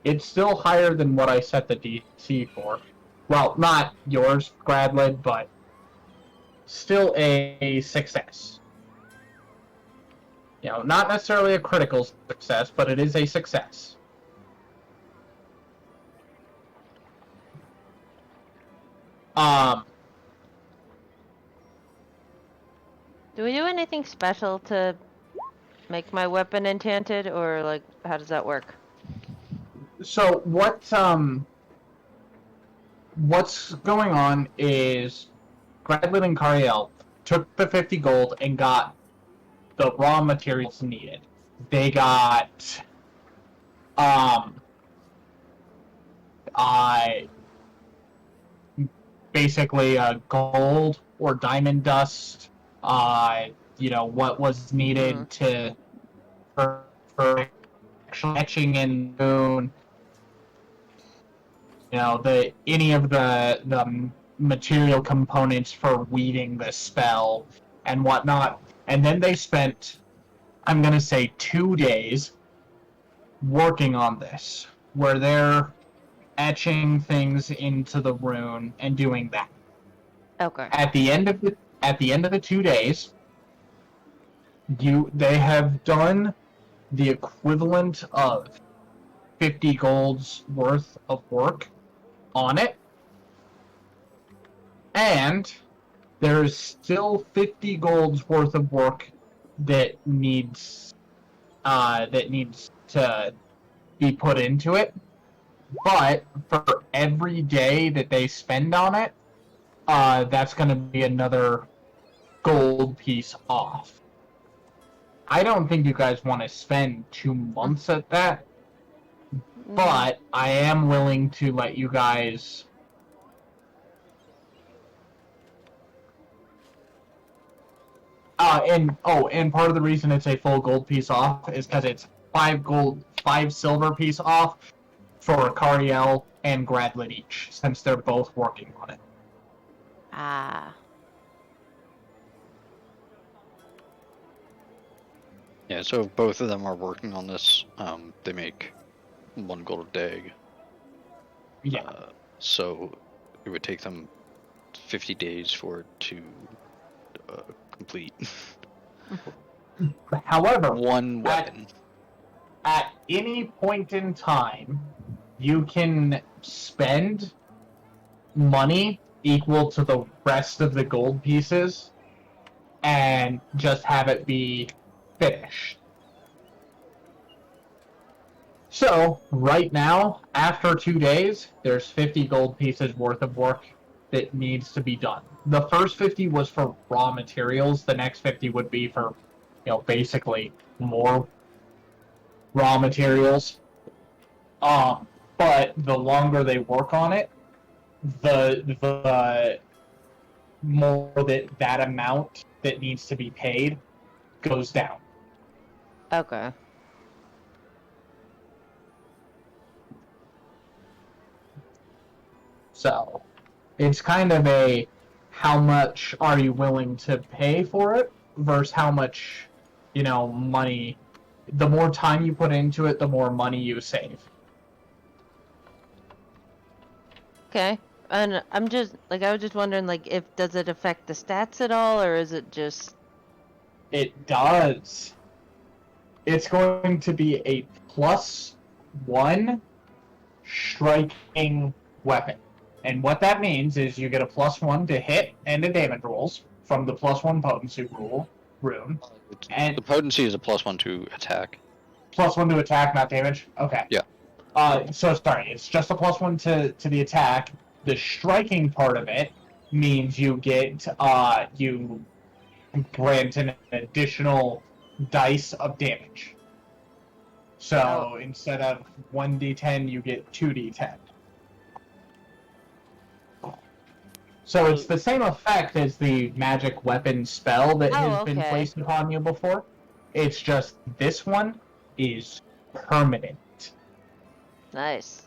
it's still higher than what I set the DC for. Well, not yours, Gradlid, but still a success. You know, not necessarily a critical success, but it is a success. Do we do anything special to make my weapon enchanted, or like, how does that work? So what's going on is Gradlid and Kari Hel took the 50 gold and got the raw materials needed. They got basically gold or diamond dust, you know, what was needed to for etching in the moon, you know, any of the material components for weaving the spell and whatnot. And then they spent, I'm gonna say, 2 days working on this, where they're etching things into the rune and doing that. Okay. At the end of the 2 days, they have done the equivalent of 50 gold's worth of work on it, and there's still 50 gold's worth of work that needs to be put into it, but for every day that they spend on it, that's going to be another gold piece off. I don't think you guys want to spend 2 months at that, but I am willing to let you guys... and part of the reason it's a full gold piece off is because it's 5 silver piece off for Kari Hel and Gradlid each, since they're both working on it. Ah. Yeah, so if both of them are working on this, they make 1 gold a day. Yeah. So it would take them 50 days for it to complete. However, 1 weapon. At any point in time, you can spend money equal to the rest of the gold pieces and just have it be finished. So, right now, after 2 days, there's 50 gold pieces worth of work that needs to be done. The first 50 was for raw materials. The next 50 would be for, basically more raw materials. But the longer they work on it, the more that amount that needs to be paid goes down. Okay. So, it's kind of a how much are you willing to pay for it versus how much, money. The more time you put into it, the more money you save. Okay. And I was just wondering, does it affect the stats at all, or is it just... It does. It's going to be a +1 striking weapon. And what that means is you get a +1 to hit and to damage rolls from the +1 potency rune. And The potency is a +1 to attack. +1 to attack, not damage? Okay. Yeah. So sorry, it's just a +1 to the attack. The striking part of it means you get, you grant an additional dice of damage. So instead of 1d10, you get 2d10. So it's the same effect as the magic weapon spell that has been placed upon you before. It's just this one is permanent. Nice.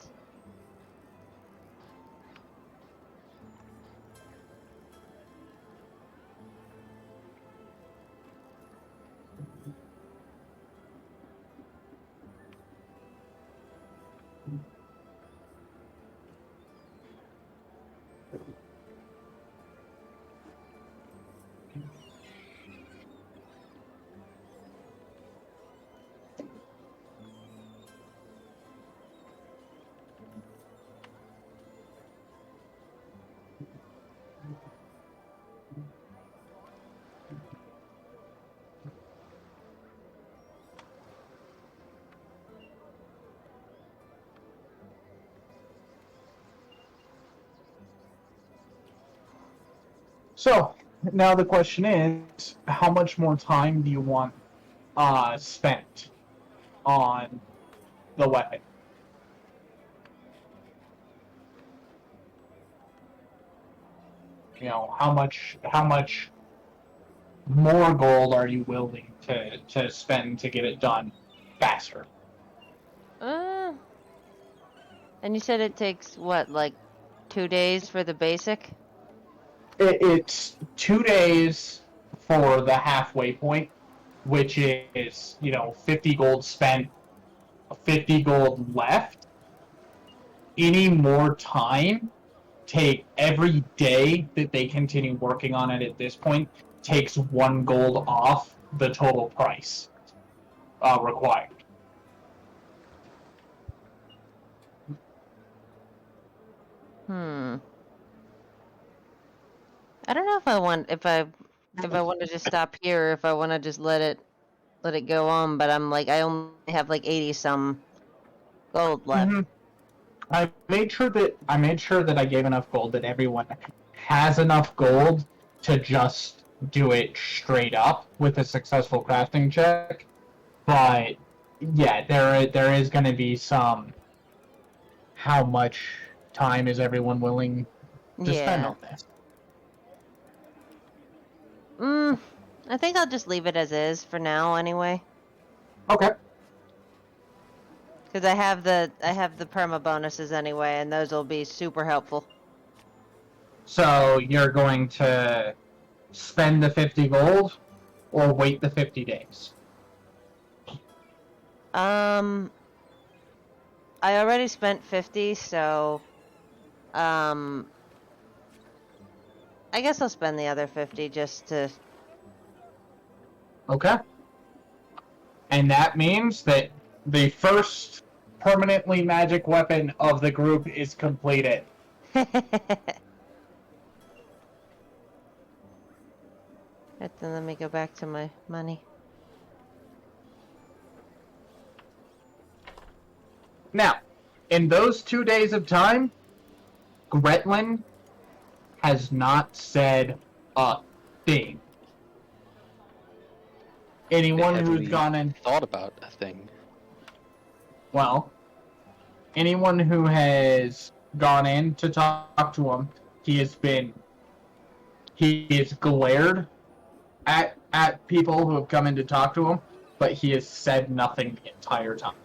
So, now the question is, how much more time do you want spent on the weapon? How much more gold are you willing to spend to get it done faster? And you said it takes, 2 days for the basic? It's 2 days for the halfway point, which is, 50 gold spent, 50 gold left. Any more time, every day that they continue working on it at this point, takes 1 gold off the total price required. I don't know if I want to just stop here, or if I want to just let it let it go on, but I'm like, I only have like 80 some gold left. Mhm. I made sure that I gave enough gold that everyone has enough gold to just do it straight up with a successful crafting check. But yeah, there is going to be some. How much time is everyone willing to spend Yeah. on this? I think I'll just leave it as is for now anyway. Okay. Because I have the perma bonuses anyway, and those will be super helpful. So you're going to spend the 50 gold or wait the 50 days? I already spent 50, so I guess I'll spend the other 50 just to. Okay. And that means that the first permanently magic weapon of the group is completed. Right, then let me go back to my money. Now, in those 2 days of time, Gradlid has not said a thing. Anyone who's Heavily gone in, thought about a thing. well, anyone who has gone in to talk to him, he is glared at people who have come in to talk to him, but he has said nothing the entire time.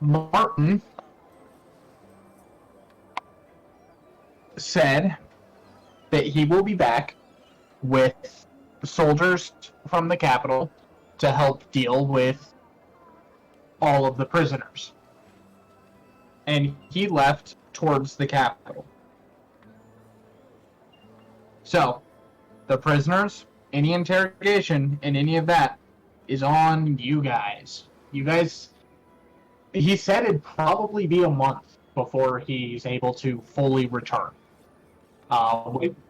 Martin said that he will be back with soldiers from the capital to help deal with all of the prisoners. And he left towards the capital. So, the prisoners, any interrogation, and any of that is on you guys. You guys, he said it'd probably be a month before he's able to fully return.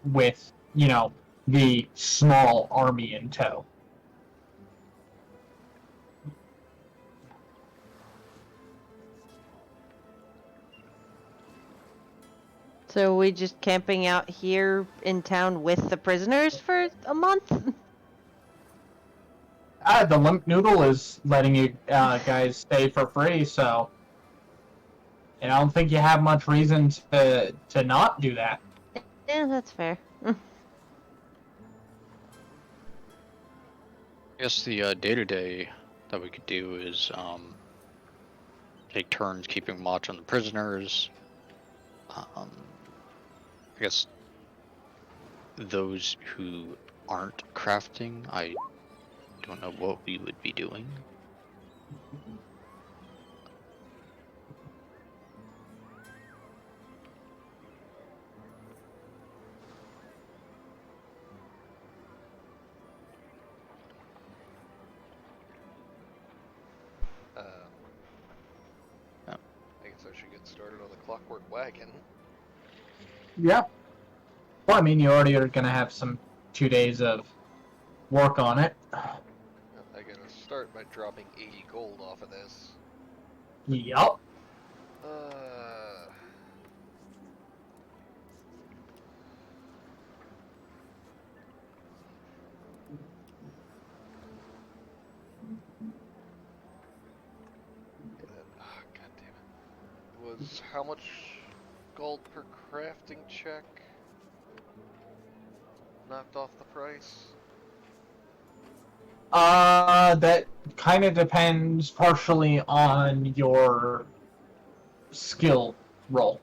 With the small army in tow. So are we just camping out here in town with the prisoners for a month? The Limp Noodle is letting you guys stay for free, so I don't think you have much reason to not do that. Yeah, that's fair. I guess the day-to-day that we could do is take turns keeping watch on the prisoners. I guess those who aren't crafting, I don't know what we would be doing. I guess I should get started on the clockwork wagon. Yeah. Well, I mean, you already are going to have some 2 days of work on it. I gotta start by dropping 80 gold off of this. Yup. God damn it. Was how much gold per crafting check knocked off the price? That kind of depends partially on your skill roll.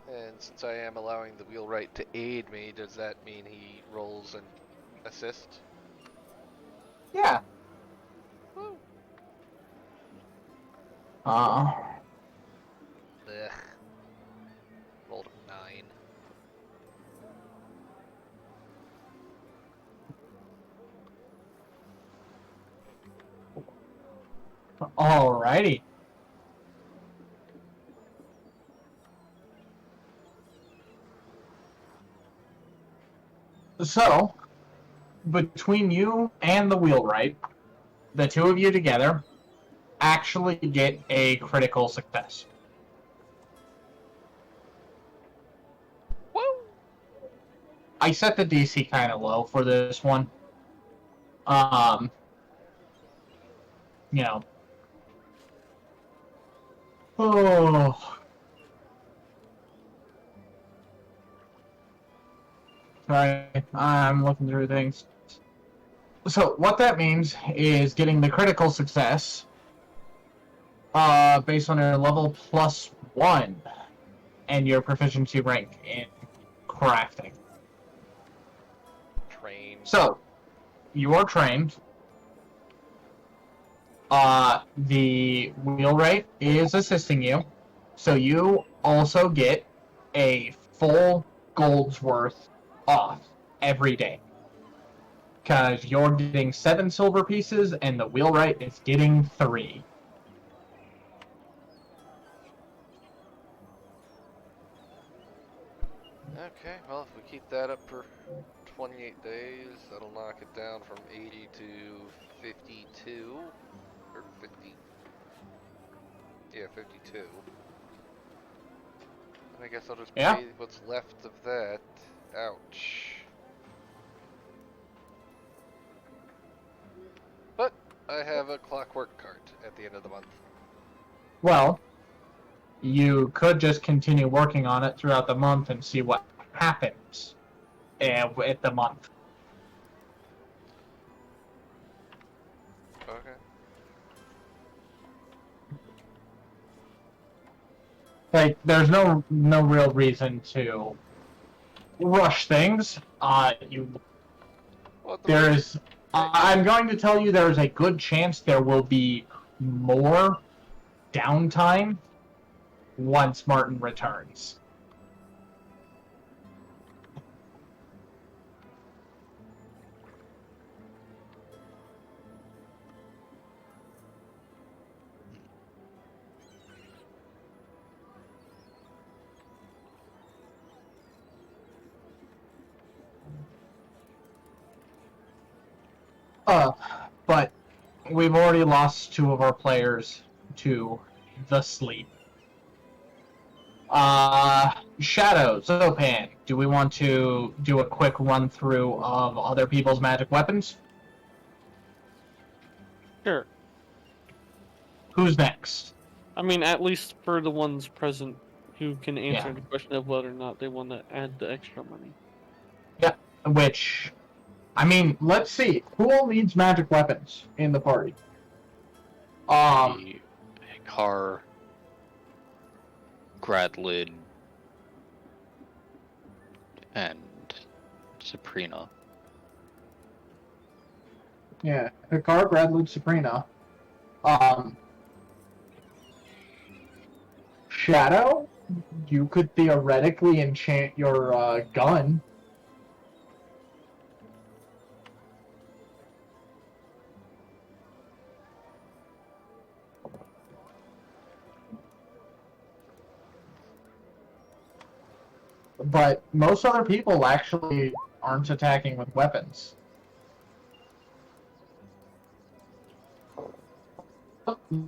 And since I am allowing the wheelwright to aid me, does that mean he rolls an assist? Yeah. Woo. Uh, Ugh. Rolled a 9. Alrighty. So, between you and the wheelwright, the two of you together actually get a critical success. Woo! I set the DC kind of low for this one. You know. Oh. Sorry, I'm looking through things. So, what that means is getting the critical success based on your level +1 and your proficiency rank in crafting. Trained. So, you are trained. The wheelwright is assisting you, so you also get a full gold's worth off every day. Because you're getting 7 silver pieces, and the wheelwright is getting 3. Okay, well, if we keep that up for 28 days, that'll knock it down from 80 to 52. Or 50. Yeah, 52. And I guess I'll just Yeah. pay what's left of that. Ouch. But I have a clockwork cart at the end of the month. Well, you could just continue working on it throughout the month and see what happens at the month. Okay. Like, there's no real reason to rush things. Well, at the There's, I'm going to tell you there's a good chance there will be more downtime once Martin returns. But we've already lost 2 of our players to the sleep. Shadow, Xopan, do we want to do a quick run through of other people's magic weapons? Sure. Who's next? I mean, at least for the ones present who can answer Yeah. the question of whether or not they want to add the extra money. Yeah, which, I mean, let's see. Who all needs magic weapons in the party? Car, Gradlid, and Ssapriina. Yeah, Kari, Gradlid, Ssapriina. Shadow, you could theoretically enchant your gun. But most other people actually aren't attacking with weapons.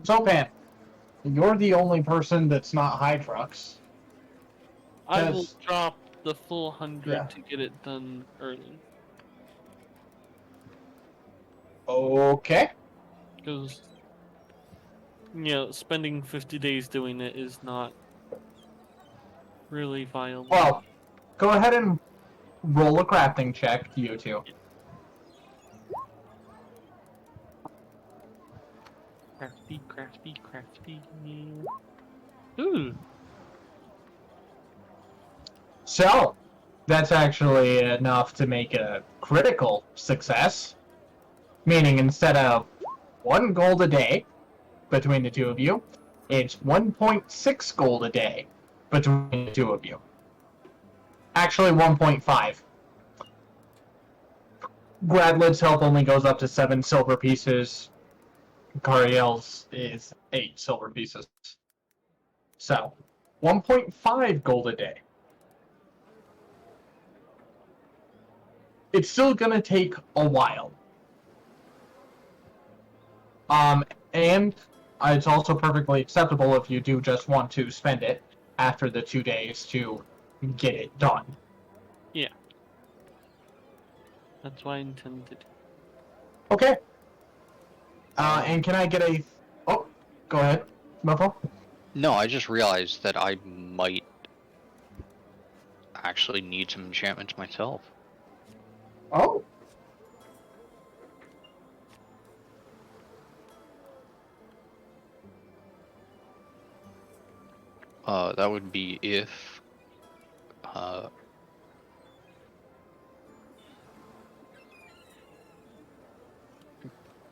Xopan, you're the only person that's not high trucks. I will Yes. drop the full 100 Yeah. to get it done early. Okay. Because, spending 50 days doing it is not really viable. Well, go ahead and roll a crafting check, you two. Crafty. Ooh. So, that's actually enough to make a critical success. Meaning instead of 1 gold a day between the two of you, it's 1.6 gold a day between the two of you. Actually, 1.5. Gradlid's health only goes up to 7 silver pieces. Kari Hel's is 8 silver pieces. So, 1.5 gold a day. it's still gonna take a while. And it's also perfectly acceptable if you do just want to spend it after the 2 days to get it done. Yeah. That's what I intended. Okay. And can I get a... Oh, go ahead, Muffo. No, I just realized that I might actually need some enchantments myself. Oh. That would be if,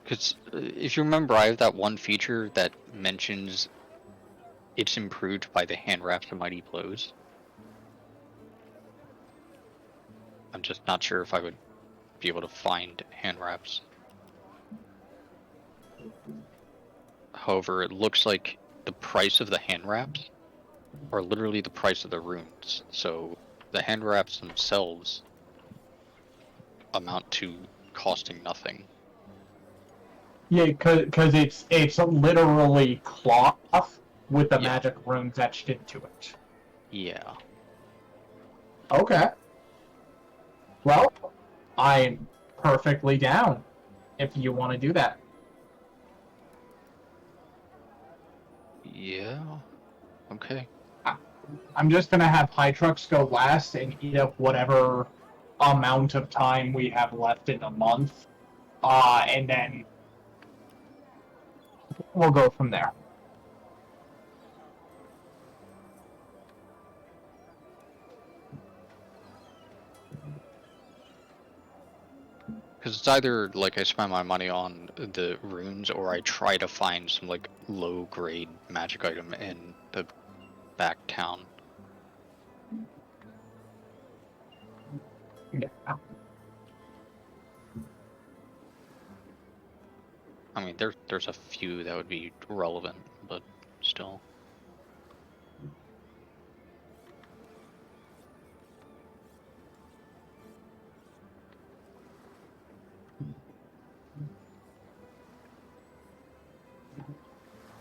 because if you remember, I have that one feature that mentions it's improved by the hand wraps and mighty blows. I'm just not sure if I would be able to find hand wraps. However, it looks like the price of the hand wraps are literally the price of the runes. So the hand wraps themselves amount to costing nothing. Yeah, because it's literally cloth with the Yeah. magic runes etched into it. Yeah. Okay. Well, I'm perfectly down if you want to do that. Yeah. Okay. I'm just gonna have high trucks go last and eat up whatever amount of time we have left in a month, and then we'll go from there. Because it's either like I spend my money on the runes or I try to find some like low grade magic item in the back town. Yeah. I mean, there's a few that would be relevant, but still.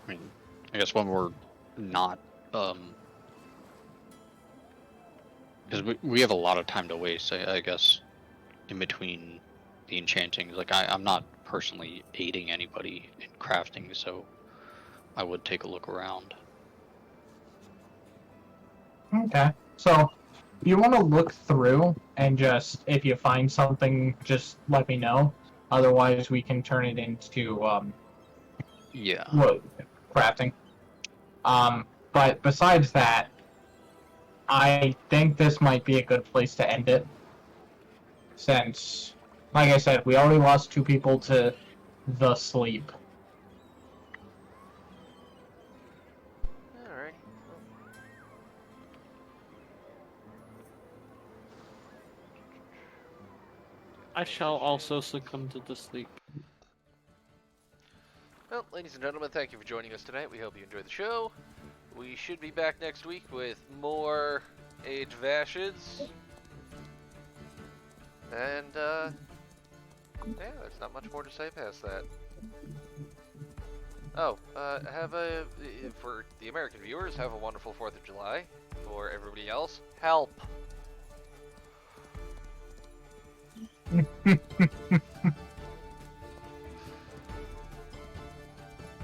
I mean, I guess when we're not, because we have a lot of time to waste, I guess, in between the enchantings. Like, I'm not personally aiding anybody in crafting, so I would take a look around. Okay. So, you want to look through and just, if you find something, just let me know. Otherwise, we can turn it into, Yeah. what, crafting. But besides that, I think this might be a good place to end it. Since, like I said, we already lost 2 people to the sleep. Alright. I shall also succumb to the sleep. Well, ladies and gentlemen, thank you for joining us tonight. We hope you enjoyed the show. We should be back next week with more Age of Ashes. And, yeah, there's not much more to say past that. Oh, for the American viewers, have a wonderful 4th of July. For everybody else, help!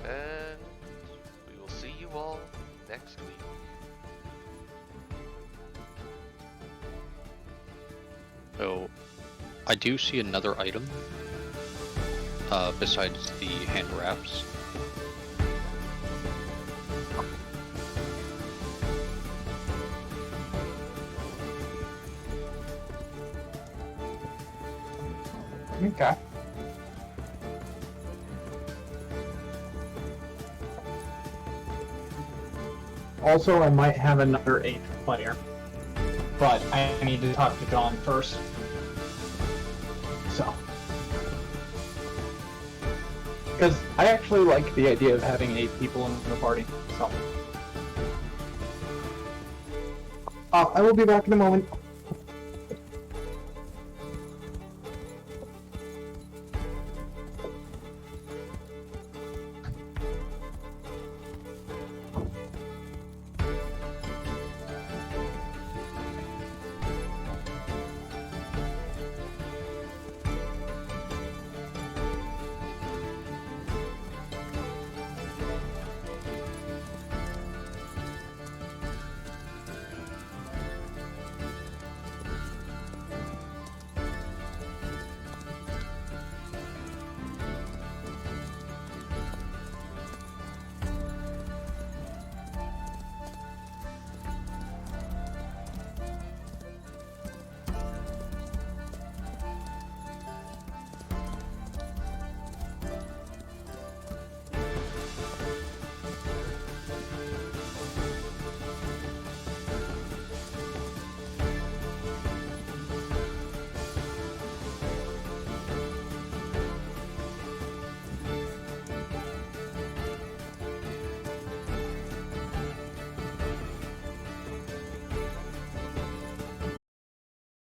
And we will see you all next week. So, I do see another item, besides the hand wraps. Okay. Also, I might have another 8th player. But I need to talk to John first. So. Because I actually like the idea of having 8 people in the party, so. I will be back in a moment.